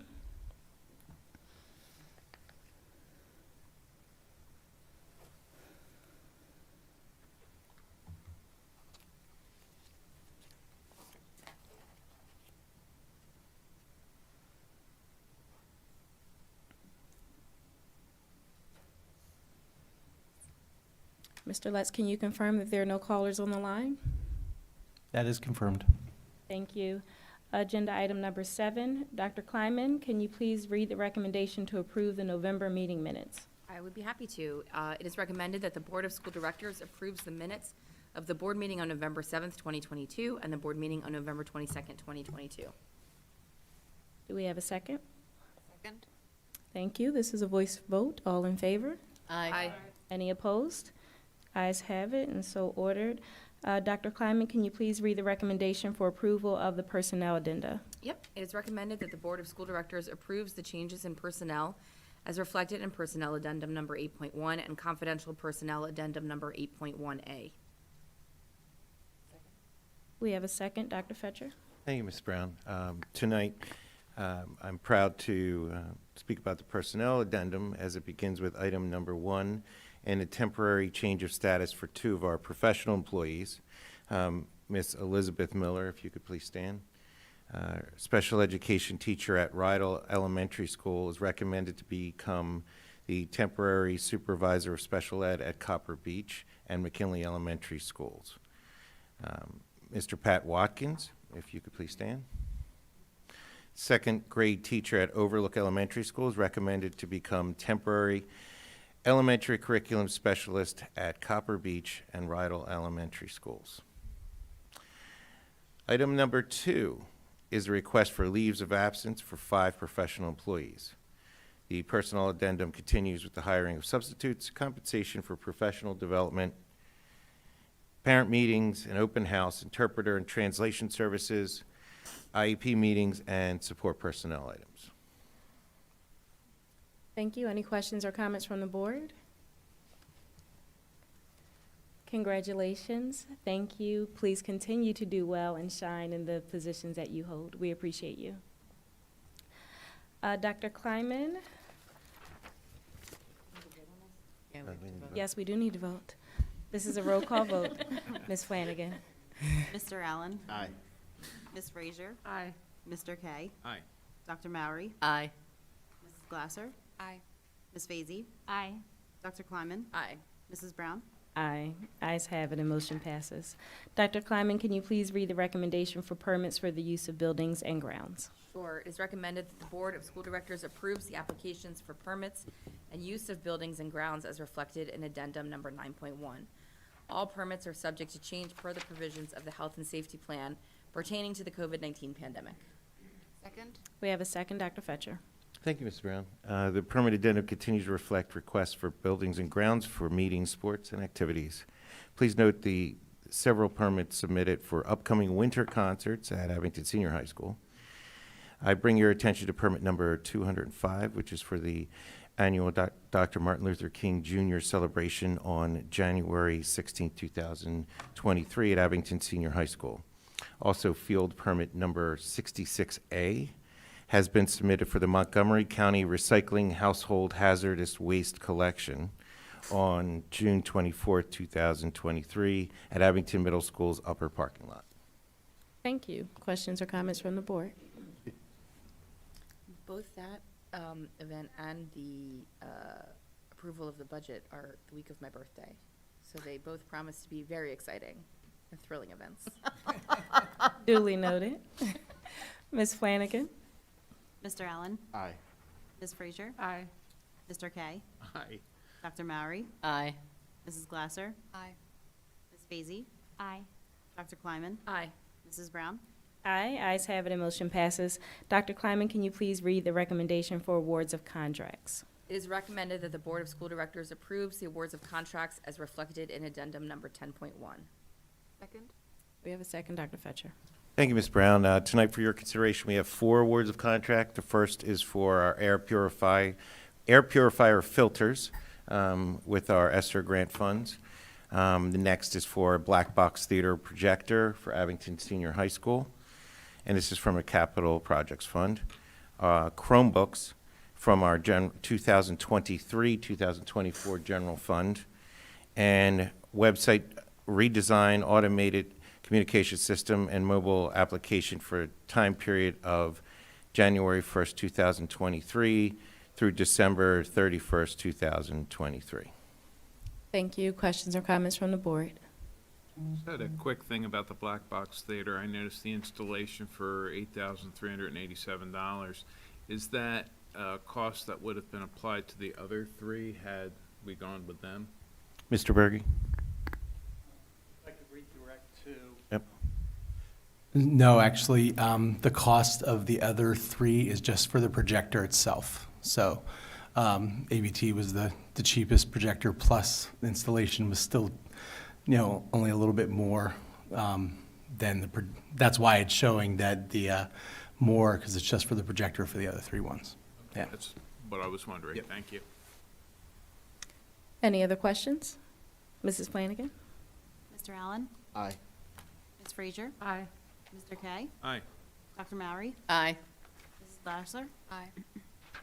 Mr. Letts, can you confirm that there are no callers on the line? That is confirmed. Thank you. Agenda item number 7, Dr. Kleinman, can you please read the recommendation to approve the November meeting minutes? I would be happy to. It is recommended that the Board of School Directors approves the minutes of the board meeting on November 7th, 2022, and the board meeting on November 22nd, 2022. Do we have a second? Second. Thank you. This is a voice vote. All in favor? Aye. Any opposed? Ayes have it, and so ordered. Dr. Kleinman, can you please read the recommendation for approval of the personnel addenda? Yep. It is recommended that the Board of School Directors approves the changes in personnel as reflected in Personnel Addendum Number 8.1 and Confidential Personnel Addendum Number 8.1A. We have a second, Dr. Fetcher. Thank you, Ms. Brown. Tonight, I'm proud to speak about the personnel addendum as it begins with item number 1 and a temporary change of status for 2 of our professional employees. Ms. Elizabeth Miller, if you could please stand. Special education teacher at Rydell Elementary School is recommended to become the temporary supervisor of special ed at Copper Beach and McKinley Elementary Schools. Mr. Pat Watkins, if you could please stand. Second grade teacher at Overlook Elementary School is recommended to become temporary elementary curriculum specialist at Copper Beach and Rydell Elementary Schools. Item number 2 is a request for leaves of absence for 5 professional employees. The personnel addendum continues with the hiring of substitutes, compensation for professional development, parent meetings, an open house, interpreter and translation services, IEP meetings, and support personnel items. Thank you. Any questions or comments from the board? Congratulations. Thank you. Please continue to do well and shine in the positions that you hold. We appreciate you. Dr. Kleiman? Yes, we do need to vote. This is a roll call vote. Ms. Flanagan? Mr. Allen? Aye. Ms. Frazier? Aye. Mr. Kay? Aye. Dr. Mowry? Aye. Mrs. Glasser? Aye. Ms. Fazy? Aye. Dr. Kleiman? Aye. Mrs. Brown? Aye. Ayes have it and motion passes. Dr. Kleiman, can you please read the recommendation for permits for the use of buildings and grounds? Sure. It is recommended that the Board of School Directors approves the applications for permits and use of buildings and grounds as reflected in addendum number 9.1. All permits are subject to change per the provisions of the Health and Safety Plan pertaining to the COVID-19 pandemic. Second? We have a second, Dr. Fetcher. Thank you, Mr. Brown. The permit addendum continues to reflect requests for buildings and grounds for meetings, sports, and activities. Please note the several permits submitted for upcoming winter concerts at Abington Senior High School. I bring your attention to permit number 205, which is for the annual Dr. Martin Luther King Jr. celebration on January 16, 2023 at Abington Senior High School. Also, field permit number 66A has been submitted for the Montgomery County Recycling Household Hazardous Waste Collection on June 24, 2023 at Abington Middle School's upper parking lot. Thank you. Questions or comments from the board? Both that event and the approval of the budget are the week of my birthday. So they both promise to be very exciting and thrilling events. Duly noted. Ms. Flanagan? Mr. Allen? Aye. Ms. Frazier? Aye. Mr. Kay? Aye. Dr. Mowry? Aye. Mrs. Glasser? Aye. Ms. Fazy? Aye. Dr. Kleiman? Aye. Mrs. Brown? Aye. Ayes have it and motion passes. Dr. Kleiman, can you please read the recommendation for awards of contracts? It is recommended that the Board of School Directors approves the awards of contracts as reflected in addendum number 10.1. Second? We have a second, Dr. Fetcher. Thank you, Ms. Brown. Tonight for your consideration, we have 4 awards of contract. The first is for our air purifier filters with our ESSER grant funds. The next is for a black box theater projector for Abington Senior High School, and this is from a capital projects fund. Chromebooks from our 2023-2024 general fund, and website redesign, automated communication system, and mobile application for a time period of January 1st, 2023 through December 31st, 2023. Thank you. Questions or comments from the board? Just had a quick thing about the Black Box Theater. I noticed the installation for $8,387. Is that a cost that would have been applied to the other 3 had we gone with them? Mr. Berge? I'd like to redirect to. Yep. No, actually, the cost of the other 3 is just for the projector itself. So ABT was the cheapest projector, plus the installation was still, only a little bit more than that's why it's showing that the more, because it's just for the projector for the other 3 ones. Yeah. That's what I was wondering. Yep. Thank you. Any other questions? Mrs. Flanagan? Mr. Allen? Aye. Ms. Frazier, Aye. Mr. Kay, Aye. Dr. Mowry, Aye. Mrs. Glasser, Aye.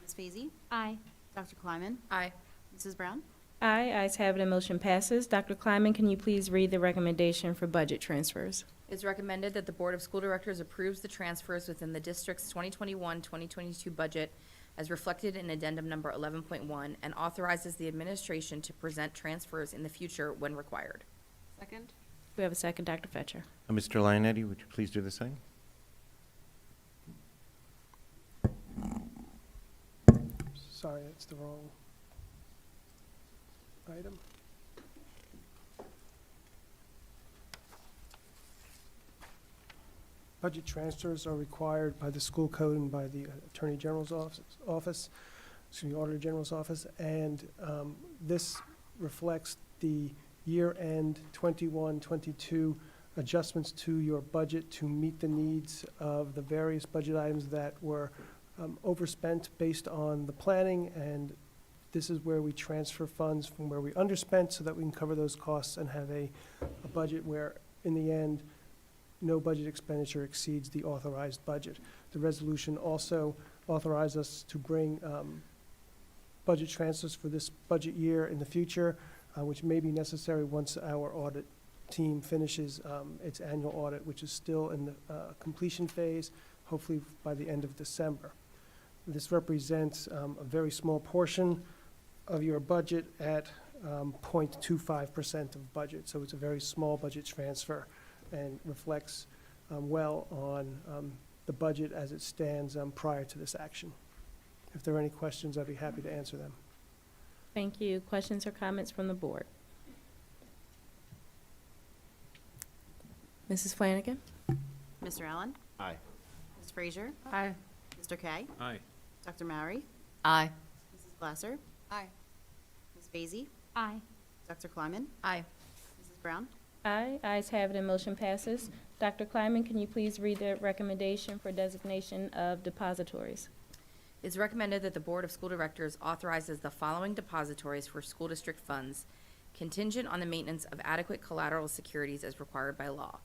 Ms. Feasy, Aye. Dr. Kleiman, Aye. Mrs. Brown. Aye, ayes have it, and motion passes. Dr. Kleiman, can you please read the recommendation for budget transfers? It's recommended that the Board of School Directors approves the transfers within the district's 2021-2022 budget as reflected in addendum number 11.1 and authorizes the administration to present transfers in the future when required. Second. We have a second, Dr. Fetcher. Mr. Ionetti, would you please do the same? Sorry, that's the wrong item. Budget transfers are required by the school code and by the Attorney General's office, Auditor General's office, and this reflects the year-end 21-22 adjustments to your budget to meet the needs of the various budget items that were overspent based on the planning, and this is where we transfer funds from where we underspent so that we can cover those costs and have a budget where, in the end, no budget expenditure exceeds the authorized budget. The resolution also authorized us to bring budget transfers for this budget year in the future, which may be necessary once our audit team finishes its annual audit, which is still in the completion phase, hopefully by the end of December. This represents a very small portion of your budget at 0.25% of budget, so it's a very small budget transfer and reflects well on the budget as it stands prior to this action. If there are any questions, I'd be happy to answer them. Thank you. Questions or comments from the board? Mrs. Flanagan? Mr. Allen, Aye. Ms. Frazier, Aye. Mr. Kay, Aye. Dr. Mowry, Aye. Mrs. Glasser, Aye. Ms. Feasy, Aye. Dr. Kleiman, Aye. Mrs. Brown. Aye, ayes have it, and motion passes. Dr. Kleiman, can you please read the recommendation for designation of depositories? It's recommended that the Board of School Directors authorizes the following depositories for school district funds contingent on the maintenance of adequate collateral securities as required by law.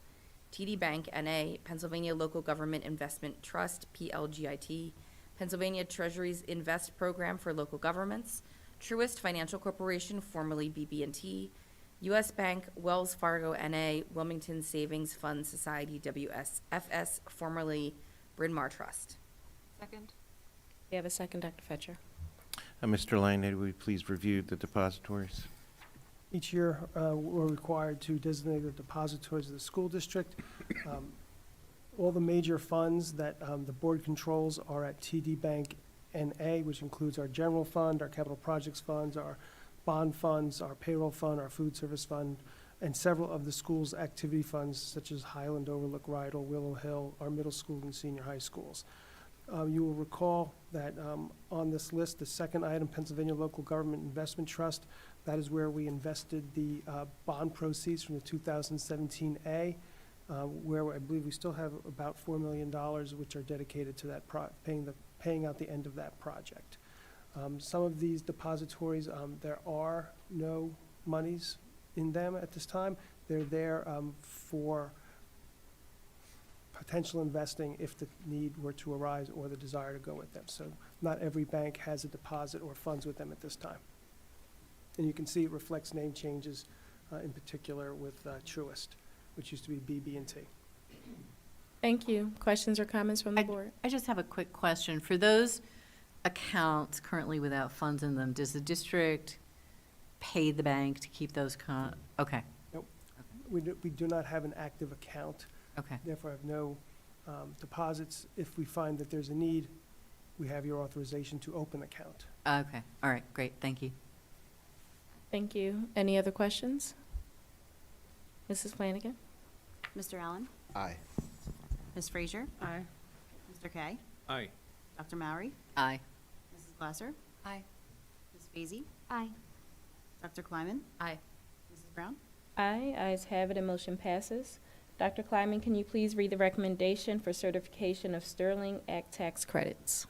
TD Bank, N.A., Pennsylvania Local Government Investment Trust, PLGIT, Pennsylvania Treasury's Invest Program for Local Governments, Truist Financial Corporation, formerly BB&T, U.S. Bank, Wells Fargo, N.A., Wilmington Savings Fund Society, WSFS, formerly Bryn Mawr Trust. Second. We have a second, Dr. Fetcher. Mr. Ionetti, would you please review the depositories? Each year, we're required to designate the depositories of the school district. All the major funds that the board controls are at TD Bank NA, which includes our general fund, our capital projects funds, our bond funds, our payroll fund, our food service fund, and several of the school's activity funds, such as Highland, Overlook, Rydell, Willow Hill, our middle school and senior high schools. You will recall that on this list, the second item, Pennsylvania Local Government Investment Trust, that is where we invested the bond proceeds from the 2017 A, where I believe we still have about $4 million, which are dedicated to that paying out the end of that project. Some of these depositories, there are no monies in them at this time. They're there for potential investing if the need were to arise or the desire to go with them. So not every bank has a deposit or funds with them at this time. And you can see it reflects name changes, in particular with Truist, which used to be BB&T. Thank you. Questions or comments from the board? I just have a quick question. For those accounts currently without funds in them, does the district pay the bank to keep those okay, Nope. We do not have an active account. okay. Therefore, have no deposits. If we find that there's a need, we have your authorization to open account. Okay, all right, great, thank you. Thank you. Any other questions? Mrs. Flanagan? Mr. Allen, Aye. Ms. Frazier, Aye. Mr. Kay, Aye. Dr. Mowry, Aye. Mrs. Glasser, Aye. Ms. Feasy, Aye. Dr. Kleiman, Aye. Mrs. Brown. Aye, ayes have it, and motion passes. Dr. Kleiman, can you please read the recommendation for certification of Sterling Act tax credits?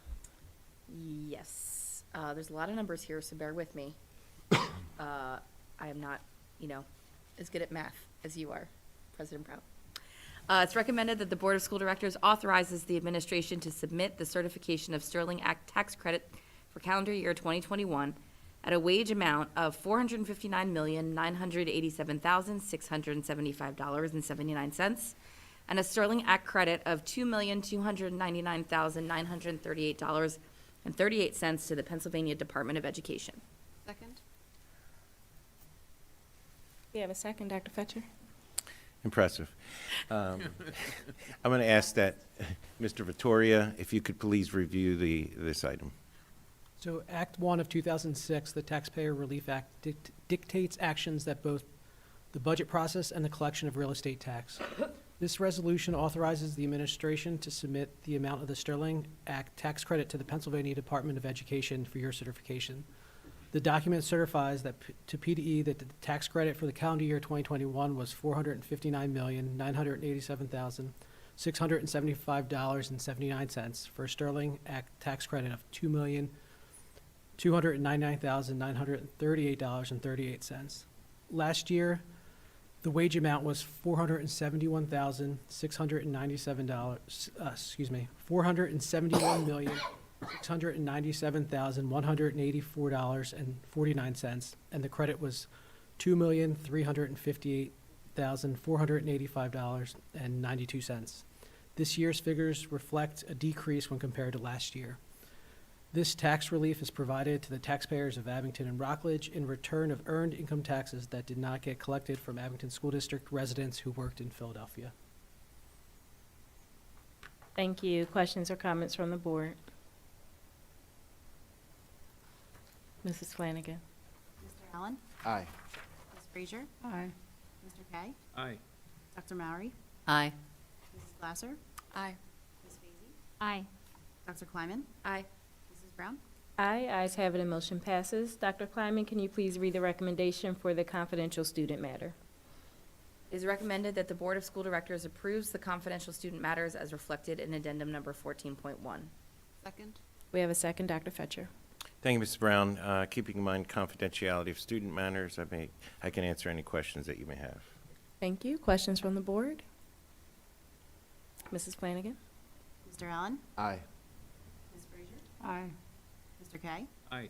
Yes. There's a lot of numbers here, so bear with me. I am not, as good at math as you are, President Brown. It's recommended that the Board of School Directors authorizes the administration to submit the certification of Sterling Act tax credit for calendar year 2021 at a wage amount of $459,987,675.79 and a Sterling Act credit of $2,299,938.38 to the Pennsylvania Department of Education. Second? We have a second, Dr. Fetcher. Impressive. I'm going to ask that, Mr. Vittoria, if you could please review this item. So Act 1 of 2006, the Taxpayer Relief Act, dictates actions that both the budget process and the collection of real estate tax. This resolution authorizes the administration to submit the amount of the Sterling Act tax credit to the Pennsylvania Department of Education for your certification. The document certifies that to PDE that the tax credit for the calendar year 2021 was $459,987,675.79 for a Sterling Act tax credit of $2,299,938.38. Last year, the wage amount was $471,697,184.49, and the credit was $2,358,485.92. This year's figures reflect a decrease when compared to last year. This tax relief is provided to the taxpayers of Abington and Rockledge in return of earned income taxes that did not get collected from Abington School District residents who worked in Philadelphia. Thank you. Questions or comments from the board? Mrs. Flanagan. Mr. Allen? Aye. Ms. Frazier? Aye. Mr. Kay? Aye. Dr. Mowry? Aye. Mrs. Glasser? Aye. Ms. Vacy? Aye. Dr. Kleiman? Aye. Mrs. Brown? Aye, ayes have it and motion passes. Dr. Kleiman, can you please read the recommendation for the confidential student matter? It is recommended that the Board of School Directors approves the confidential student matters as reflected in addendum number 14.1. Second? We have a second, Dr. Fetcher. Thank you, Mrs. Brown. Keeping in mind confidentiality of student matters, I can answer any questions that you may have. Thank you. Questions from the board? Mrs. Flanagan. Mr. Allen? Aye. Ms. Frazier? Aye. Mr. Kay? Aye.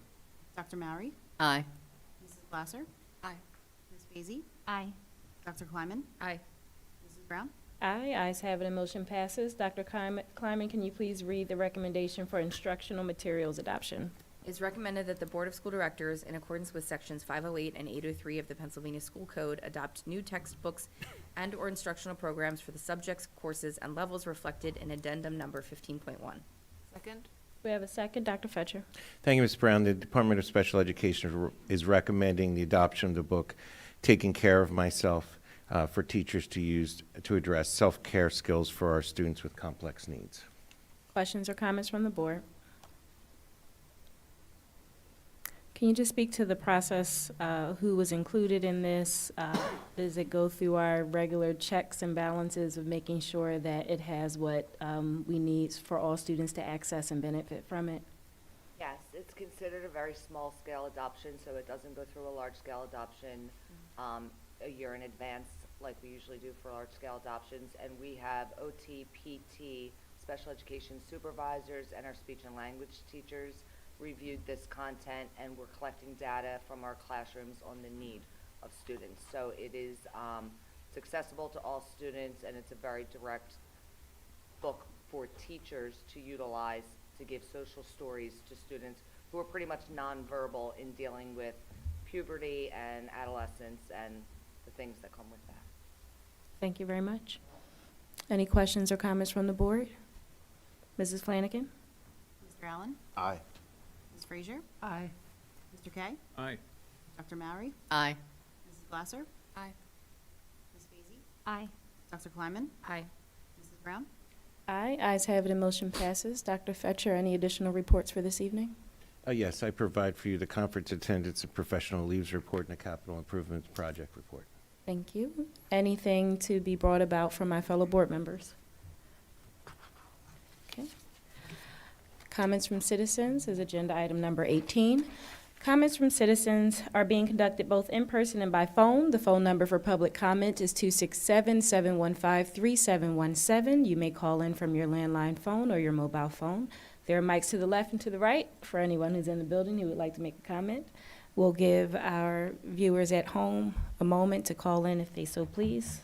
Dr. Mowry? Aye. Mrs. Glasser? Aye. Ms. Vacy? Aye. Dr. Kleiman? Aye. Mrs. Brown? Aye, ayes have it and motion passes. Dr. Kleiman, can you please read the recommendation for instructional materials adoption? It is recommended that the Board of School Directors, in accordance with Sections 508 and 803 of the Pennsylvania School Code, adopt new textbooks and/or instructional programs for the subjects, courses, and levels reflected in addendum number 15.1. Second? We have a second, Dr. Fetcher. Thank you, Ms. Brown. The Department of Special Education is recommending the adoption of the book, Taking Care of Myself, for teachers to use to address self-care skills for our students with complex needs. Questions or comments from the board? Can you just speak to the process, who was included in this? Does it go through our regular checks and balances of making sure that it has what we need for all students to access and benefit from it? Yes, it's considered a very small-scale adoption, so it doesn't go through a large-scale adoption a year in advance like we usually do for large-scale adoptions. And we have OT, PT, special education supervisors, and our speech and language teachers reviewed this content, and we're collecting data from our classrooms on the need of students. So it is it's accessible to all students, and it's a very direct book for teachers to utilize to give social stories to students who are pretty much nonverbal in dealing with puberty and adolescence and the things that come with that. Thank you very much. Any questions or comments from the board? Mrs. Flanagan? Mr. Allen? Aye. Ms. Frazier? Aye. Mr. Kay? Aye. Dr. Mowry? Aye. Mrs. Glasser? Aye. Ms. Vacy? Aye. Dr. Kleiman? Aye. Mrs. Brown? Aye, ayes have it and motion passes. Dr. Fetcher, any additional reports for this evening? Yes, I provide for you the conference attendance and professional leaves report and the capital improvements project report. Thank you. Anything to be brought about from my fellow board members? Okay. Comments from citizens is agenda item number 18. Comments from citizens are being conducted both in person and by phone. The phone number for public comment is 267-715-3717. You may call in from your landline phone or your mobile phone. There are mics to the left and to the right for anyone who's in the building who would like to make a comment. We'll give our viewers at home a moment to call in if they so please.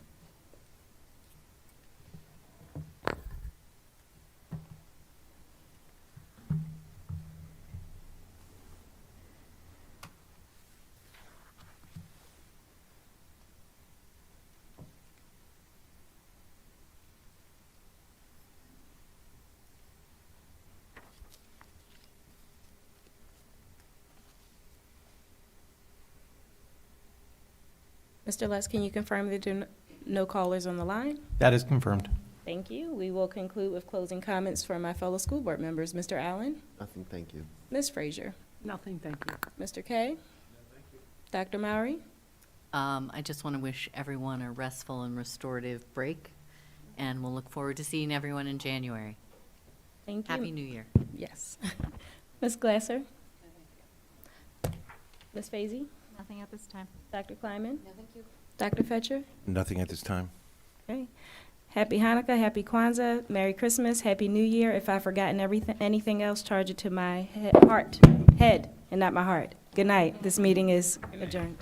Mr. Les, can you confirm that there are no callers on the line? That is confirmed. Thank you. We will conclude with closing comments from my fellow school board members. Mr. Allen? Nothing, thank you. Ms. Frazier? Nothing, thank you. Mr. Kay? Dr. Mowry? I just want to wish everyone a restful and restorative break, and we'll look forward to seeing everyone in January. Thank you. Happy New Year. Yes. Ms. Glasser? Ms. Fazy? Nothing at this time. Dr. Kleiman? No, thank you. Dr. Fetcher? Nothing at this time. Okay. Happy Hanukkah, Happy Kwanzaa, Merry Christmas, Happy New Year. If I've forgotten anything else, charge it to my head, and not my heart. Good night. This meeting is adjourned.